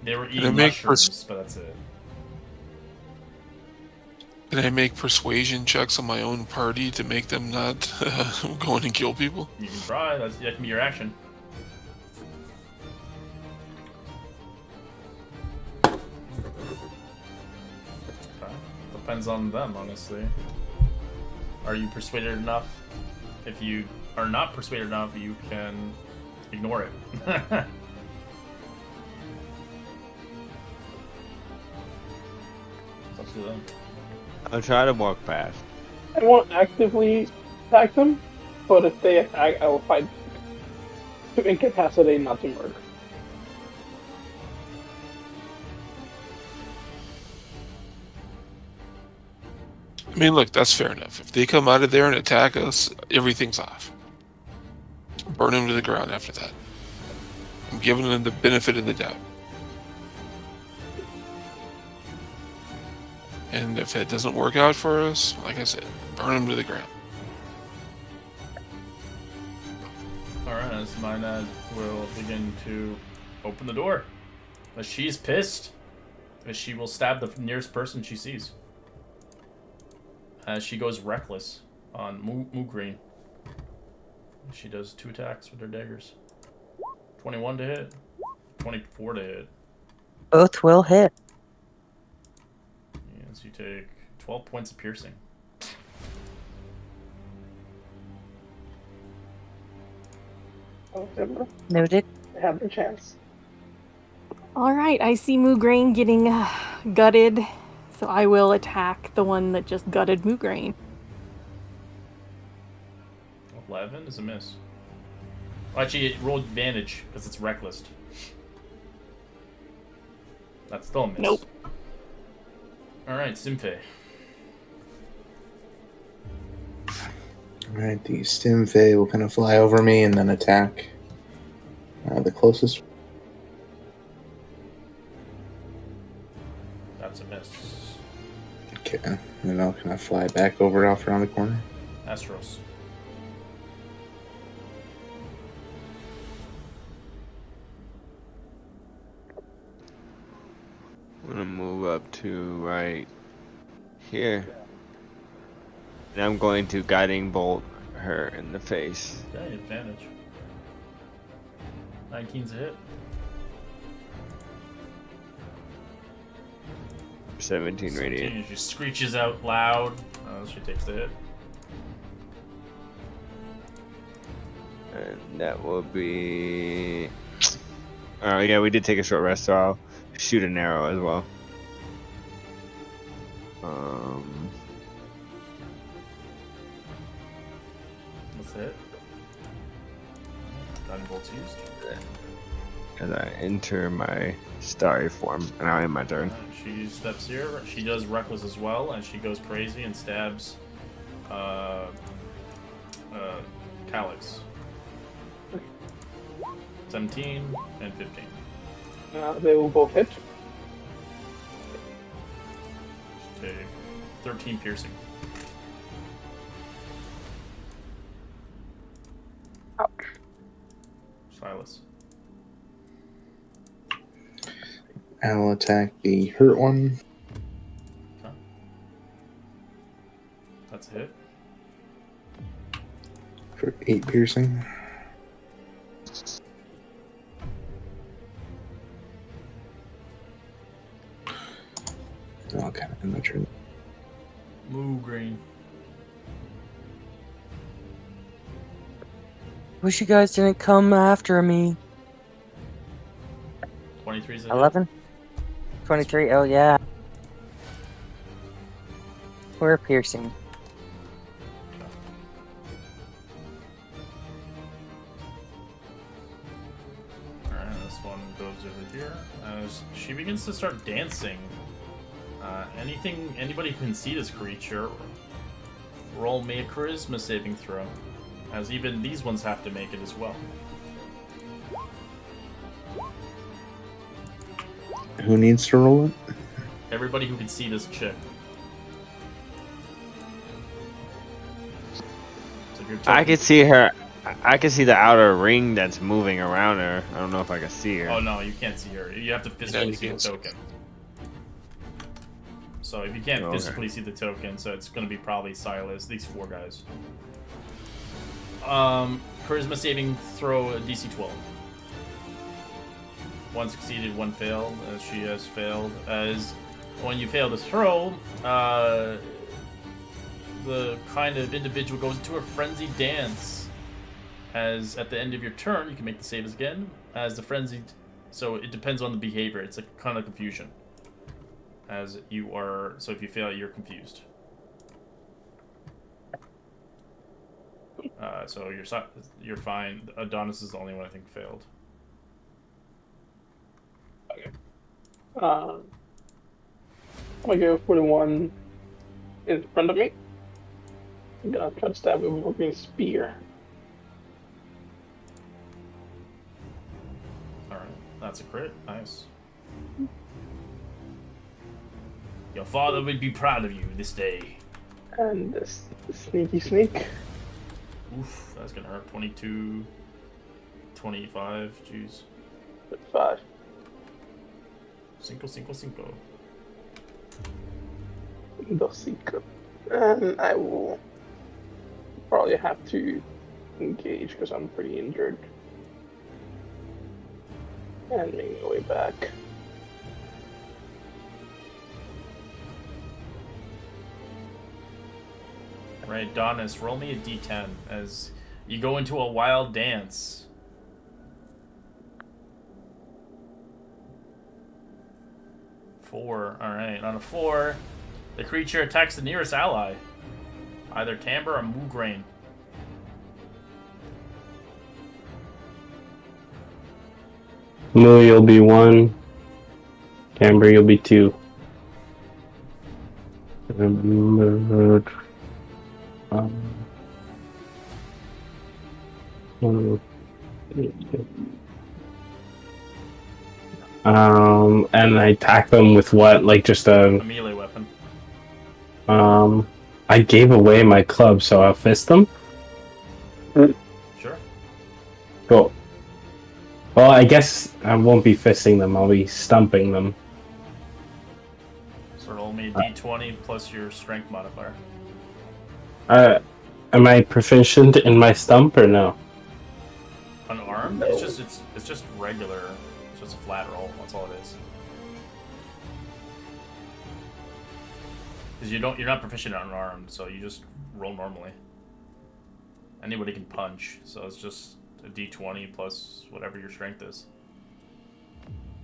They were I eating make mushrooms, but that's it. Can I make persuasion checks on my own party to make them not go in and kill people? You can try. That can be your action. Okay. Depends on them, honestly. Are you persuaded enough? If you are not persuaded enough, you can ignore it. It's up to them. I'll try to walk past. I won't actively attack them, but if they attack, I will fight to incapacitate, not to murder. I mean, look, that's fair enough. If they come out of there and attack us, everything's off. Burn them to the ground after that. I'm giving them the benefit of the doubt. And if it doesn't work out for us, like I said, burn them to the ground. Alright, as Maenad will begin to open the door. As she's pissed, as she will stab the nearest person she sees. As she goes reckless on Moogreen. She does 2 attacks with her daggers. 21 to hit. 24 to hit. Both will hit. Yes, you take 12 points of piercing. Noted. They have their chance. All right, I see Moograin getting gutted, so I will attack the one that just gutted Moograin. 11 is a miss. Oh, actually, it rolled advantage because it's reckless. That's still a miss. Nope. Alright, Simfe. Alright, the Stimfey will kind of fly over me and then attack the closest. That's a miss. Okay, then I'll kind of fly back over off around the corner. Astros. I'm gonna move up to right here. And I'm going to guiding bolt her in the face. Okay, advantage. 19's a hit. 17 radiant. 17, she screeches out loud. She takes the hit. And that will be... Oh yeah, we did take a short rest, so I'll shoot an arrow as well. That's the hit. Guiding bolt's used. As I enter my starry form, and I am my turn. She steps here. She does reckless as well, and she goes crazy and stabs Calyx. 17 and 15. They will both hit. Okay, 13 piercing. Ouch. Silas. I'll attack the hurt one. Okay. That's a hit. For 8 piercing. I'll kind of end my turn. Moo green. Wish you guys didn't come after me. 23's a hit. 11? 23, oh yeah. We're piercing. Alright, this one goes over here. As she begins to start dancing. Anybody who can see this creature, roll me a charisma saving throw. As even these ones have to make it as well. Who needs to roll it? Everybody who can see this chick. So if you're I can see her. I can see the outer ring that's moving around her. I don't know if I can see her. Oh no, you can't see her. You have to physically you see the can't see. token. So if you can't Okay. physically see the token, so it's going to be probably Silas, these 4 guys. Charisma saving throw DC 12. 1 succeeded, 1 failed, as she has failed. As when you fail to throw, the kind of individual goes into a frenzied dance. As at the end of your turn, you can make the saves again. As the frenzied, so it depends on the behavior. It's a kind of confusion. As you are, so if you fail, you're confused. So you're fine. Adonis is the only one I think failed. I'm gonna go for the one in front of me. I'm gonna try to stab him with a green spear. Alright, that's a crit. Nice. Your father would be proud of you this day. And this sneaky sneak. Oof, that's gonna hurt. 22, 25, jeez. 5. Cinco. Dos cinco. And I will probably have to engage because I'm pretty injured. And make my way back. Right, Adonis, roll me a d10 as you go into a wild dance. Four. Alright, on a 4, the creature attacks the nearest ally. Either Timbre or Moograin. Moo, you'll be 1. Timbre, you'll be 2. And I attack them with what? Like just A a... melee weapon. I gave away my club, so I'll fist them. Sure. Cool. Well, I guess I won't be fisting them. I'll be stumping them. So roll me a d20 plus your strength modifier. Am I proficient in my stump or no? Unarmed? It's just regular. It's just a flat roll. That's all it is. Because you're not proficient in unarmed, so you just roll normally. Anybody can punch, so it's just a d20 plus whatever your strength is.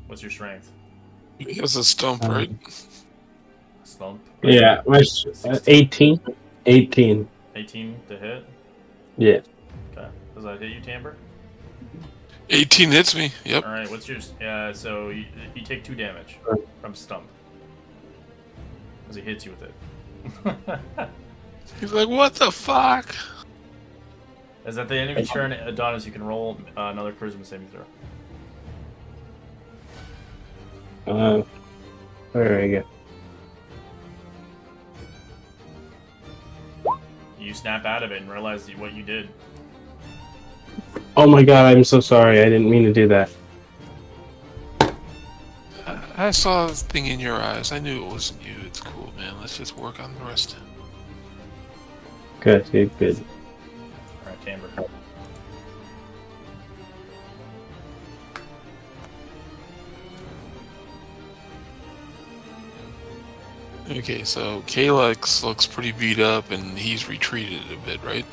What's your strength? He has a stump, right? Slump. Yeah, my 18. 18. 18 to hit. Yeah. Okay. Does that hit you, Timbre? 18 hits me. Yep. All right. What's your? So you take 2 damage from stump as he hits you with it. He's like, what the fuck? As at the end of your turn, Adonis, you can roll another charisma saving throw. Where I go? You snap out of it and realize what you did. Oh my god, I'm so sorry. I didn't mean to do that. I saw the thing in your eyes. I knew it wasn't you. It's cool, man. Let's just work on the rest. Good. Alright, Timbre. Okay, so Kalex looks pretty beat up and he's retreated a bit, right?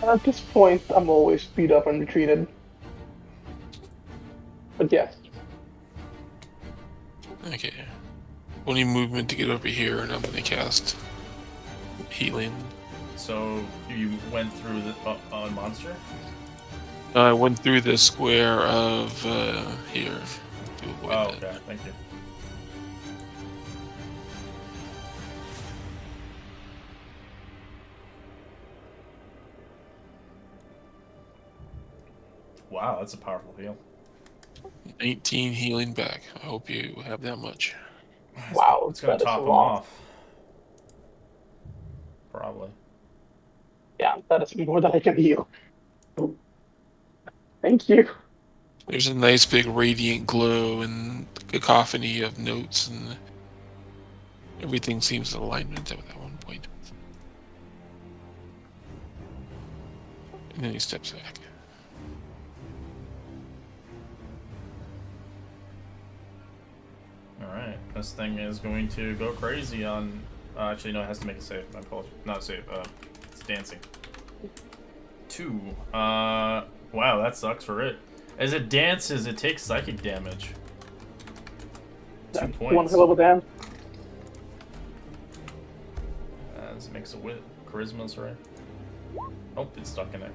At this point, I'm always beat up and retreated. But yes. Okay. 20 movement to get over here, and I'm gonna cast healing. So you went through the monster. I went through the square of here to avoid Oh, that. okay. Thank you. Wow, that's a powerful heal. 19 healing back. I hope you have that much. Wow, It's gonna that is top a him lot. off. Probably. Yeah, that is more than I can heal. Thank you. There's a nice big radiant glow and cacophony of notes, and everything seems in alignment at one point. And then he steps back. Alright, this thing is going to go crazy on... actually, no, it has to make a save. My apologies. Not a save, it's dancing. 2. Wow, that sucks for it. As it dances, it takes psychic damage. 2 points. One hell of a dance. This makes a wit. Charisma, sorry. Oh, it's stuck in it.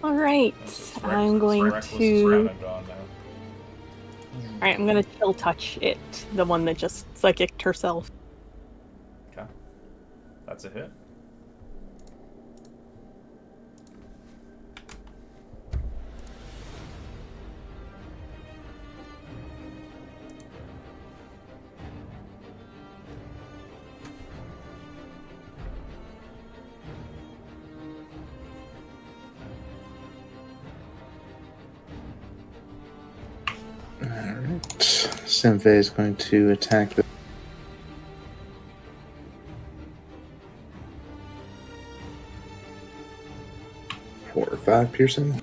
All right, I'm going to. All right, I'm gonna chill touch it, the one that just psychicked herself. Okay, that's a hit. Alright. Simve is going to attack the 4 or 5 piercing.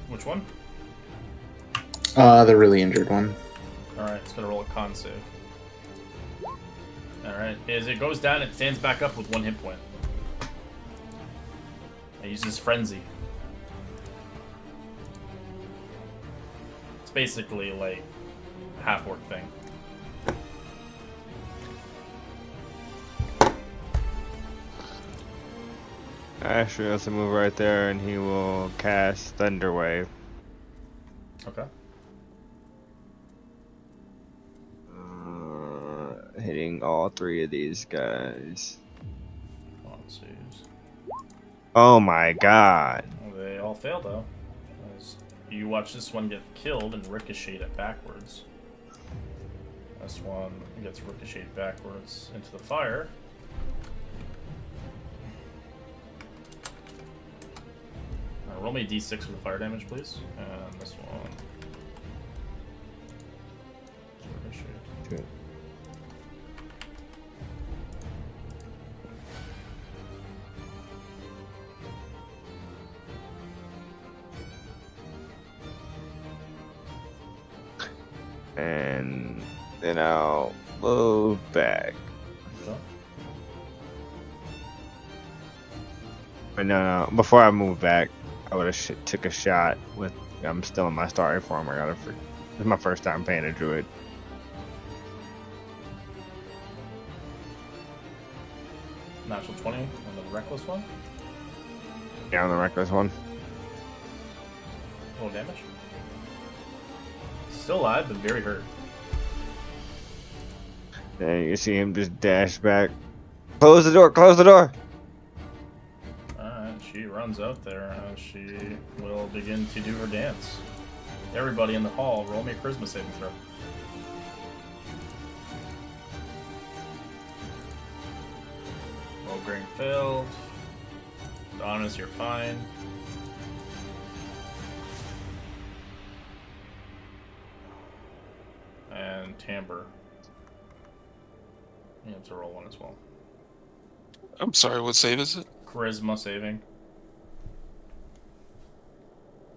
Which one? The really injured one. Alright, it's gonna roll a con save. Alright, as it goes down, it stands back up with 1 hit point. It uses Frenzy. It's basically like a half-orc thing. Asher has to move right there, and he will cast Thunder Wave. Okay. Hitting all 3 of these guys. Con saves. Oh my god. Well, they all fail though. you watch this one get killed and ricochet it backwards. This one gets ricocheted backwards into the fire. Roll me a d6 for the fire damage, please. And this one. Ricocheted. Good. And then I'll move back. Okay. But no. Before I move back, I would have took a shot with. I'm still in my starting form. I gotta. This is my first time playing a druid. Natural 20 on the reckless one. Yeah, on the reckless one. Roll damage. Still alive, but very hurt. And you see him just dash back. Close the door! Close the door! Alright, she runs out there and she will begin to do her dance. Everybody in the hall, roll me a charisma saving throw. Green failed. Adonis, you're fine. And Timbre. You have to roll one as well. I'm sorry, what save is it? Charisma saving.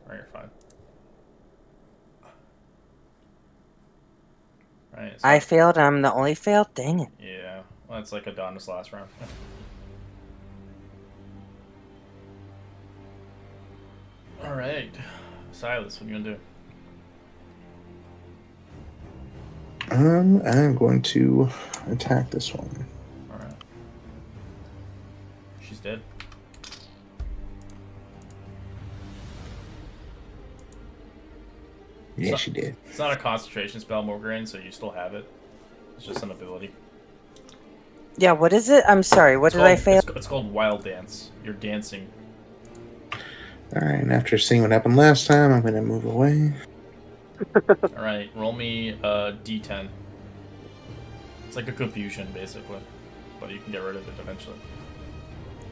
Alright, you're fine. Right, so I failed. I'm the only failed. Dang it. yeah, well, that's like Adonis last round. Alright. Silas, what are you gonna do? I'm going to attack this one. Alright. She's dead. Yeah, So- she did. It's not a concentration spell, Mograine, so you still have it. It's just an ability. Yeah, what is it? I'm sorry. What It's did I called- fail? It's called Wild Dance. You're dancing. Alright, and after seeing what happened last time, I'm going to move away. Alright, roll me a d10. It's like a confusion, basically. But you can get rid of it eventually.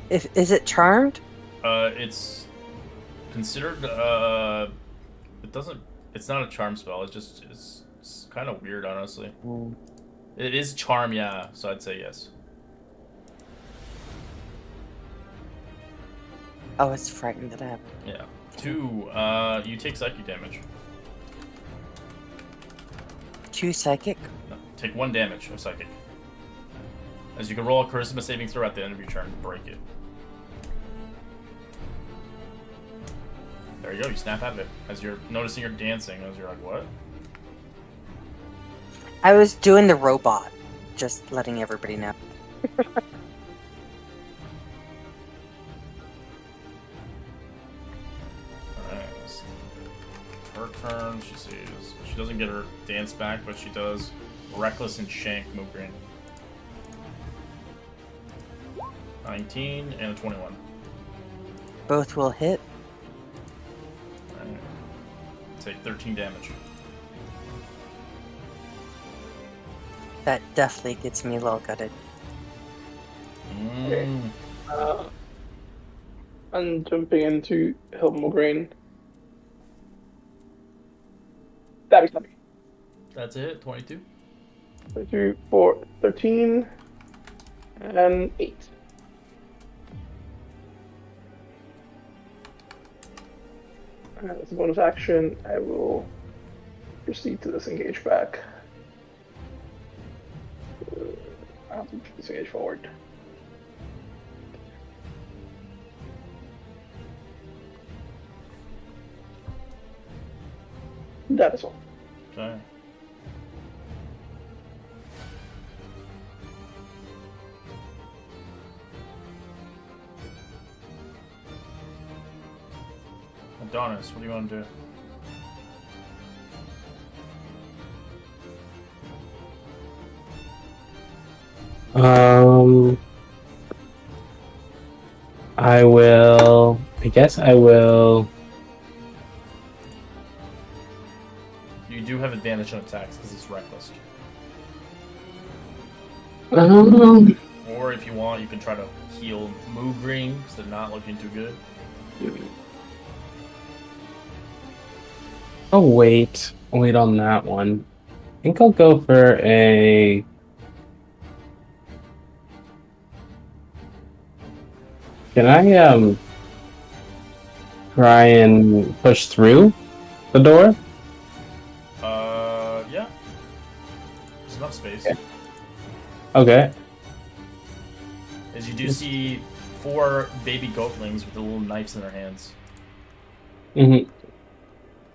Is it charmed? It's considered, it doesn't, it's not a charm spell, it's kind of weird, honestly. It is charm, yeah, so I'd say yes. Oh, it's frightened that I have. Yeah. 2, you take psychic damage. 2 psychic. No, take 1 damage of psychic. As you can roll a charisma saving throw at the end of your turn to break it. There you go, you snap out of it. As you're noticing you're dancing, as you're like, what? I was doing the robot. Just letting everybody know. Alright. It's her turn, she sees. She doesn't get her dance back, but she does Reckless and Shank Mograine. 19 and a 21. Both will hit. Alright. Take 13 damage. That definitely gets me a little gutted. Mm. I'm jumping in to help Mograine. That is happy. That's it, 22. 2, 4, 13, and 8. As a bonus action, I will proceed to disengage back. I have to disengage forward. That is all. Okay. Adonis, what do you want to do? I will. I guess I will. You do have advantage on attacks because it's reckless. Or if you want, you can try to heal Moo Green because they're not looking too good. Oh, wait on that one. I think I'll go for a. Can I try and push through the door? Yeah. There's enough space. Okay. As you do see 4 baby goatlings with the little knives in their hands. Mm-hmm.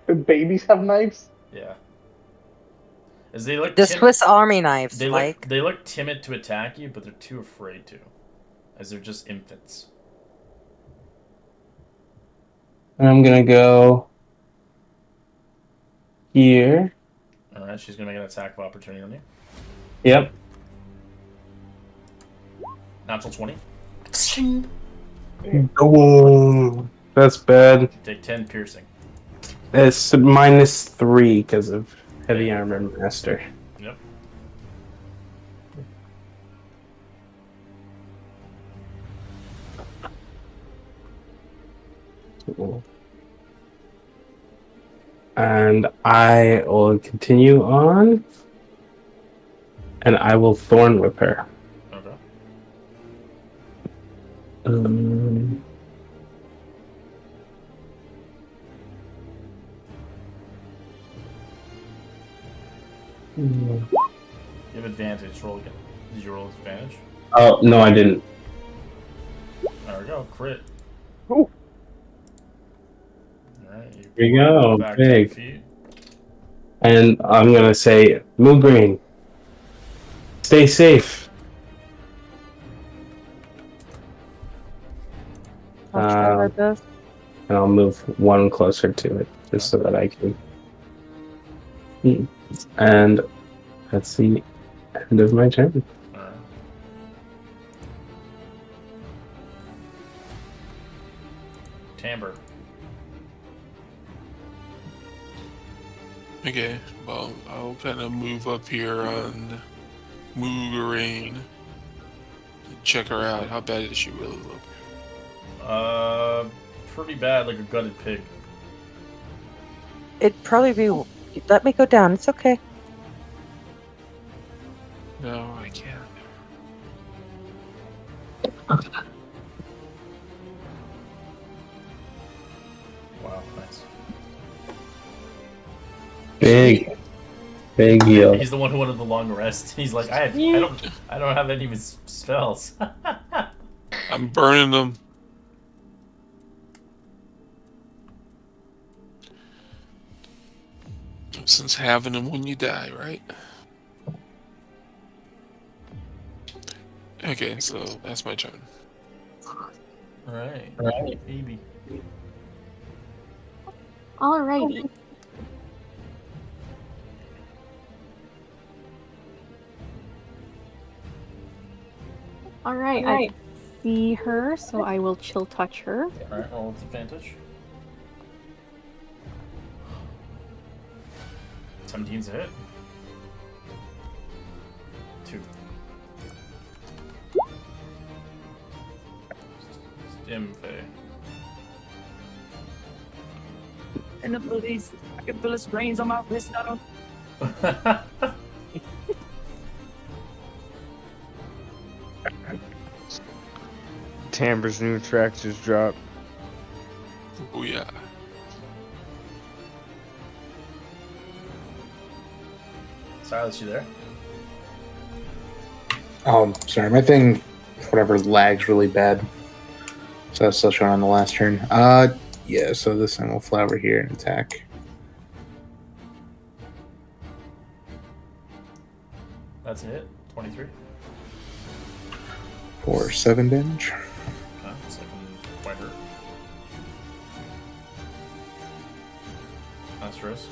The babies have knives? Yeah. As they look The Swiss Army knives, they like. look timid to attack you, but they're too afraid to. As they're just infants. And I'm gonna go here. Alright, she's gonna make an attack of opportunity on you. Yep. Natural 20. Oh, that's bad. You take 10 piercing. It's -3 because of heavy armor master. Yep. And I will continue on. And I will thorn whip her. Okay. You have advantage. Roll again. Did you roll advantage? Oh, no, I didn't. There we go. Crit. Ooh. Alright, Here you go. back Big. 10 feet. And I'm going to say, Moo Green, stay safe. I'll try my best. And I'll move one closer to it, just so that I can. And that's the end of my turn. Alright. Timbre. Okay, well, I'll kind of move up here on Moogarine. Check her out. How bad does she really look? Pretty bad, like a gutted pig. It'd probably be. Let me go down. It's okay. No, I can't. Wow, nice. Big heal. He's the one who wanted the long rest. He's like, I don't have any of his spells. I'm burning them. Since having them when you die, right? Okay, so that's my turn. Alright. Baby. Alrighty. Alright, I see her, so I will chill touch her. Alright, roll with advantage. 17's a hit. 2. Stim Fae. And the police, I can feel his brains on my wrist. I don't. Timbre's new tracks just dropped. Oh yeah. Silas, you there? Oh, sorry, my thing, whatever, lags really bad. So that's still showing on the last turn. Yeah, so this thing will fly over here and attack. That's a hit. 23. For 7 damage. Okay, second quite hurt. Astros.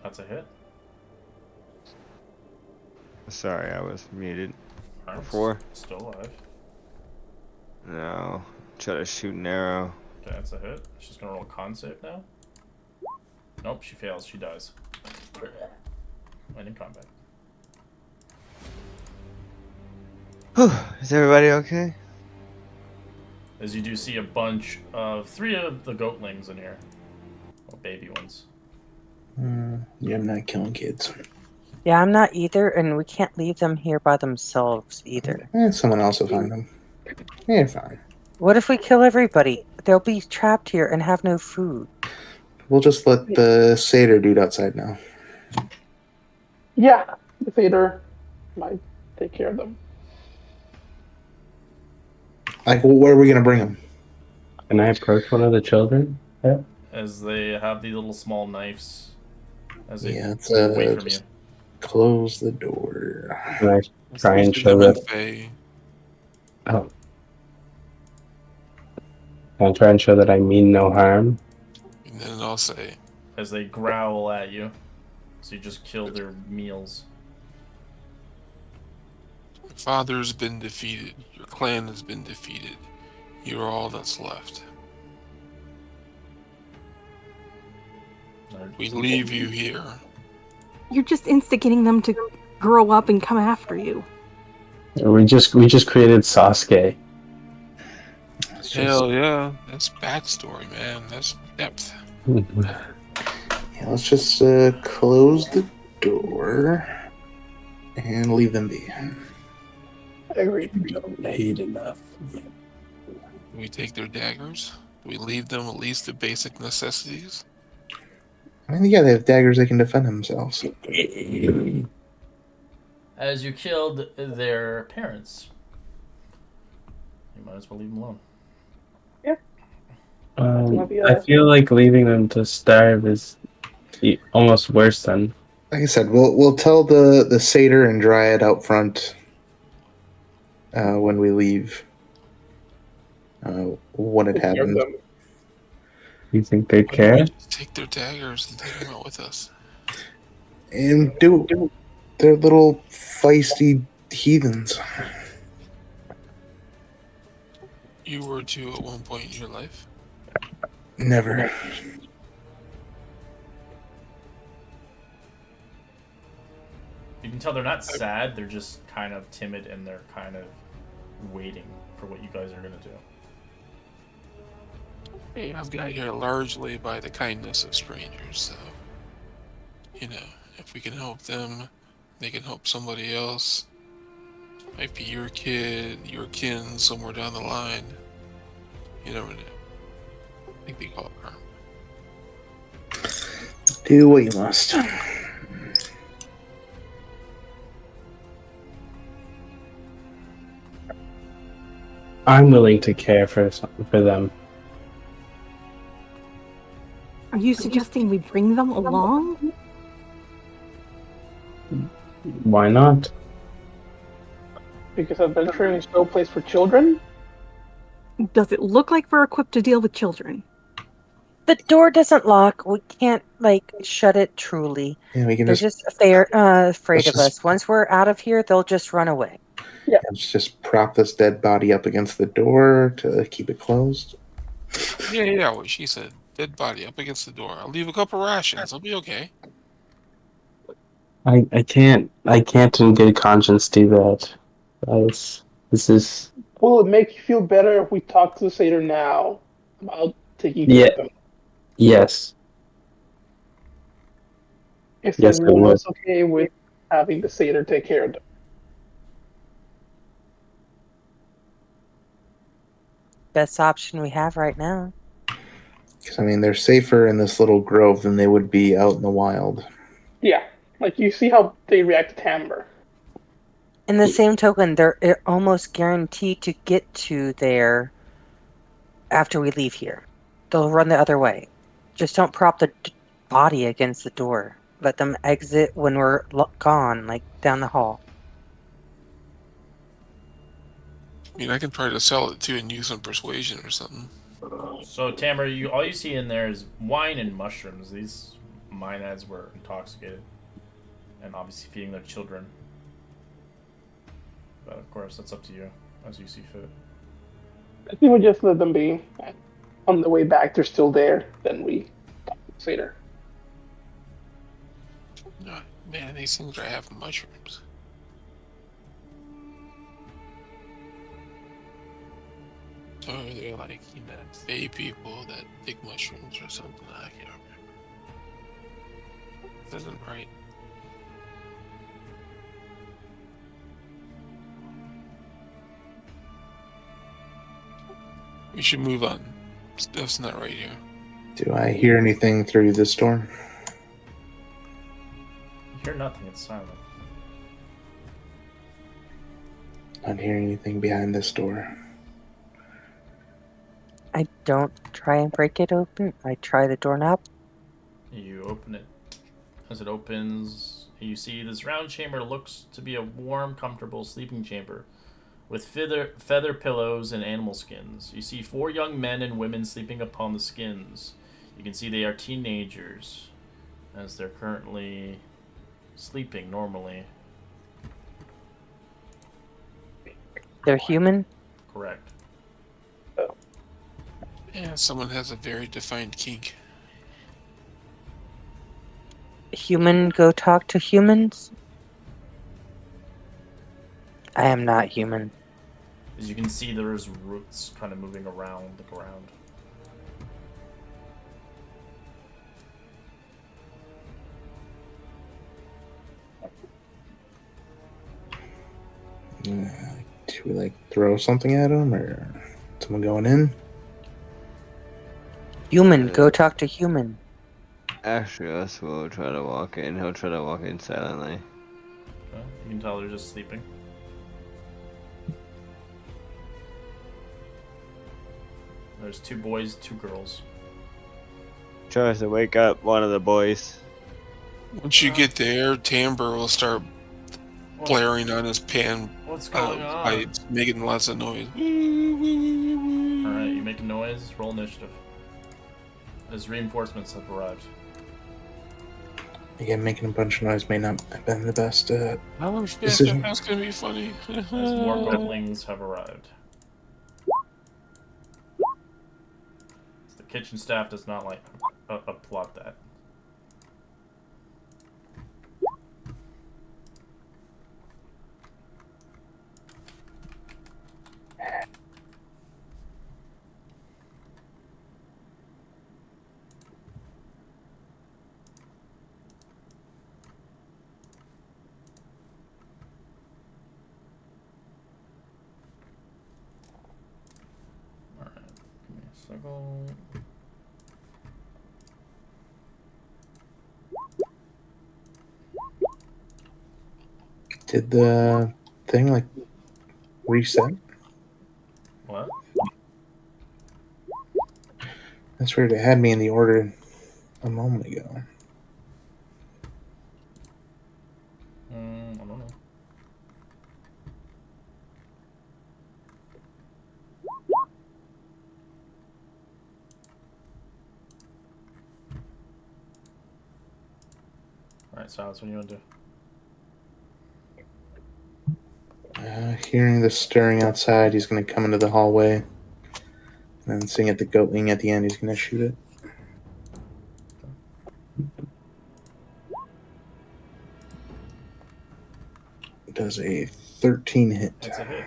That's a hit. Sorry, I was muted. Alright, Before? Still alive. No. Try to shoot an arrow. Okay, that's a hit. She's gonna roll a con save now. Nope, she fails. She dies. And in combat. Is everybody okay? As you do see a bunch of 3 of the goatlings in here. Well, baby ones. Yeah, I'm not killing kids. Yeah, I'm not either, and we can't leave them here by themselves either. Someone else will find them. Yeah, fine. What if we kill everybody? They'll be trapped here and have no food. We'll just let the satyr dude outside now. Yeah, the theater might take care of them. Like, well, where are we gonna bring him? Can I approach one of the children? Yeah. As they have these little small knives. As they Yeah, it's move away from you. just close the door. Can I try and show that? Oh. Can I try and show that I mean no harm? And then I'll say, As they growl at you. So you just killed their meals. your father's been defeated. Your clan has been defeated. You're all that's left. We leave you here. You're just instigating them to grow up and come after you. We just created Sasuke. Hell yeah. That's backstory, man. That's depth. Yeah, let's just close the door and leave them be. Agreed. Hate enough. We take their daggers. We leave them at least the basic necessities. I mean, yeah, they have daggers; they can defend themselves. As you killed their parents. You might as well leave them alone. I feel like leaving them to starve is almost worse than. Like I said, we'll tell the satyr and dryad out front when we leave. When it happens. You think they'd care? Just take their daggers and take them out with us. And they're little feisty heathens. You were too at one point in your life. Never. You can tell they're not sad, they're just kind of timid and they're kind of waiting for what you guys are going to do. Hey, I've got here largely by the kindness of strangers, so, you know, if we can help them, they can help somebody else. Might be your kid, your kin, somewhere down the line. You never know. I think they call it karma. Do what you must. I'm willing to care for them. Are you suggesting we bring them along? Why not? Because adventuring is no place for children? Does it look like we're equipped to deal with children? The door doesn't lock. We can't, shut it truly. Yeah, we can They're just afraid of just- us. Once we're out of here, they'll just run away. let's just prop this dead body up against the door to keep it closed. Yeah, what she said. Dead body up against the door. I'll leave a couple rations. I'll be okay. I can't in good conscience do that. This is Will it make you feel better if we talk to the satyr now about taking care of them? Yes. If Yes, it everyone would. is okay with having the satyr take care of them. Best option we have right now. Because, I mean, they're safer in this little grove than they would be out in the wild. Yeah, like you see how they react to timbre. In the same token, they're almost guaranteed to get to there after we leave here. They'll run the other way. Just don't prop the body against the door. Let them exit when we're gone, down the hall. I mean, I can try to sell it too and use some persuasion or something. So, Tamara, all you see in there is wine and mushrooms. These Maenads were intoxicated. And obviously feeding their children. course, that's up to you, as you see fit. I think we just let them be. On the way back, they're still there. Then we talk later. No, man, these things are having mushrooms. Or they're like, fey people that dig mushrooms or something. I can't remember. This isn't right. We should move on. Stuff's not right here. Do I hear anything through this door? You hear nothing, it's silent. Not hearing anything behind this door. I don't try and break it open. I try the doorknob. You open it. As it opens, you see this round chamber looks to be a warm, comfortable sleeping chamber with feather pillows and animal skins. You see 4 young men and women sleeping upon the skins. You can see they are teenagers, as they're currently sleeping normally. They're human. Correct. Yeah, someone has a very defined kink. Human go talk to humans? I am not human. As you can see, there's roots kind of moving around the ground. Should we like throw something at him, or someone going in? Human, go talk to human. Actually, us will try to walk in. He'll try to walk in silently. Okay. You can tell they're just sleeping. There's 2 boys, 2 girls. Tries to wake up one of the boys. Once you get there, timbre will start blaring on his pan. What's going on? Pipes, making lots of noise. Alright, you make a noise, roll initiative. As reinforcements have arrived. Again, making a bunch of noise may not have been the best decision. That's gonna be funny. As more goblins have arrived. The kitchen staff does not like applaud that. Circle. Did the thing like reset? What? That's weird. It had me in the order a moment ago. I don't know. Alright, Silas, what do you want to do? Hearing the stirring outside, he's going to come into the hallway. And then seeing at the goatling at the end, he's going to shoot it. It does a 13 hit. That's a hit.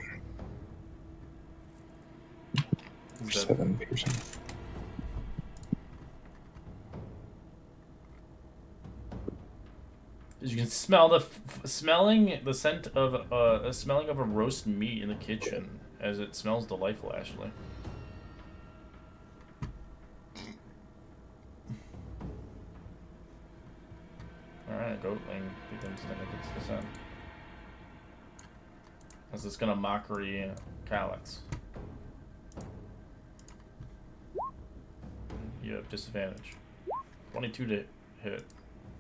For 7%. As you can smell the smelling the scent of a smelling of a roast meat in the kitchen, as it smells delightful, actually. All right, goatling begins to make its descent. As it's gonna mockery Calyx. You have disadvantage. 22 to hit.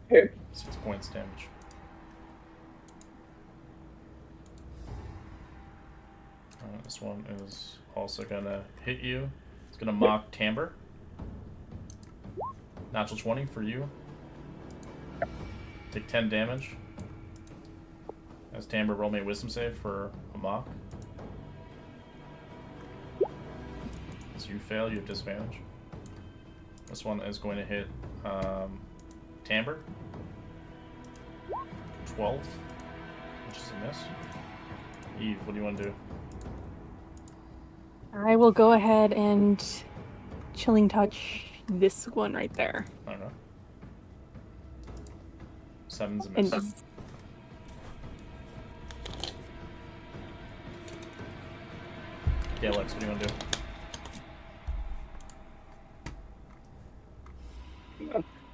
Hit. 6 points damage. This one is also gonna hit you. It's gonna mock timbre. Natural 20 for you. Take 10 damage. As Tamber, roll me a wisdom save for a mock. As you fail, you have disadvantage. This one is going to hit Tamber. 12, which is a miss. Eve, what do you want to do? I will go ahead and chilling touch this one right there. Okay. 7's a And miss. Yeah, Lex, what do you want to do?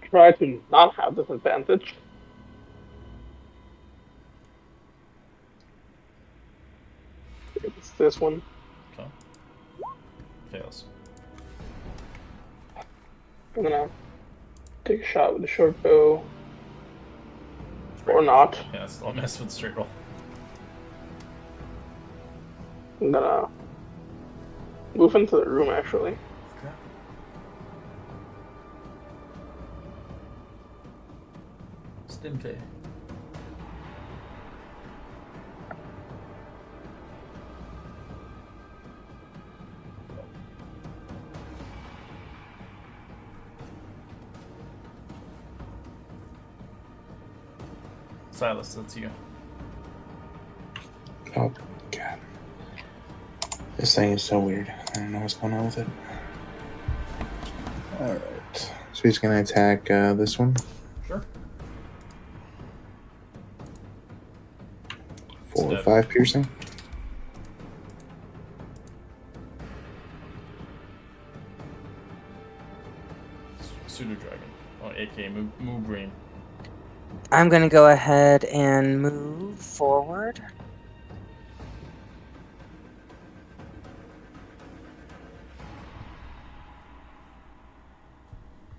Try to not have disadvantage. It's this one. Okay. Fails. I'm gonna take a shot with the short bow. Or not. Yeah, I'll mess with the straight roll. I'm gonna move into the room actually. Okay. Stimfay. Silas, that's you. Oh, God. This thing is so weird. I don't know what's going on with it. Alright. So he's going to attack this one. Sure. 4 or 5 piercing. Pseudo Dragon. Oh, aka Moo Green. I'm going to go ahead and move forward.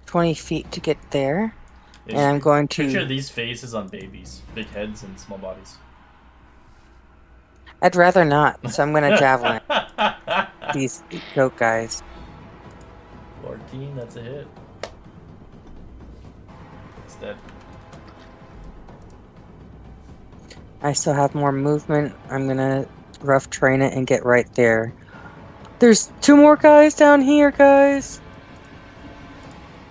$20 feet to get there. Yeah, And I'm going to... Picture these faces on babies. Big heads and small bodies. I'd rather not, so I'm going to javelin these goat guys. 14, that's a hit. It's dead. I still have more movement. I'm going to rough train it and get right there. There's 2 more guys down here, guys.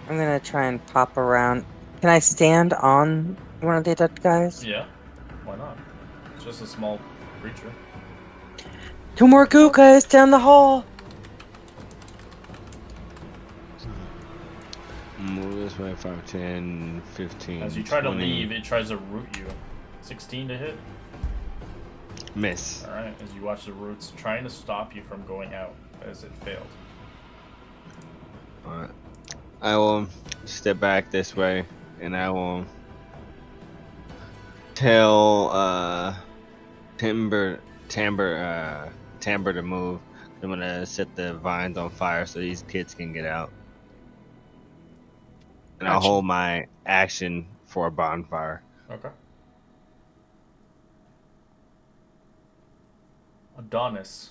I'm going to try and pop around. Can I stand on one of the dead guys? Yeah, why not? It's just a small creature. 2 more goat guys down the hall. Move this way, 5, 10, 15. As you try 20. to leave, it tries to root you. 16 to hit. Miss. Alright, as you watch the roots trying to stop you from going out as it failed. Alright. I will step back this way and I will tell Timber to move. I'm gonna set the vines on fire so these kids can get out. And I'll Gotcha. hold my action for a bonfire. Okay. Adonis.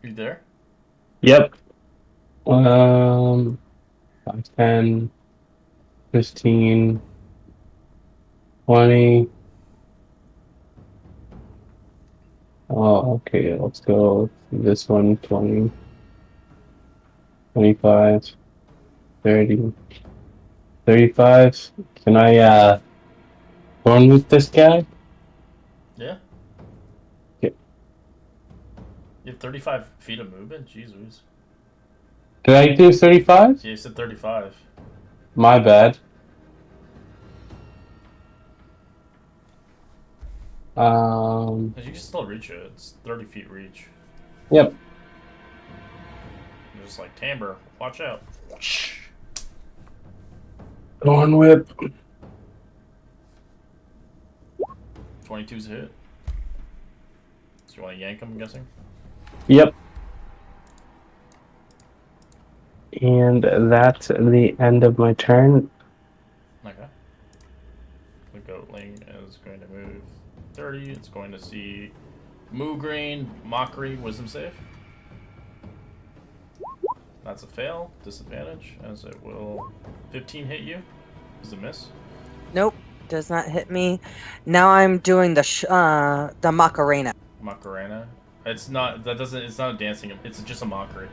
You there? Yep. 5, 10, 15, 20. Oh, okay, let's go. This one, 20, 25, 30, 35. Can I, run with this guy? Yeah. Okay. You have 35 feet of movement? Jesus. Did I do 35? Yeah, you said 35. My bad. You can still reach it. It's 30 feet reach. Yep. You're just like, Tamber, watch out. Thorn whip. 22's a hit. So you want to yank him, I'm guessing? Yep. And that's the end of my turn. Okay. The goatling is going to move 30. It's going to see Moo Green, Mockery, Wisdom save. That's a fail. Disadvantage, as it will 15 hit you. Is a miss. Nope, does not hit me. Now I'm doing the Macarena. Macarena. It's not. That doesn't. It's not a dancing. It's just a mockery.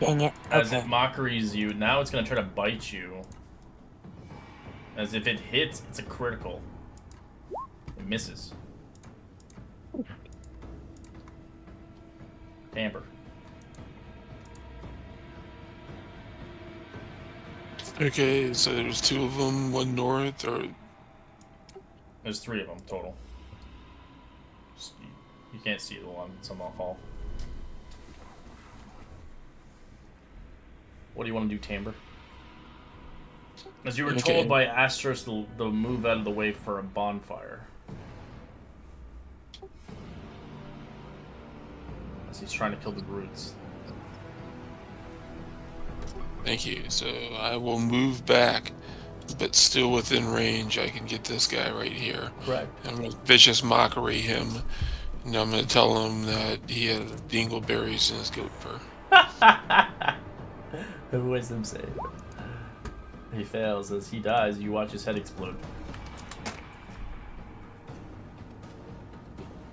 Dang it. As Okay. it mockeries you, now it's gonna try to bite you. As if it hits, it's a critical. It misses. Amber. Okay, so there's 2 of them, one north, or There's 3 of them total. Just, you can't see the one that's on the hall. What do you want to do, Timber? As you were Okay. told by Astros to move out of the way for a bonfire. As he's trying to kill the brutes. thank you. So I will move back, but still within range. I can get this guy right here. Correct. I'm gonna vicious mockery him, and I'm gonna tell him that he has dingleberries in his goat fur. The wisdom save. He fails. As he dies, you watch his head explode.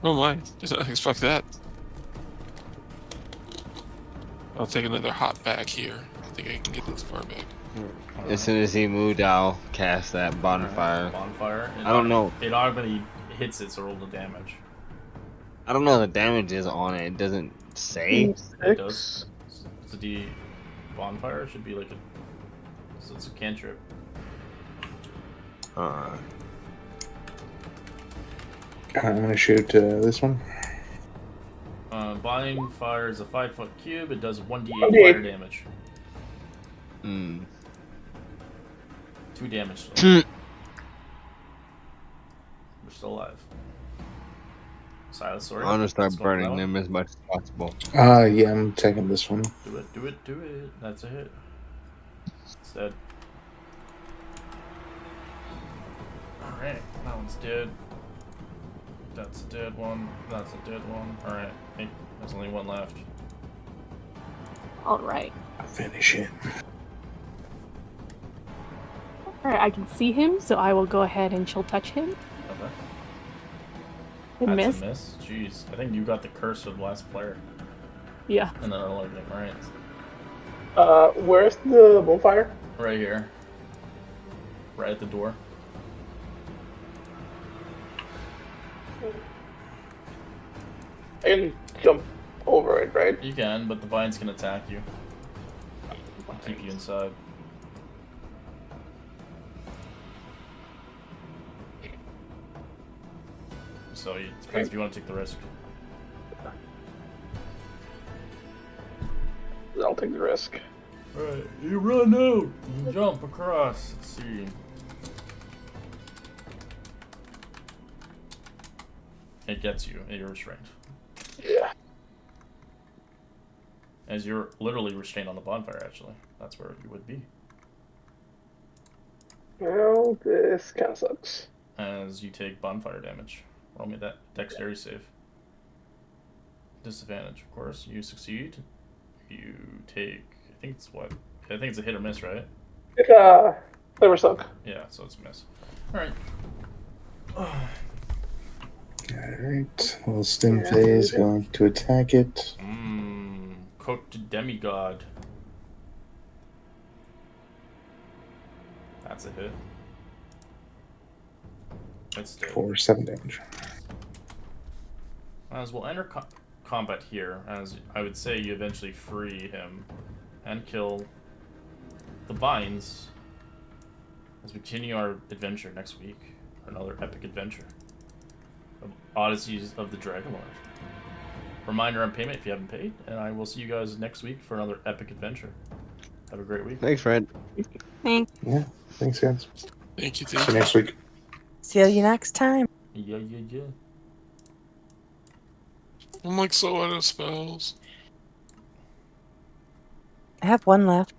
Oh my! Did not expect that. I'll take another hop back here. I think I can get this far back. As soon as he moved, I'll cast that bonfire. Bonfire. I don't know. It automatically hits it, so roll the damage. I don't know the damage is on it. It doesn't say. It does. It's a D bonfire. It should be like a. So it's a cantrip. I'm gonna shoot this one. Bonfire is a 5-foot cube. It does 1d8 1d8. fire damage. Hmm. 2 damage. Though. We're still alive. Silas, sorry. I'm gonna start Let's go for that burning one. them as much as possible. Yeah, I'm taking this one. Do it, do it, do it. That's a hit. It's dead. Alright, that one's dead. That's a dead one. That's a dead one. Alright, hey, there's only one left. Alright. Finish it. Alright, I can see him, so I will go ahead and chill touch him. Okay. And That's miss. a miss. Jeez, I think you got the curse of the last player. Yeah. And then I'll everything, right? Where's the bonfire? Right here. Right at the door. I can jump over it, right? You can, but the vines can attack you. Keep you inside. So it depends if you want to take the risk. I'll take the risk. Alright, you run out! You jump across. Let's see. It gets you, and you're restrained. Yeah. As you're literally restrained on the bonfire, actually. That's where you would be. Well, this kind of sucks. As you take bonfire damage. Roll me that dexterity save. Disadvantage, of course. You succeed. You take, I think it's what? I think it's a hit or miss, right? It's flavor suck. Yeah, so it's a miss. Alright. Alright. Little stim phase going to attack it. Cooked demigod. That's a hit. It's dead. For 7 damage. As we'll enter combat here, as I would say you eventually free him and kill the vines as we continue our adventure next week. Another epic adventure of Odysseys of the Dragonlord. Reminder on payment if you haven't paid, and I will see you guys next week for another epic adventure. Have a great week. Thanks, Fred. Thanks. Yeah. Thanks, guys. Thank you. See you next week. See you next time. Yeah. I'm like so out of spells. I have one left.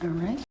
All right.